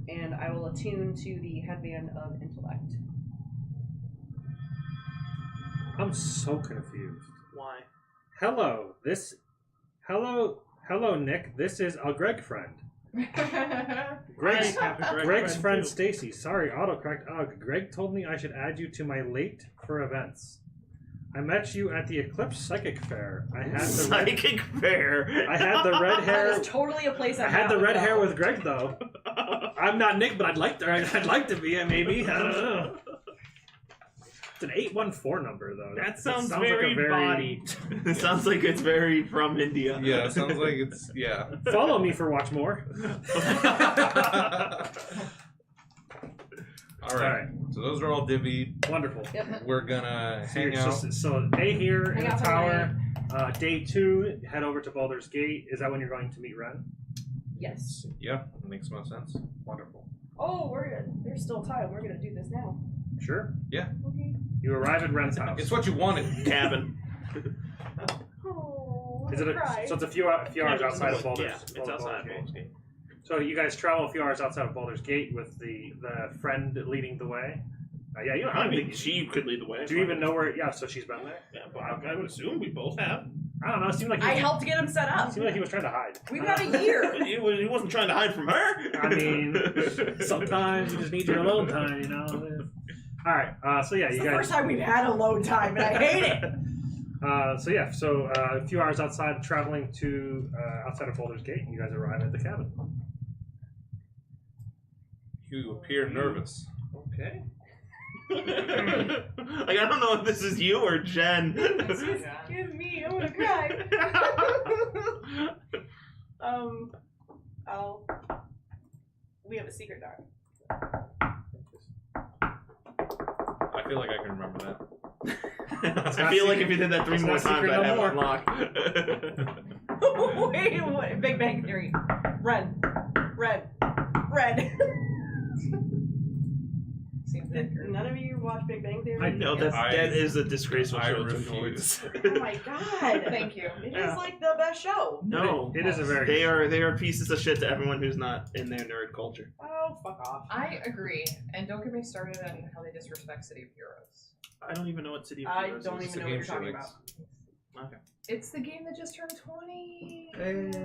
and I will attune to the headband of intellect. I'm so confused. Why? Hello, Nick. This is a Greg friend. Greg's, I have a Greg Greg's friend, friend too. Stacy. Sorry, autocorrect. Greg told me I should add you to my late for events. I met you at the Eclipse Psychic Fair. I had the red, Psychic fair. I had the red hair. That is totally a place I had the red hair with Greg though. I'm not Nick, but I'd like to be. Maybe I don't know. It's an 814 number though. That It sounds, like very, a very body. It sounds like it's very from India. Yeah, it sounds like it's Follow me for watch more. All right. So those are all divvied. Wonderful. Yep. We're gonna So, hang out. so day here Hang in the out for tower. Day 2, head over to Baldur's Gate. Is that when you're going to meet Ren? Yes. Yeah, makes most sense. Wonderful. Oh, there's still time. We're gonna do this now. Sure. Okay. You arrive at Ren's house. It's what you wanted. Cabin. Oh, Is it so it's a few hours outside of Baldur's. Yeah, it's outside of Baldur's Gate. So you guys travel a few hours outside of Baldur's Gate with the friend leading the way. Yeah, you don't. I I don't mean, think. she could lead the way. Do you even know where? Yeah, so she's been there. Yeah, but I would assume we both have. I don't know. It seemed like I helped get him set up. Seemed like he was trying to hide. We've had a year. He wasn't trying to hide from her. I mean, sometimes you just need your alone time, you know. All right. So yeah, It's you the guys. first time we've had alone time, and I hate it. So a few hours outside, traveling to outside of Baldur's Gate, you guys arrive at the cabin. You appear nervous. Okay. Like, I don't know if this is you or Jen. Give me, I'm gonna cry. We have a secret door. I feel like I can remember that. I feel like if you did that 3 It's more not times, secret I'd no have more. it unlocked. Wait, what? Big Bang Theory. Red. Seems Did accurate. none of you watch Big Bang Theory? I No, Yes. that is a disgraceful I show to avoid. refuse. Oh my god. Thank you. It Yeah. is like the best show. No, It is a very. they are pieces of shit to everyone who's not in their nerd culture. Oh, fuck off. I agree, and don't get me started on how they disrespect City of Heroes. I don't even know what City of I Heroes don't is. even know what you're talking about. Okay. It's the game that just turned 20. Oh, They okay.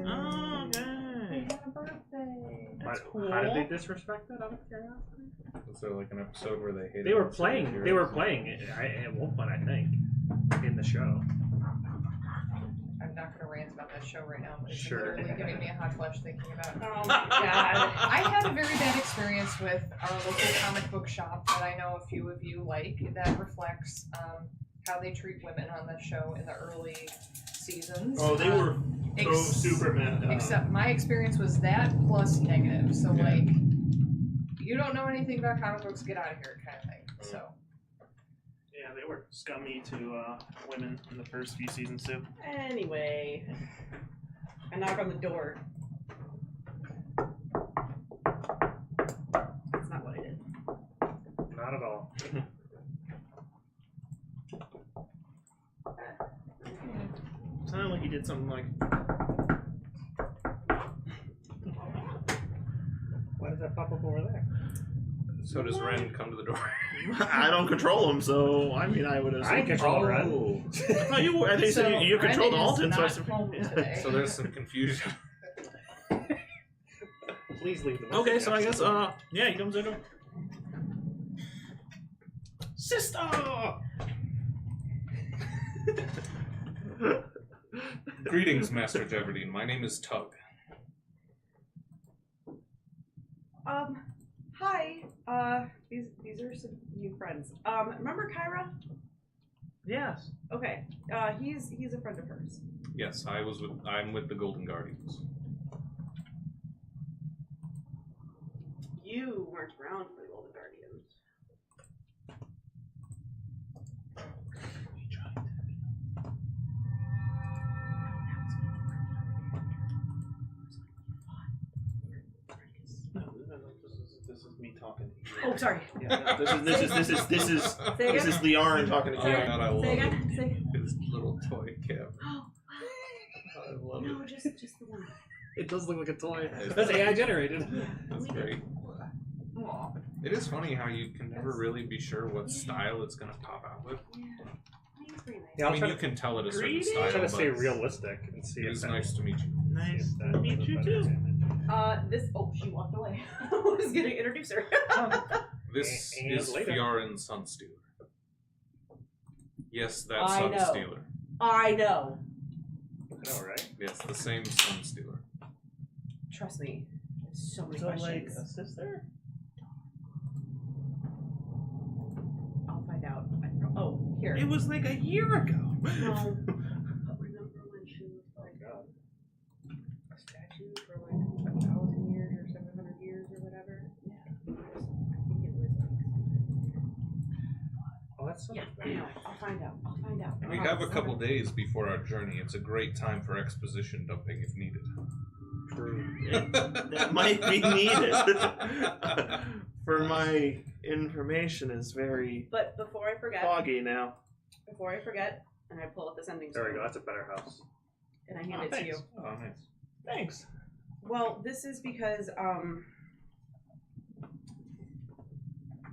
had a birthday. That's How did they cool. disrespect that out of curiosity? Was there like an episode where they hated? They were the playing. City of They were Heroes? playing it at one point, I think, in the show. I'm not going to rant about that show right now, but it's Sure. literally giving me a hot flush thinking about it. Oh my god. I had a very bad experience with our local comic book shop that I know a few of you like that reflects how they treat women on the show in the early seasons. Oh, they were Ex- super mad. Except my experience was that plus negative. So Yeah. like, you don't know anything about comic books, get out of here, kind of thing. So Yeah, they were scummy to women in the first few seasons too. Anyway. I knock on the door. That's not what I did. Not at all. Sounded like he did something like. pop up over there. So does Ren come to the door? I don't control him, so I mean, I would assume. I control Ren. Oh. I thought you were. I think So you controlled Ren is Alton, so I not said. home today. So there's some confusion. Please leave the Okay, message so I guess after. yeah, he comes in. Sister. Greetings, Master Jeverdine. My name is Tug. Hi. These are some new friends. Remember Kyra? Yes. Okay. He's a friend of hers. Yes, I'm with the Golden Guardians. You weren't around for the Golden Guardians. No, this is me talking to you. Oh, sorry. Yeah, this is Say again? Liarin talking to Oh you. my god, I love Say it. again? Say. His little toy cap. Oh, I love no, it. just the one. It does look like a toy. Yeah. That's AI generated. That's great. It is funny how you can never really be sure what style it's gonna pop out with. Yeah. He's pretty nice. Yeah, I I'll mean, try you can tell it a certain Greetings. style. I'm trying to but stay realistic and see It if was that nice to meet you. Nice if that to meet does a you better too. image. She walked away. I was gonna introduce her. This And is later. Fiorin Sunstealer. Yes, that I know. Sunstealer. I know. I know, right? Yes, the same Sunstealer. Trust me. There's so many So like questions. a sister? I'll find out. Oh, here. It was like a year ago. No. But remember when she was like a statue for like 1,000 years or 700 years or whatever? Yeah. I think it was like something. Oh, that's so Yeah, much I better. know. I'll find out. I'll find out. We have a couple days before our journey. It's a great time for exposition dumping if needed. True. That might be needed. For my information is very But before I forget, foggy now. and I pull up the sending There we stone, go. That's a better house. and I hand it to you. Oh, nice. Thanks. Well, this is because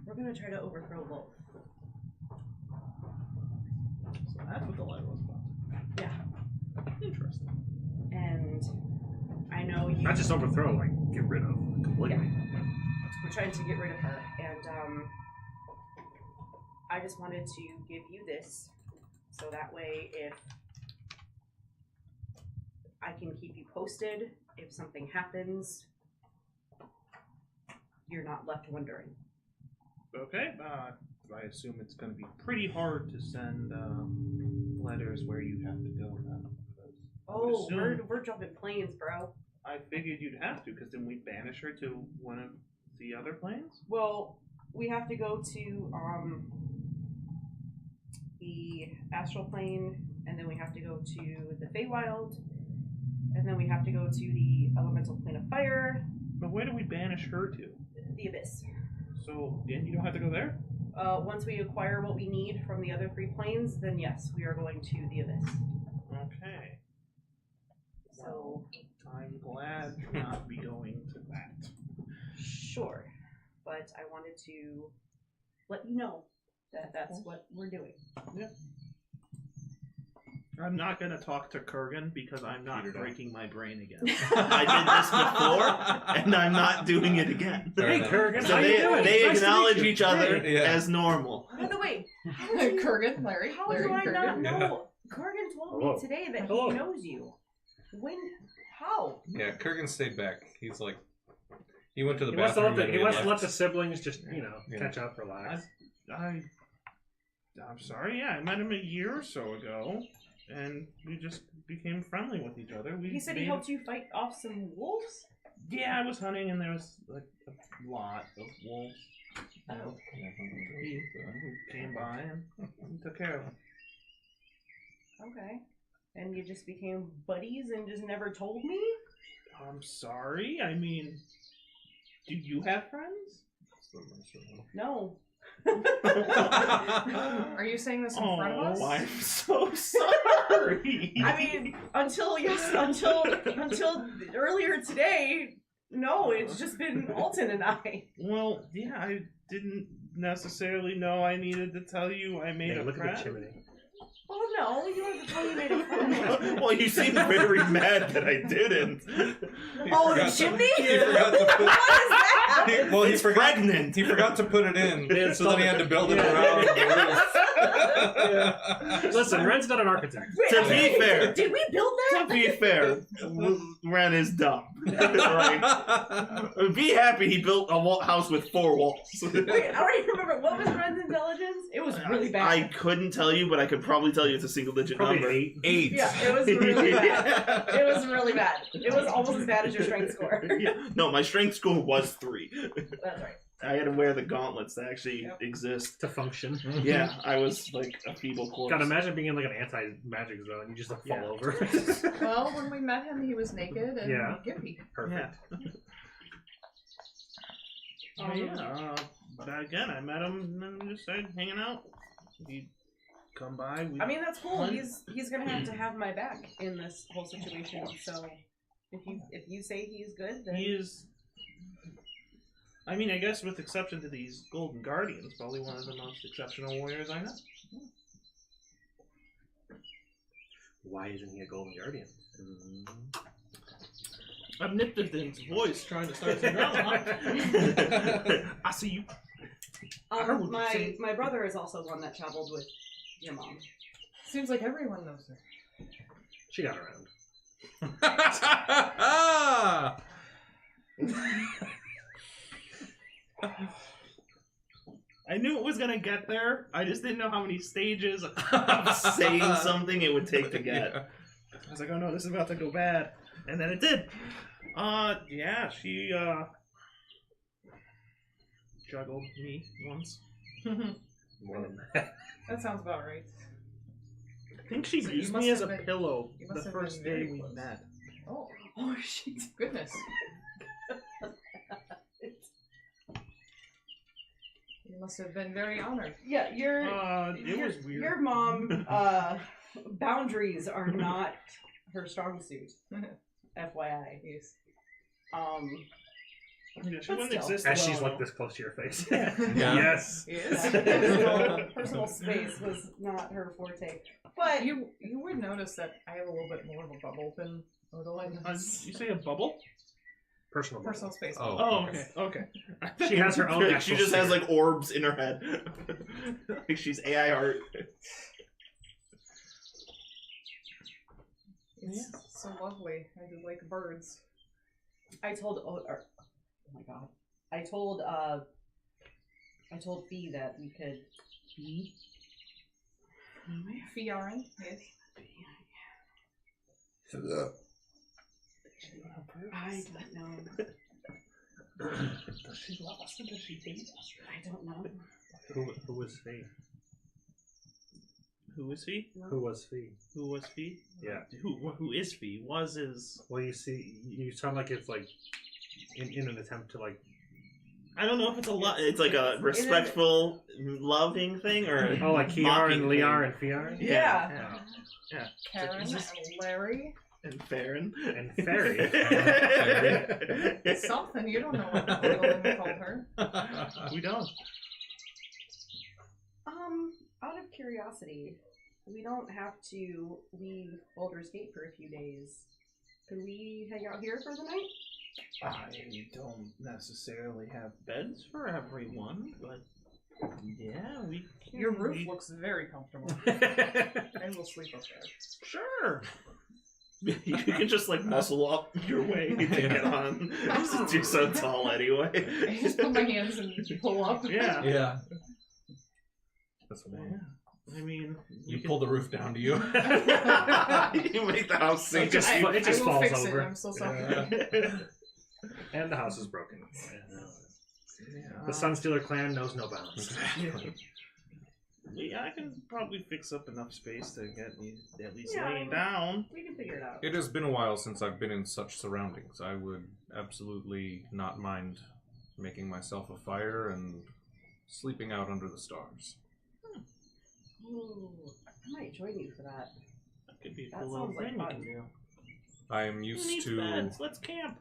we're gonna try to overthrow Wolf. So that's what the light was about. Yeah. Interesting. And I know you. Not just overthrow, like get rid of completely. We're trying to get rid of her, and I just wanted to give you this, so that way if I can keep you posted, if something happens, you're not left wondering. Okay. I assume it's going to be pretty hard to send letters where you have to go now. Oh, assume- we're jumping planes, bro. I figured you'd have to, because then we banish her to one of the other planes. Well, we have to go to the astral plane, and then we have to go to the Feywild, and then we have to go to the elemental plane of fire, But where do we banish her to? the abyss. So, and you don't have to go there? Once we acquire what we need from the other three planes, then yes, we are going to the abyss. Okay. So, I'm glad to not be going to that. sure. But I wanted to let you know that that's what we're doing. I'm not going to talk to Kurgan because I'm not Peter, don't. breaking my brain again. I did this before, and I'm not doing it again. Fair Hey, enough. Kurgan, So how you doing? they Nice to acknowledge meet you. each other Hey. Yeah. as normal. By the way, how did you, Kurgan, Larry. how Larry do I not Kurgan. know? Kurgan told Hello. me today that Hello. he knows you. When? How? Yeah, Kurgan stayed back. He's like, he went to the He wants to bathroom. let the, and he we wants to let left. the siblings just, Yeah. catch up, relax. I'm sorry, yeah, I met him a year or so ago, and we just became friendly with each other. He said he helped you fight off some wolves? Yeah, I was hunting, and there was like a lot of wolves. You know, he came by and took care of them. Okay. And you just became buddies and just never told me? I'm sorry. I mean, do you have friends? No. Are you saying this in front of us? I'm so sorry. I mean, until earlier today, No, it's just been Alton and I. Well, yeah, I didn't necessarily know I needed to tell you I made Hey, a look at friend. the chimney. Oh no, you have to tell me you made a friend. Well, you seem very mad that I didn't. Oh, the forgot to- chimney? He forgot to put. What is that? He It's forgot. pregnant. He forgot to put it in, Yeah, so then he had to build it yeah. around the roof. Listen, Ren's not an architect. To be fair, Did we build to that? be fair, Ren is dumb. Like, be happy he built a house with 4 walls. Wait, I don't even remember. What was Ren's intelligence? It was really bad. I couldn't tell you, but I could probably tell you it's a single-digit Probably number. 8. 8. Yeah, it was really bad. It was really bad. It was almost as bad as your strength score. Yeah. No, my strength score was 3. That's right. I had to wear the gauntlets that actually exist. To function. Yeah, I was like a feeble corpse. God, imagine being in like an anti-magic zone and you just like fall Yeah. over. Well, when we met him, he was naked and Yeah. gimpy. Perfect. But yeah, back again, I met him and then we just started hanging out. He'd come by. I mean, that's cool. He's gonna have to have my back in this whole situation. So if you say he's good, then he is. I mean, I guess with exception to these Golden Guardians, probably one of the most exceptional warriors I know. Why isn't he a Golden Guardian? Omnipotent's voice trying to start some drama. I see you. heard what you said. my brother is also one that traveled with your mom. Seems like everyone knows her. She got around. I knew it was gonna get there. I just didn't know how many stages of Saying something it would take to get. I was like, oh no, this is about to go bad. And then it did. Yeah, she, juggled me once. More than that. That sounds about right. I think she So you used must me as a have been- pillow you the must have first been very day we close. met. Oh, Oh shit! goodness. You must have been very honored. Yeah, It was weird. Your mom, boundaries are not her strong suit. FYI. Yes. Yeah, she But wouldn't still. exist As well she's like enough. this close to your face. Yeah. Yes. Yes. Personal space was not her forte. But You would notice that I have a little bit more of a bubble than Odeline does. You say a bubble? Personal. Personal space. Oh. Oh, okay. She has her own She actual just has sphere. like orbs in her head. Like she's AI art. It's so lovely. I just like birds. I told oh my god. I told Fee that we could Fiarin, yes. I don't know. Does she love us or does she hate us? I don't know. Who was Fee? Who is he? Who was Fee? Who was Fee? Yeah. Who is Fee? Was is. Well, you see, you sound like it's like in an attempt to like. I don't know if it's a lot. It's like a respectful, loving thing, or Oh, like Kiar mocking and Liar thing. and Fiar Yeah. Karen Is and this- Larry. And Farron. and Fairy. Something. You don't know what Odeline called her. We don't. Out of curiosity, we don't have to leave Baldur's Gate for a few days. Could we hang out here for the night? I don't necessarily have beds for everyone, but yeah, we can. Your roof looks very comfortable. I will sleep up there. Sure. You can just like muscle up your way to get on. Since you're so tall anyway. I just put my hands and pull up. Yeah. Yeah. That's Yeah. one. I mean, You pull the roof down to you. You make the house It sink. just, I it just will falls fix over. it. I'm so sorry. And the house is broken. Yeah. The Sunstealer clan knows no bounds. Yeah, I can probably fix up enough space to get me at least Yeah, laying down. We can figure it out. It has been a while since I've been in such surroundings. I would absolutely not mind making myself a fire and sleeping out under the stars. Ooh, I might join you for that. That could be a That cool little sounds like thing we fun. can do. I am Who used needs to beds? Let's camp.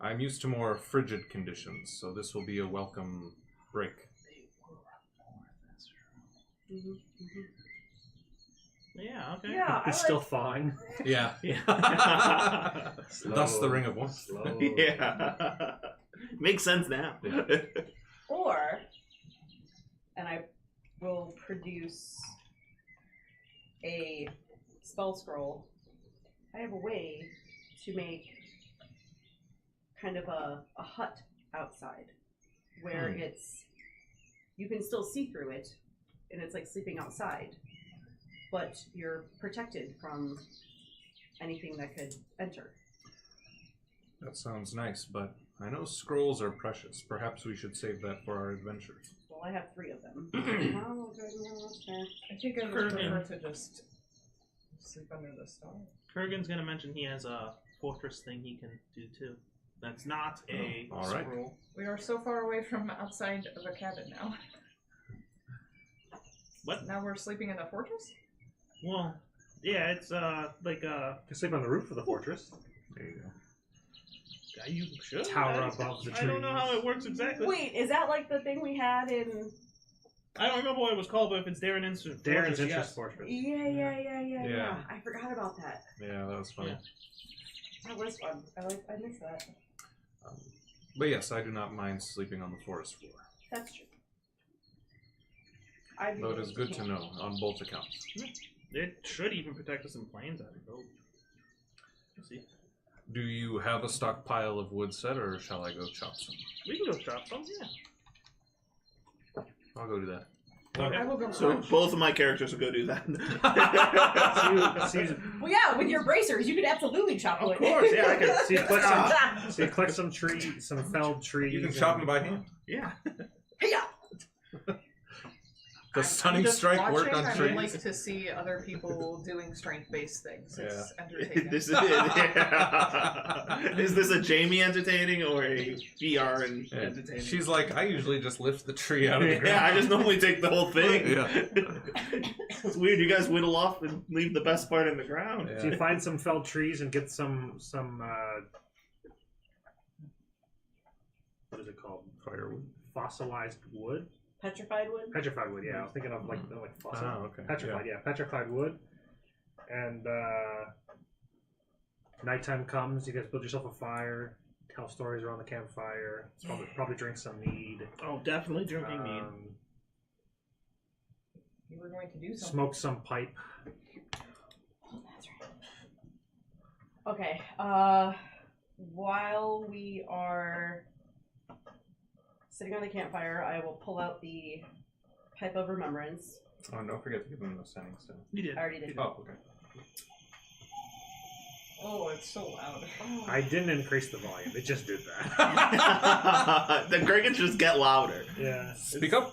I'm used to more frigid conditions, so this will be a welcome break. Yeah, okay. Yeah, He's still thawing. Yeah. Yeah. Thus the ring of warmth. Slow. Yeah. Makes sense now. Or, and I will produce a spell scroll. I have a way to make kind of a hut outside where it's, you can still see through it, and it's like sleeping outside, but you're protected from anything that could enter. That sounds nice, but I know scrolls are precious. Perhaps we should save that for our adventure. Well, I have 3 of them. Oh, good, no, that's fair. I think I would prefer to just sleep under the stars. Kurgan's gonna mention he has a fortress thing he can do too. That's not a all right. scroll. We are so far away from outside of a cabin now. What? Now we're sleeping in a fortress? Well, yeah, it's like You can sleep on the roof of the fortress. There you go. you should Tower above the I don't know how trees. it works exactly. Wait, is that like the thing we had in... I don't remember what it was called, but if it's Darren Instant Darren's Fortress, interest yes. fortress. Yeah. Yeah. I forgot about that. Yeah, that was funny. Yeah. That was fun. I missed that. But yes, I do not mind sleeping on the forest floor. That's true. I'd be Though it willing is good to camp. know on both accounts. It should even protect us in planes, I would hope. We'll see. Do you have a stockpile of wood set, or shall I go chop some? We can go chop some, yeah. I'll go do that. I will go So lunch. both of my characters will go do that. Well, yeah, with your bracers, you could absolutely chop Of wood. course, yeah, I could. So you click some, so you click some trees, some felled trees. You can chop them by hand. Yeah. Hey-ya! The stunning strike work on I trees. would like to see other people doing strength-based things. It's Yeah. entertaining. This is it. Yeah. Is this a Jamie entertaining or a VR and Yeah. entertaining? She's like, I usually just lift the tree out of the ground. Yeah, I just normally take the whole thing. Yeah. It's weird. You guys whittle off and leave the best part in the ground. Yeah. So you find some felled trees and get some what is it called? Firewood. Fossilized wood? Petrified wood? Petrified wood, yeah. I was thinking of like fossil. Oh, okay. Petrified, yeah. Petrified wood. And nighttime comes, you guys build yourself a fire, tell stories around the campfire, probably drink some mead. Oh, definitely drinking mead. You were going to do something. Smoke some pipe. Oh, that's right. Okay, while we are sitting on the campfire, I will pull out the Pipe of Remembrance. Oh, and don't forget to give them the settings too. You did. I already did. Oh, okay. Oh, it's so loud. I didn't increase the volume, it just did that. The crickets just get louder. Yeah. Speak up.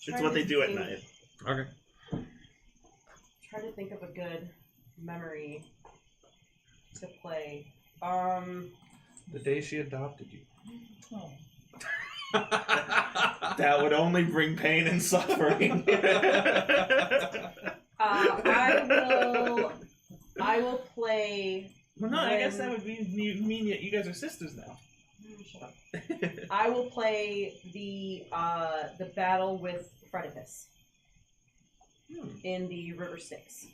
It's what they do at night. Okay. Try to think of a good memory to play. The day she adopted you. Oh. That would only bring pain and suffering. I will play. Well, no, I guess when- that would mean that you guys are sisters now. Shut up. I will play the battle with Fredicus in the River Styx,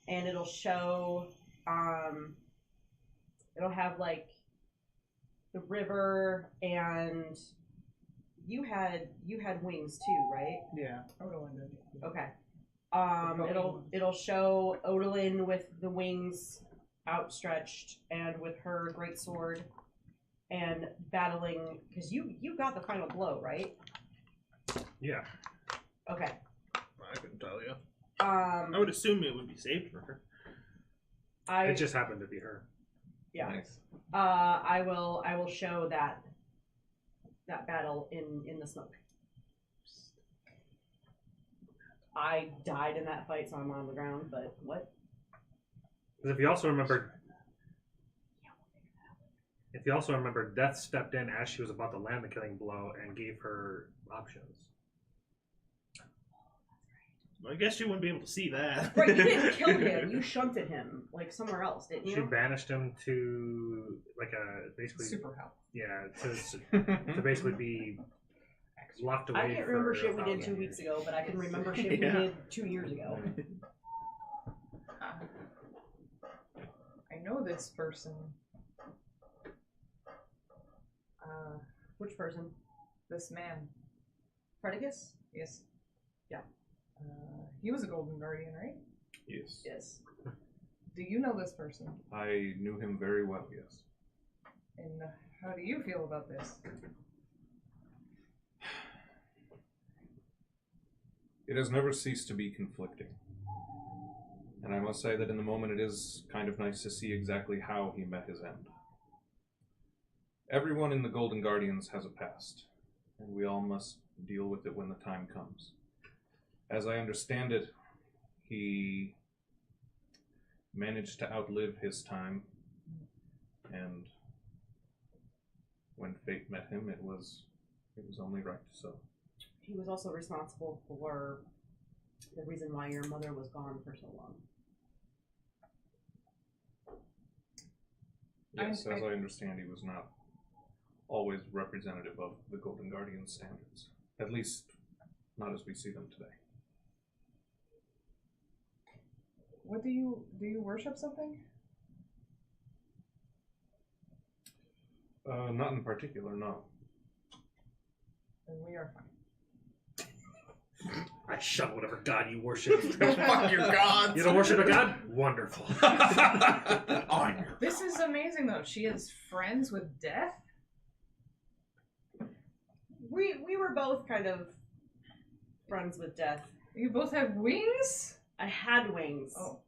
and it'll show. It'll have like the river, and you had wings too, right? Yeah. Okay. Both It'll show Odalyn with the wings outstretched and with her great sword and battling, because you got the final blow, right? Yeah. Okay. I couldn't tell you. I would assume it would be saved for her. It just happened to be her. yeah. Nice. I will show that battle in the smoke. I died in that fight, so I'm on the ground. But what? Because if you also remember, Death stepped in as she was about to land the killing blow and gave her options. I guess you wouldn't be able to see that. Right, you didn't kill him. You shunted him like somewhere else, didn't She you? banished him to like a basically Super help. yeah to basically be locked away. I can't remember for shit we did 1,000 2 weeks years. ago, but I can remember shit Yeah. we did 2 years ago. I know this person. Which person? This man. Predicus? Yes. Yeah. He was a Golden Guardian, right? Yes. Yes. Do you know this person? I knew him very well, yes. And how do you feel about this? It has never ceased to be conflicting. And I must say that in the moment it is kind of nice to see exactly how he met his end. Everyone in the Golden Guardians has a past, and we all must deal with it when the time comes. As I understand it, he managed to outlive his time, and when fate met him, it was only right so. He was also responsible for the reason why your mother was gone for so long. Yes, as I understand, he was not always representative of the Golden Guardian standards. At least, not as we see them today. What do you worship something? Not in particular, no. Then we are fine. I shut whatever god you worship. Fuck your gods. You don't worship a god? Wonderful. On your This is amazing though. She is friends with death? We were both kind of friends with death. You both have wings? I had wings. Oh.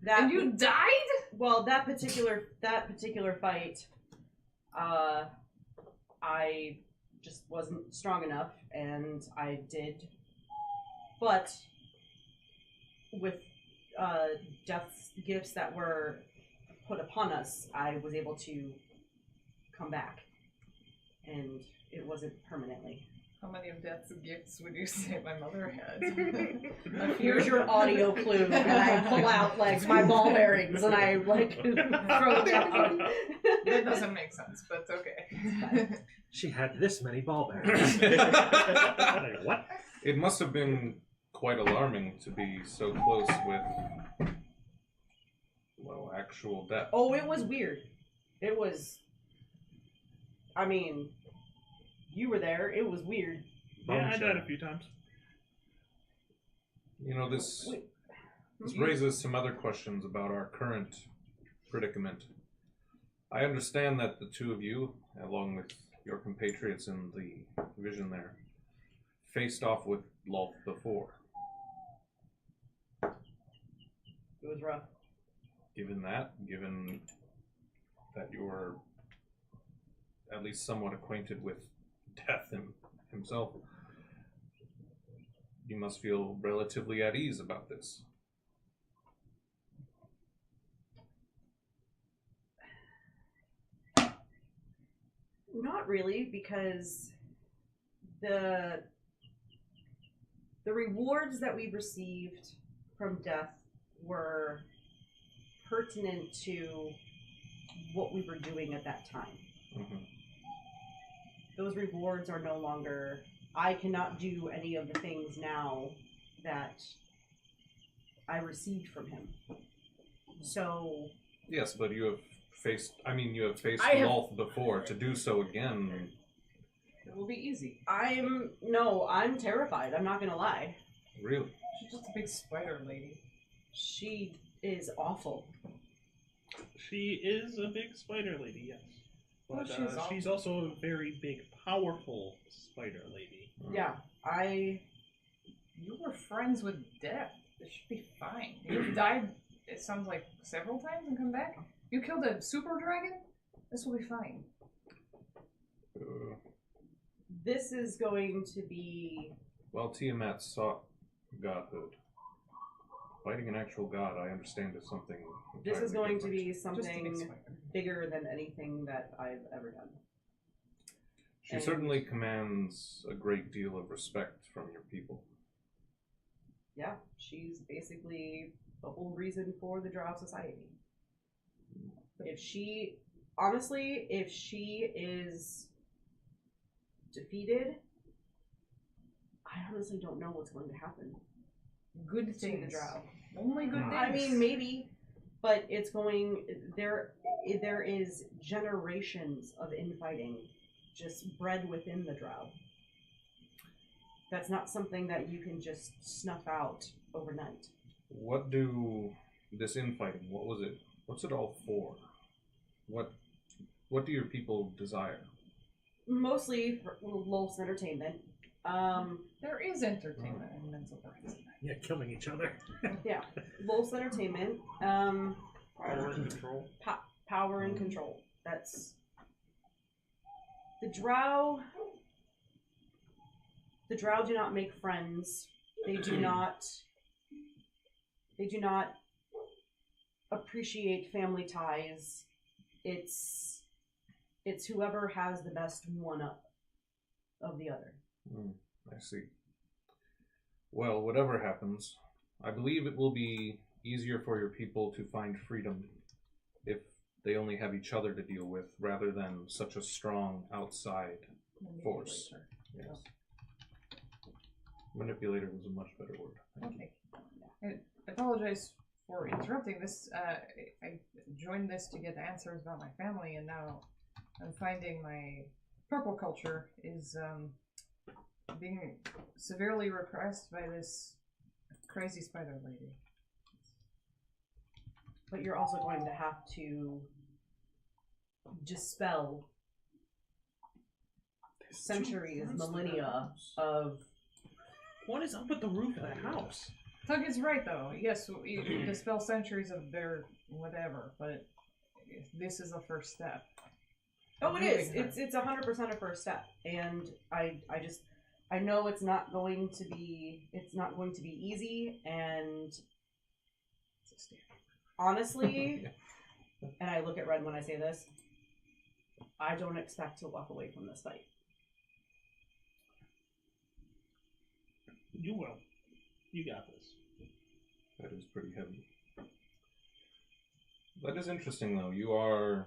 That And you died? well, that particular fight, I just wasn't strong enough, and I did. But with death's gifts that were put upon us, I was able to come back, and it wasn't permanently. How many of death's gifts would you say my mother had? Here's your audio clue, and I pull out like my ball bearings, and I like throw it down. That doesn't make sense, but okay. She had this many ball bearings. Like, what? It must have been quite alarming to be so close with, well, actual death. Oh, it was weird. It was. I mean, you were there. It was weird. Yeah, I died a few times. You know, this Wait. raises some other questions about our current predicament. I understand that the two of you, along with your compatriots in the division there, faced off with Lolth before. It was rough. Given that you were at least somewhat acquainted with Death himself, you must feel relatively at ease about this. Not really, because the rewards that we received from Death were pertinent to what we were doing at that time. Mm-hmm. Those rewards are no longer. I cannot do any of the things now that I received from him. So Yes, but you have faced I have- Lolth before. To do so again, It will be easy. I'm terrified. I'm not gonna lie. really. She's just a big spider lady. She is awful. She is a big spider lady, yes. Well, But she's awful. she's also a very big, powerful spider lady. Yeah, You were friends with death. It should be fine. You've died, it sounds like, several times and come back. You killed a super dragon? This will be fine. This is going to be. While Tiamat sought godhood, fighting an actual god, I understand, is something. This is entirely going to different. be Just a big something spider. bigger than anything that I've ever done. She and- certainly commands a great deal of respect from your people. Yeah, she's basically the whole reason for the Drow Society. If she is defeated, I honestly don't know what's going to happen. Good To things. the Drow. Only good things. I mean, maybe, but it's going there. There is generations of infighting just bred within the Drow. That's not something that you can just snuff out overnight. What do this infighting? What was it? What's it all for? What do your people desire? Mostly for Lolf's entertainment. There is entertainment in mental breaks. Yeah, killing each other. Yeah, Lolf's entertainment. Power and control. Power and control. That's the Drow. The Drow do not make friends. They do not. They do not appreciate family ties. It's whoever has the best one-up of the other. I see. Well, whatever happens, I believe it will be easier for your people to find freedom if they only have each other to deal with rather than such a strong outside force. Yes. Manipulator was a much better word. Thank you. Okay. I apologize for interrupting this. I joined this to get answers about my family, and now I'm finding my purple culture is being severely repressed by this crazy spider lady. But you're also going to have to dispel centuries, millennia of... What is up with the roof of the house? Tug is right, though. Yes, we dispel centuries of their whatever, but this is a first step. Oh, it is. It's 100% a first step, and I know it's not going to be easy, and honestly, and I look at Red when I say this, I don't expect to walk away from this fight. You will. You got this. That is pretty heavy. That is interesting, though. You are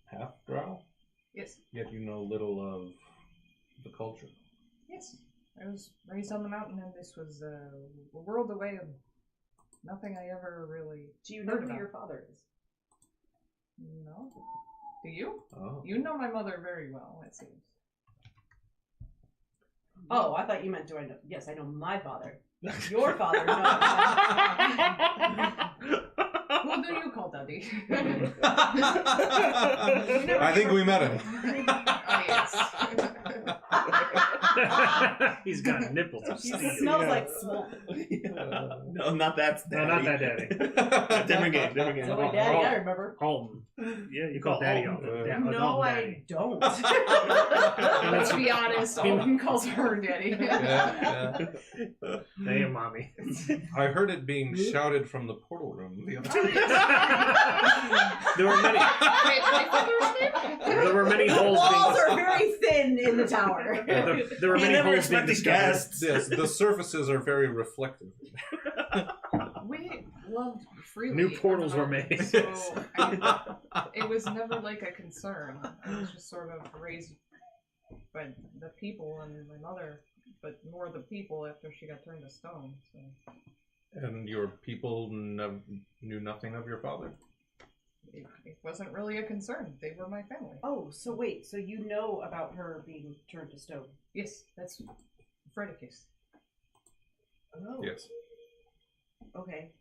half Drow, Yes. yet you know little of the culture. Yes. I was raised on the mountain, and this was a world away of nothing I ever really Do you know heard who about. your father is? No. Do you? Oh. You know my mother very well, it seems. Oh, I thought you meant, do I know? Yes, I know my father. Your father, no. Who do you call daddy? I think we met him. Oh, yes. He's got nipples of He steel. smells like swamp. No, not that No, not that daddy. Different game, different game. So my daddy, I remember. Holden. Yeah, you call daddy Holden. Yeah, No, I daddy. don't. Let's be honest, Alden calls her daddy. Yeah, Damn, mommy. I heard it being shouted from the portal room the other day. There were many. Wait, my father's name? There were many The holes walls being. are very thin in the tower. There were You many never holes being expected discovered. guests. Yes, the surfaces are very reflective. We loved freely. New portals were made. So it was never like a concern. I was just sort of raised by the people and my mother, but more the people after she got turned to stone. So And your people knew nothing of your father? it wasn't really a concern. They were my family. Oh, so wait, so you know about her being turned to stone? Yes, that's Fredicus. Oh. Yes. Okay.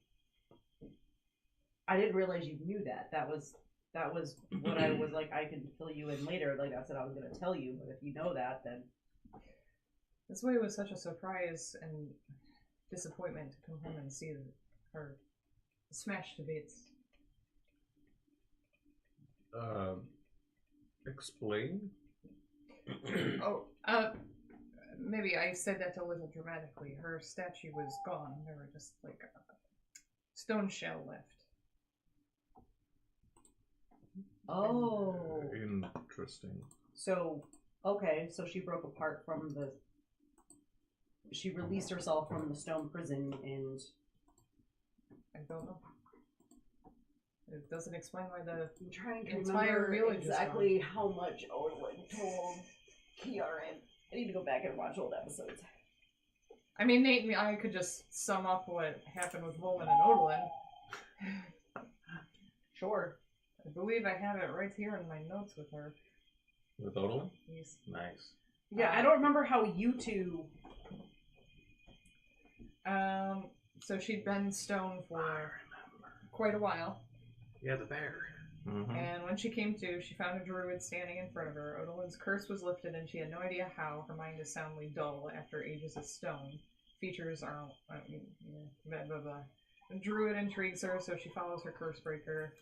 I didn't realize you knew that. That was what I was like, I can fill you in later. Like, that's what I was going to tell you, but if you know that, then... That's why it was such a surprise and disappointment to come home and see her smashed to bits. Explain? Maybe I said that a little dramatically. Her statue was gone. There were just like a stone shell left. Oh. Interesting. So, okay, so she broke apart from the... she released herself from the stone prison and I don't know. It doesn't explain why the I'm trying to entire remember village is exactly how much Odin told Kiaran. I need to go back and watch old episodes. I mean, Nate and I could just sum up what happened with Volman and Odalin. Sure. I believe I have it right here in my notes with her. With Odalin? Yes. Nice. Yeah, I don't remember how you two. So she'd been stoned for quite a while. Yeah, the bear. Mm-hmm. And when she came to, she found a druid standing in front of her. Odalin's curse was lifted, and she had no idea how. Her mind is soundly dull after ages of stone. Features are, blah, blah, blah. The druid intrigues her, so she follows her curse breaker.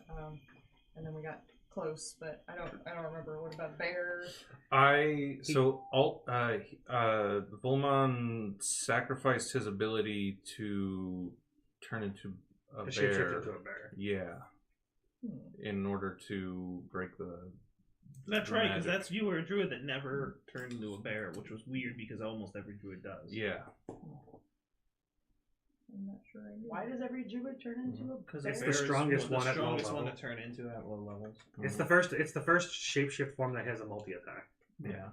And then we got close, but I don't remember. What about bear? Volmon sacrificed his ability to turn into a bear. Shapeshift into a bear. Yeah. In order to break the. That's the right, because magic. that's you were a druid that never turned into a bear, which was weird because almost every druid does. Yeah. I'm not sure I knew. Why does every druid turn into a Because bear? It's the strongest one the at low strongest one level. to turn into at low levels. It's the first shapeshift form that has a multi attack. Yeah.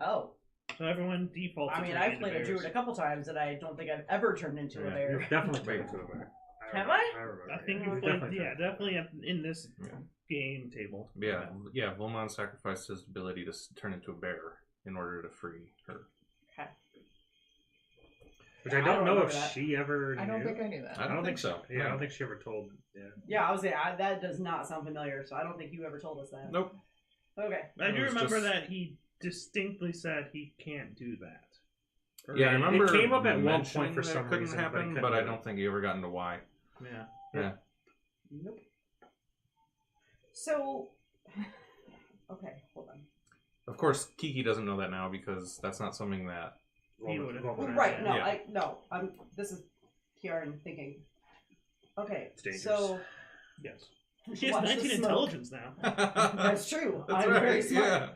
Oh. So everyone defaults. I to mean, turning I've into played a bears. druid a couple times, and I don't think I've ever turned into a bear. You've definitely turned into a bear. Have remember. I? remember. I think yeah. you played. Yeah, definitely in this Yeah. game table. Yeah. Volmon sacrificed his ability to turn into a bear in order to free her. Okay. Which I I don't don't know remember if that. she ever knew. I don't think I knew that. I don't think so. Yeah, I No. don't think she ever told. Yeah. Yeah, I was saying that does not sound familiar, so I don't think you ever told us that. Nope. Okay. I It do was remember just- that he distinctly said he can't do that. Or- Yeah, I remember. It came up at one mentioning point for that it some couldn't reason, but it happen, couldn't but I do it. don't think he ever got into why. Yeah. Nope. So, okay, hold on. Of course, Kiki doesn't know that now because that's not something that. He would've- Roman- Right, no, Yeah. this is Kiaran thinking. Okay, It's dangerous. so, Yes. She has watch the 19 smoke. intelligence now. That's true. That's I'm right, very smart. yeah.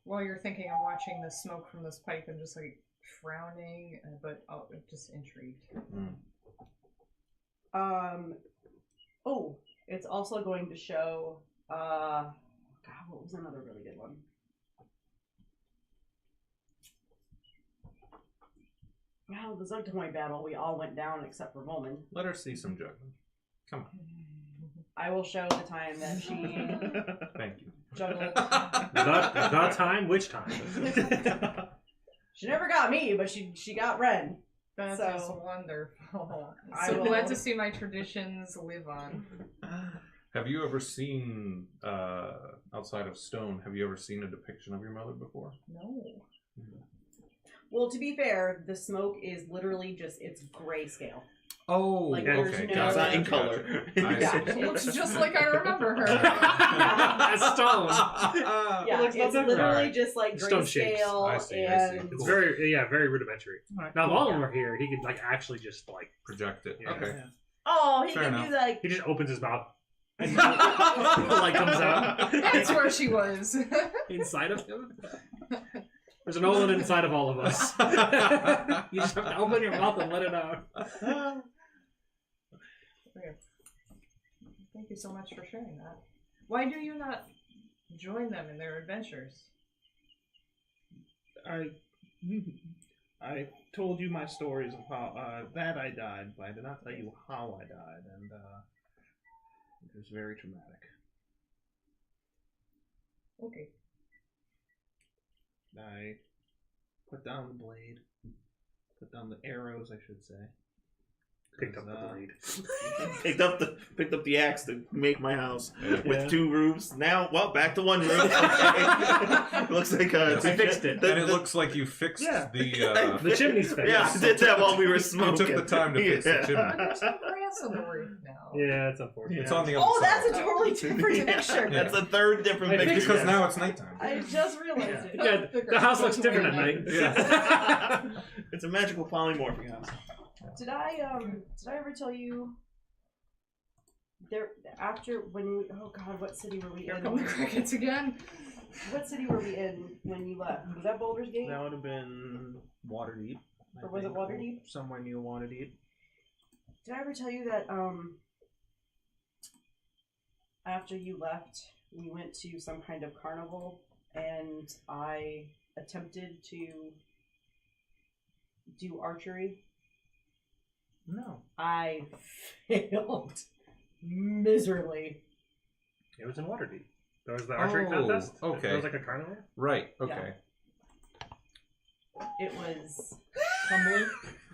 While you're thinking, I'm watching the smoke from this pipe and just like frowning, but just intrigued. Oh, it's also going to show, God, what was another really good one? Well, the Zugtoy battle, we all went down except for Volman. Let her see some judgment. Come on. I will show the time that she Thank you. juggled. the time? Which time? She never got me, but she got Ren. That So- is wonderful. I So will- glad to see my traditions live on. Have you ever seen, outside of stone, have you ever seen a depiction of your mother before? No. Well, to be fair, the smoke is literally just, it's grayscale. Oh, Like, okay. there's no- Gotcha, in gotcha. color. I Yeah. see. She looks just like I remember her. That's stone. Yeah, looks it's nothing. literally Alright. just like Stone shapes. grayscale I see. and It's very rudimentary. Alright, Now, if cool. all of them were here, he could like actually just like Project it. Yeah. Okay. oh, he Fair can enough. do like he just opens his mouth. And the light comes out. That's where she was. Inside of him. There's an Olin inside of all of us. You just have to open your mouth and let it out. Okay. Thank you so much for sharing that. Why do you not join them in their adventures? I told you my stories of how that I died, but I did not tell you how I died, and it was very traumatic. Okay. I put down the blade, put down the arrows, I should say. Picked up the blade. picked up the axe to make my house Yeah. with 2 roofs. Now, well, back to 1 roof. Okay. Looks like Yes. I fixed it. And it looks like you fixed Yeah. the. The chimney's fixed. Yeah, I did that while we were You smoking. took the time to fix the chimney. There's some grass on the roof now. Yeah, it's unfortunate. It's on the other oh, side. that's a totally different Yeah. picture. That's a third different I picture. fixed Because now it's nighttime. I just realized it. Yeah, the house looks different at night. Yeah. It's a magical polymorphic house. Did I ever tell you there after when we, oh god, what city were we Here in? come the crickets again. What city were we in when you left? Was that Baldur's Gate? That would have been Waterdeep. I Or was it think, Waterdeep? Somewhere near Waterdeep. Did I ever tell you that after you left, we went to some kind of carnival and I attempted to do archery? No. I failed miserably. It was in Waterdeep. There was the archery Oh, contest. okay. There was like a carnival. Right. Okay. It was humbling.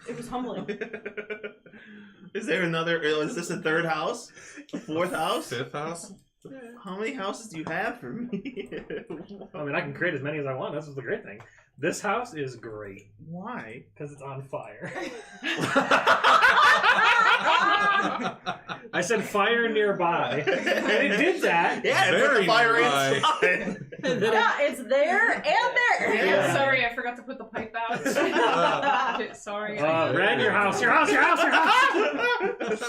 It was humbling. Is there another? Is this a third house? A fourth house? Fifth house. How many houses do you have for me? I mean, I can create as many as I want. This is the great thing. This house is great Why? because it's on fire. I said fire nearby, and it did that. Yeah, it put Very the fire nearby. inside. Yeah, it's there and there. Yeah. Sorry, I forgot to put the pipe out. Okay, sorry. Ren, your house, your house, your house, your house.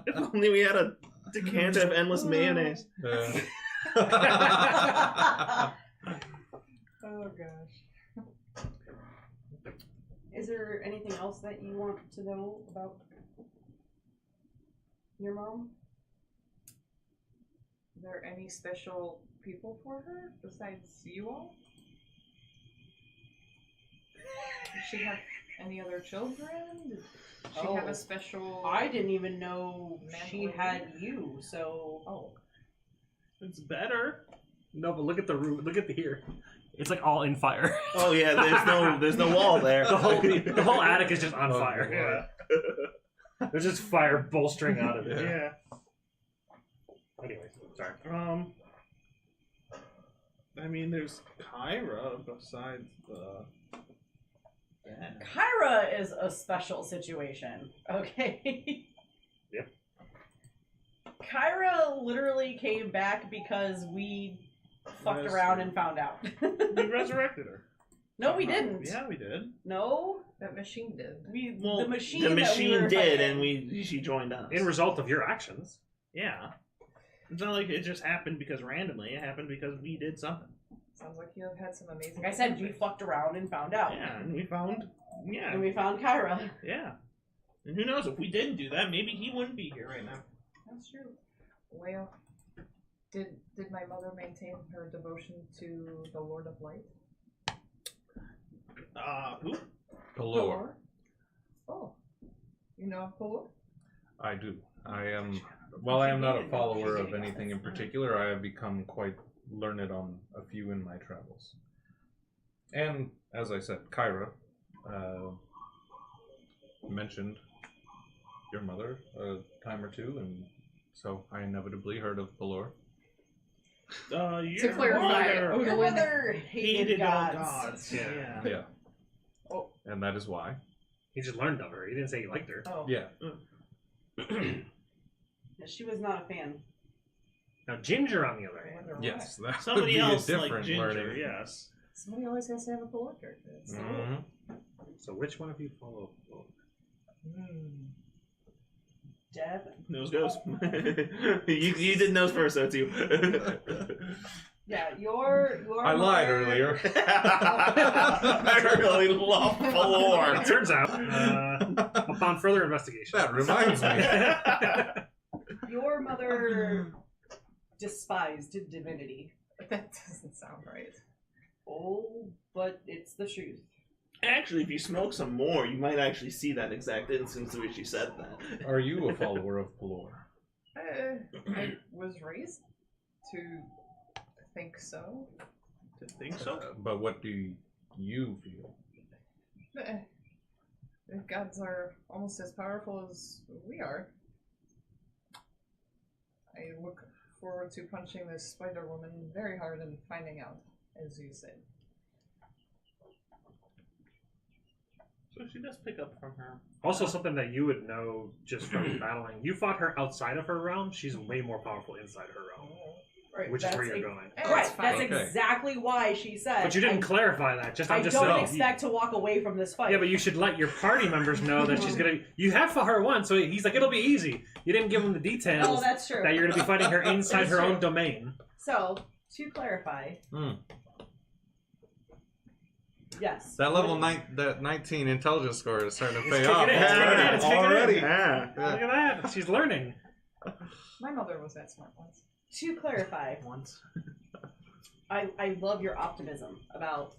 If only we had a decanter of endless mayonnaise. Oh gosh. Is there anything else that you want to know about your mom? Are there any special people for her besides you all? Does she have any other children? Did she have Oh. a special? I didn't even know she Manly. had you, so Oh. It's better. No, but look at the roof. Look at the here. It's like all in fire. Oh yeah, there's no wall there. The whole attic is just on Oh, fire. Yeah. There's just fire bolstering out of it. Yeah. Anyway, sorry. I mean, there's Kyra besides the. Yeah. Kyra is a special situation, okay? Yep. Kyra literally came back because we fucked That's around true. and found out. We resurrected her. No, we didn't. Yeah, we did. No, That machine did. Well, the machine. The that we machine were did, fighting. and she joined us. In result of your actions. Yeah. It's not like it just happened because randomly. It happened because we did something. Sounds like you have had some amazing. Like I said, we adventures. fucked around and found out. Yeah, and we found. Yeah. And we found Kyra. Yeah. And who knows, if we didn't do that, maybe he wouldn't be here right now. That's true. Well, did my mother maintain her devotion to the Lord of Light? Who? Pelor. Oh, you know Pelor? I do. I am. While I am not a follower of anything in particular, I have become quite learned on a few in my travels. And as I said, Kyra mentioned your mother a time or two, and so I inevitably heard of Pelor. Your clarify, mother Odin Your mother hated all gods. gods. Yeah. Yeah. Oh. And that is why. He just learned of her. He didn't say he liked her. Oh. Yeah. Yeah, she was not a fan. Now, Ginger, on the other hand. Yes. That Somebody would be else a like different Ginger, learning. yes. Somebody always has to have a Pelor character. Mhm. So, which one of you follow? Deb. Nose goes. you did nose first, though, too. Yeah, your I lied mother- earlier. I really love It Valor. turns out, upon further investigation, That reminds me. Your mother despised divinity. That doesn't sound right. Oh, but it's the truth. Actually, if you smoke some more, you might actually see that exact instance in which you said that. Are you a follower of Pelor? I was raised to think so. To think so. But what do you feel? If gods are almost as powerful as we are. I look forward to punching this spider woman very hard and finding out, as you said. So she does pick up from her. also something that you would know just from battling. You fought her outside of her realm. She's way more powerful inside her realm. Right, which is that's where you're ex- going. That's Right, fine. that's Okay. exactly why she said. But you didn't clarify that. Just I I'm just don't saying. expect to walk away from this fight. Yeah, but you should let your party members know that she's gonna. You have fought her once, so he's like, it'll be easy. You didn't give him the details Oh, that's true. that you're gonna be fighting her inside That's her true. own domain. So, to clarify, yes. That level that 19 intelligence score is starting to pay kicking off in, it's kicking in, it's kicking in. already. Yeah. Look at that. She's learning. My mother was that smart once. To clarify, Once. I love your optimism about,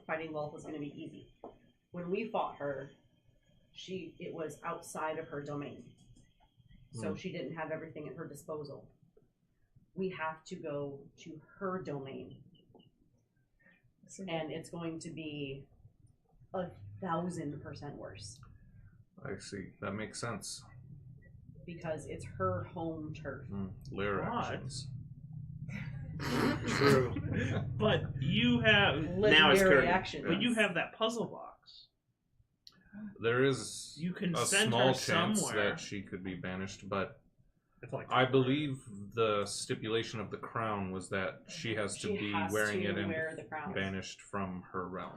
fighting Lolth was going to be easy. When we fought her, it was outside of her domain. So she didn't have everything at her disposal. We have to go to her domain. And it's going to be 1,000% worse. I see. That makes sense. Because it's her home turf. Lyra What? actions. True. But you have Now it's Legendary curtain. action. but you have that puzzle box. There is You can a send small her chance somewhere. that she could be banished, but It's like I believe the stipulation of the crown was that she has to be wearing it and wear the crown. banished from her realm.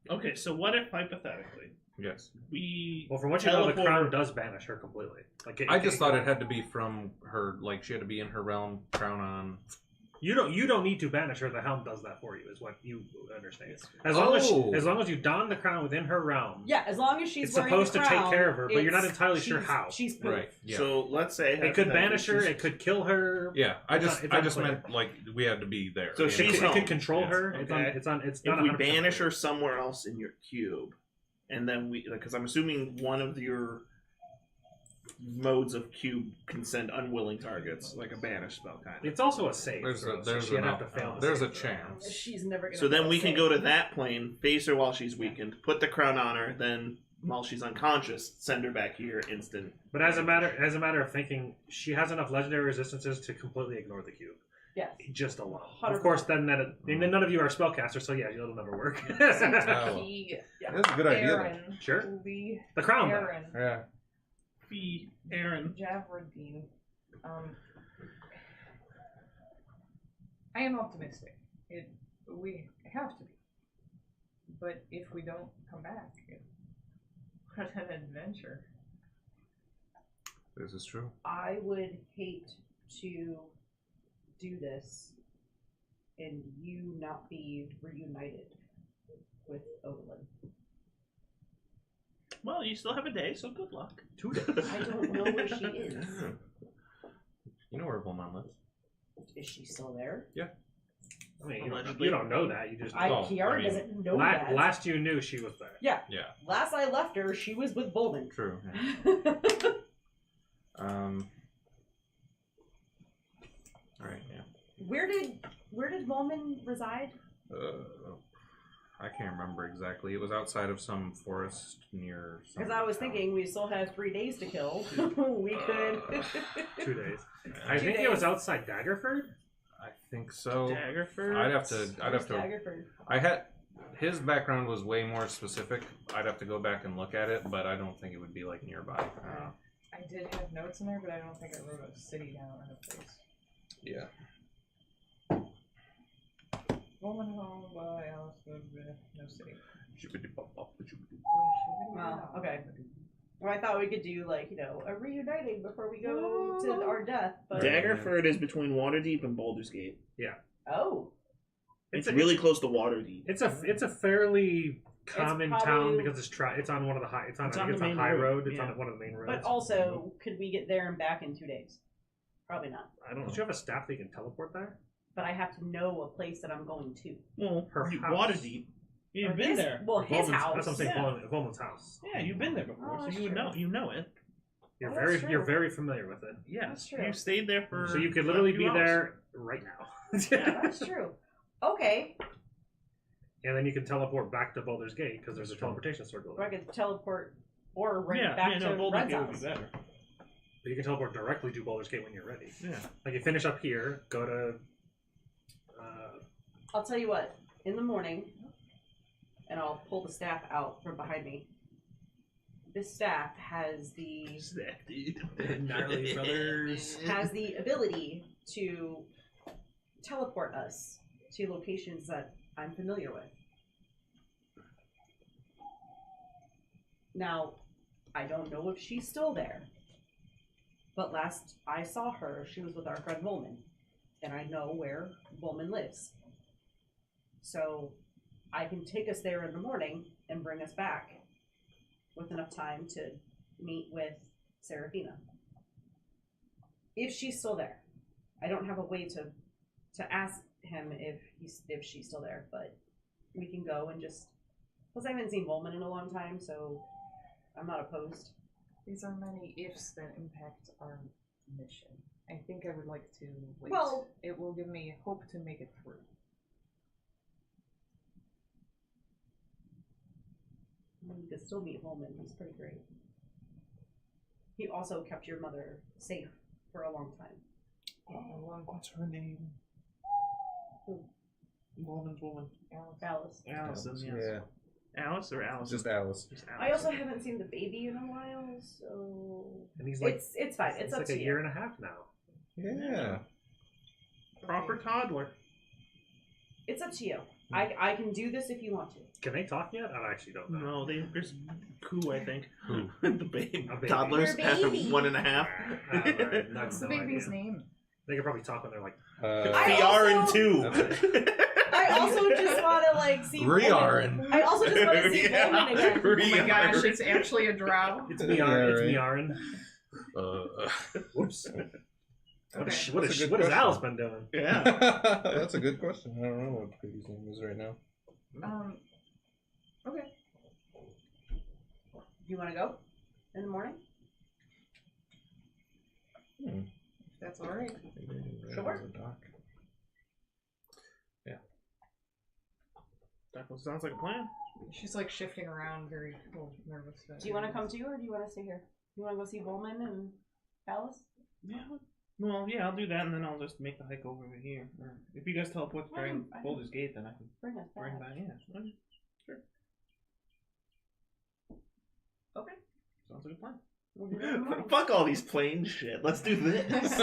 Okay, so what if hypothetically Yes. we well, from what you know, the teleport- crown does banish her completely. Like I just thought it had to be from her, like she had to be in her realm, crown on. You don't need to banish her. The helm does that for you, is what you understand. As long as you don the crown within her realm, Yeah, as long as she's it's wearing supposed the to take crown, care of her, but you're not it's- entirely sure she's- how. She's poof. Right. Yeah. So let's say It could banish her. It could kill her. Yeah. I It's just not- it's I unclear. meant like we had to be there. So You she's know? It could home. control Yes. her. Okay. It's not if 100% we banish clear. her somewhere else in your cube, and then because I'm assuming one of your modes of cube can send unwilling targets, like a banish spell kind of. It's also a save. There's throw, a so there's she'd an have to fail. the there's save a throw. chance. She's never gonna. So then fail we a can save. go to that plane, face her while she's weakened, put the crown on her, then while she's unconscious, send her back here instant. But as a matter of thinking, she has enough legendary resistances to completely ignore the cube. Yes. Just alone. 100%. Of course, then none of you are spellcasters, so yeah, it'll never work. Oh. He, That's a good idea. Then. Aaron, Sure. the The crown, though. Aaron, Yeah. Fee Aaron? Javradine. I am optimistic. We have to be. But if we don't come back, what an adventure. This is true. I would hate to do this and you not be reunited with Odalyn. Well, you still have a day, so good luck. 2 days. I don't know where she is. You know where Volmon lives. Is she still there? I mean, Allegedly. you don't know that. You just Kiara I mean, doesn't know that. last you knew she was there. Yeah. Yeah. Last I left her, she was with Bolden. True. All right. Yeah. Where did Volman reside? I can't remember exactly. It was outside of some forest near. some Because I was town. thinking we still have 3 days to kill. We could. 2 days. I 2 think it was days. outside Daggerford. I think so. Daggerford. I'd have to. Daggerford. I had. His background was way more specific. I'd have to go back and look at it, but I don't think it would be like nearby. I did have notes in there, but I don't think I wrote a city down or a place. Yeah. Woman home by Alice, no city. Well, okay. Well, I thought we could do a reuniting before we go to our death. But Daggerford is between Waterdeep and Baldur's Gate. oh, It's really close to Waterdeep. It's a fairly common probably- town because it's on one of the high. It's on It's I on think the it's a main high road, road. It's yeah. on one of the main roads. but also, could we get there and back in 2 days? Probably not. I don't. Don't you have a staff that you can teleport there? But I have to know a place that I'm going to. Well, Her house. Waterdeep. You've Or been his- there. Well, his Volman's- house. That's what I'm saying. Yeah. Volman's house. Yeah, you've been there before, Oh, so that's you would true. know. You know it. You're Oh, that's very you're true. very familiar with it. Yes, That's true. you stayed there for. So you could a literally few be hours. there right now. Yeah, that's true. Okay, And then you can teleport back to Baldur's Gate because there's a teleportation circle or I there. could teleport or right Yeah, back yeah, to no, Baldur's Red's Gate would be house. better. But you can teleport directly to Baldur's Gate when you're ready. Yeah. Like you finish up here, go to. I'll tell you what. In the morning, and I'll pull the staff out from behind me. this staff has the Gnarly brothers. has the ability to teleport us to locations that I'm familiar with. Now, I don't know if she's still there, but last I saw her, she was with our friend Woolman, and I know where Woolman lives. So I can take us there in the morning and bring us back with enough time to meet with Serafina. If she's still there. I don't have a way to ask him if she's still there, but we can go and just... Plus I haven't seen Woolman in a long time, so I'm not opposed. These are many ifs that impact our mission. I think I would like to wait. Well, it will give me hope to make it through. You could still meet Woolman. He's pretty great. He also kept your mother safe for a long time. What's her name? Who? Woman's woman. Alice. Allison, yes. Yeah, Alice or Allison? just Alice. Just I Allison. also haven't seen the baby in a while, so And he's like, it's fine. It's up like to a you. year and a half now. Yeah. Proper toddler. It's up to you. I can do this if you want to. Can they talk yet? I actually don't know. No, there's Coo, I think. Who? The baby. A baby. Toddlers Your have baby. 1.5. Right. What's the No baby's idea. name? They can probably talk when they're like, I VR also- and 2. I also just want to like see Re-Arn. Woolman. I also just want to see Yeah. Woolman again. Oh my gosh, it's actually a drow. it's Miarin. It's right. Miarin. Whoops. What Okay. is That's a good what has question. Alice been doing? Yeah. That's a good question. I don't know what the baby's name is right now. Okay. Do you want to go in the morning? If that's alright. Sure. That sounds like a plan. She's like shifting around, very nervous. Do you want to come too, or do you want to stay here? You want to go see Woolman and Alice? Yeah. Well, yeah, I'll do that, and then I'll just make the hike over here. Or if you guys teleport Well, during I can- Boulder's Gate, then I can Bring us back. bring back. Yeah. Sure. Okay. Sounds like a plan. We'll do that in the morning. Fuck all these plain shit. Let's do this. Look,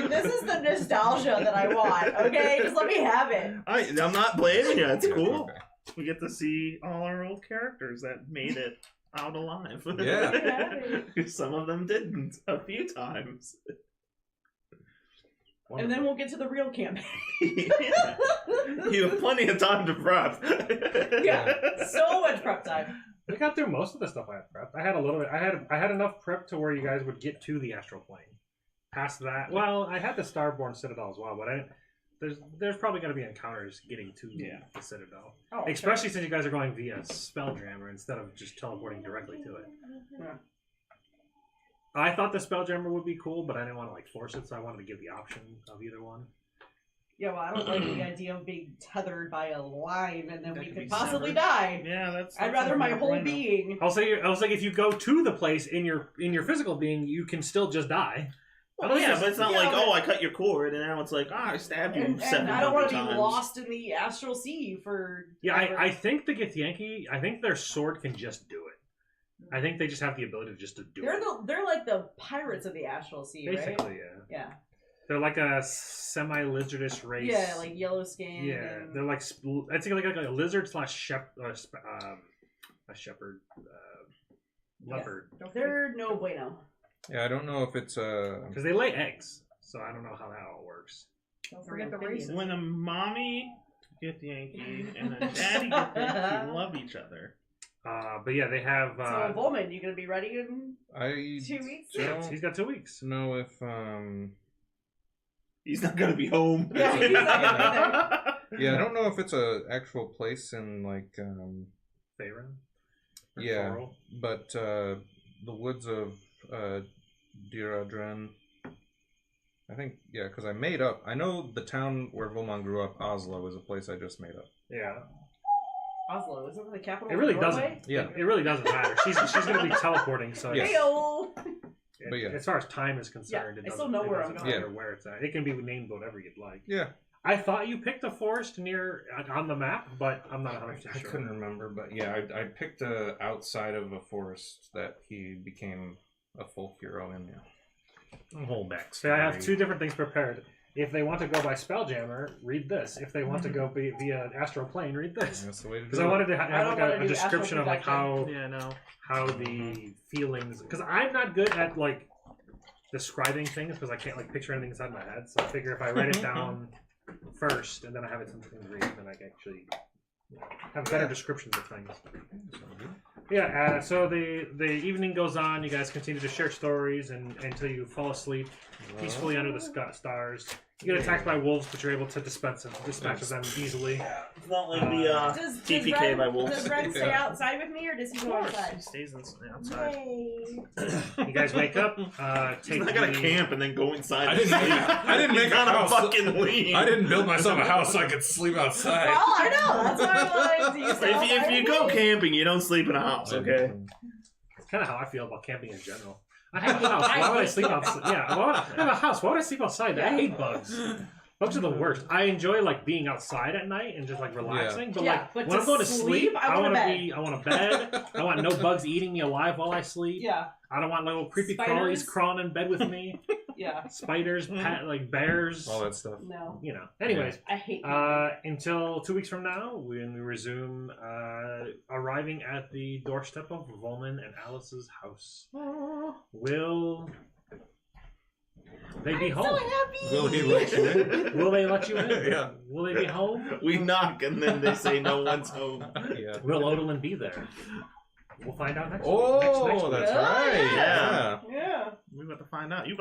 this is the nostalgia that I want. Okay, just let me have it. I'm not blaming you. It's Yeah, cool. okay. We get to see all our old characters that made it out alive. Yeah. Some of them didn't a few times. And then we'll get to the real campaign. Yeah. You have plenty of time to prep. Yeah, so much prep time. We got through most of the stuff I had prepped. I had a little bit. I had enough prep to where you guys would get to the astral plane. Past that, well, I had the Starborn Citadel as well, but there's probably going to be encounters getting to the Citadel, Oh, especially since you guys are going via Spelljammer instead of just teleporting directly to it. Yeah. I thought the Spelljammer would be cool, but I didn't want to like force it, so I wanted to give the option of either one. Yeah, well, I don't like the idea of being tethered by a line and then That we could could be possibly severed. die. Yeah, that's. I'd rather my whole point. being. I was like, if you go to the place in your physical being, you can still just die. Oh yeah, but it's not Yeah, like, but- oh, I cut your cord, and now it's like, I stabbed you And 700 I don't want to times. be lost in the astral sea for. Yeah, ever. I think the Githyanki, I think their sword can just do it. I think they just have the ability just to do it. They're like the pirates of the astral sea, right? Basically, yeah. Yeah. They're like a semi-lizardous race. Yeah, like yellow skin. Yeah, and- they're like I'd say like a lizard slash a shepherd, leopard, They're no bueno. Yeah, I don't know if it's because they lay eggs. So I don't know how that all works. Don't forget the races. When a mommy get Yankee and a daddy get Yankee love each other. But yeah, they have. So, Bowman, you gonna be ready in I 2 weeks? don't He's got 2 weeks. know if He's not gonna be home. Yeah, he's not gonna yeah, I don't know if it's a actual place in like Faerun. Or yeah, Thorol. but the woods of Diradren. I think because I made up. I know the town where Volmon grew up, Oslo, is a place I just made up. Yeah, Oslo, isn't it the capital it really of Norway? doesn't. Yeah. It really doesn't matter. She's gonna be teleporting, so Yeah. Heyo! But yeah. as far as time is concerned, Yeah, it I doesn't, still know it where I'm doesn't going. matter where it's at. It can be named whatever you'd like. Yeah, I thought you picked a forest near on the map, but I'm not 100% I sure. couldn't remember, but yeah, I picked outside of a forest that he became a full hero in. Yeah. Whole back. So I have two different things prepared. If they want to go by Spelljammer, read this. If they want to go via Astral Plane, read this. That's the way to do Because it. I wanted to I have don't like wanna a do description of like astral how Yeah, no. how the feelings. Because I'm not good at like describing things because I can't like picture anything inside my head. So I figure if I write it down first and then I have it something to read, then I can actually have better descriptions of things. Yeah. So the evening goes on. You guys continue to share stories until you fall asleep peacefully under the stars. You get attacked by wolves, but you're able to dispatch them easily. It's not like Does TPK Ren, by wolves. Does Ren stay Yeah. outside with me, or does he go He outside? stays outside. Yay. You guys wake up. He's Take not gonna the- camp and then go inside. I didn't and make- sleep. I didn't He's make a gonna house. fucking leave. I didn't build myself a house so I could sleep outside. Well, I know. That's why I wanted to use that. If you go camping, you don't sleep in a house, okay? It's kind of how I feel about camping in general. I have a house. Why would I sleep outside? Yeah, I have a house. Why would I sleep outside? I hate bugs. Bugs are the worst. I enjoy like being outside at night and just like relaxing. But Yeah, like but when to I'm going to sleep, sleep, I I want want a to bed. be. I want a bed. I want no bugs eating me alive while I sleep. Yeah, I don't want little creepy Spiders. crawlies crawling in bed with me. yeah. Spiders, like bears. All that stuff. No, You know. Anyways. I hate. Until 2 weeks from now, when we resume arriving at the doorstep of Volman and Alice's house. Will they be home? Will he let you in? Will they let you in? Yeah. Will they be home? We knock and then they say no one's home. Yeah. Will Odalin be there? We'll find out next Oh, week. Next week. that's Oh, right. yeah. Yeah. Yeah. We about to find out. You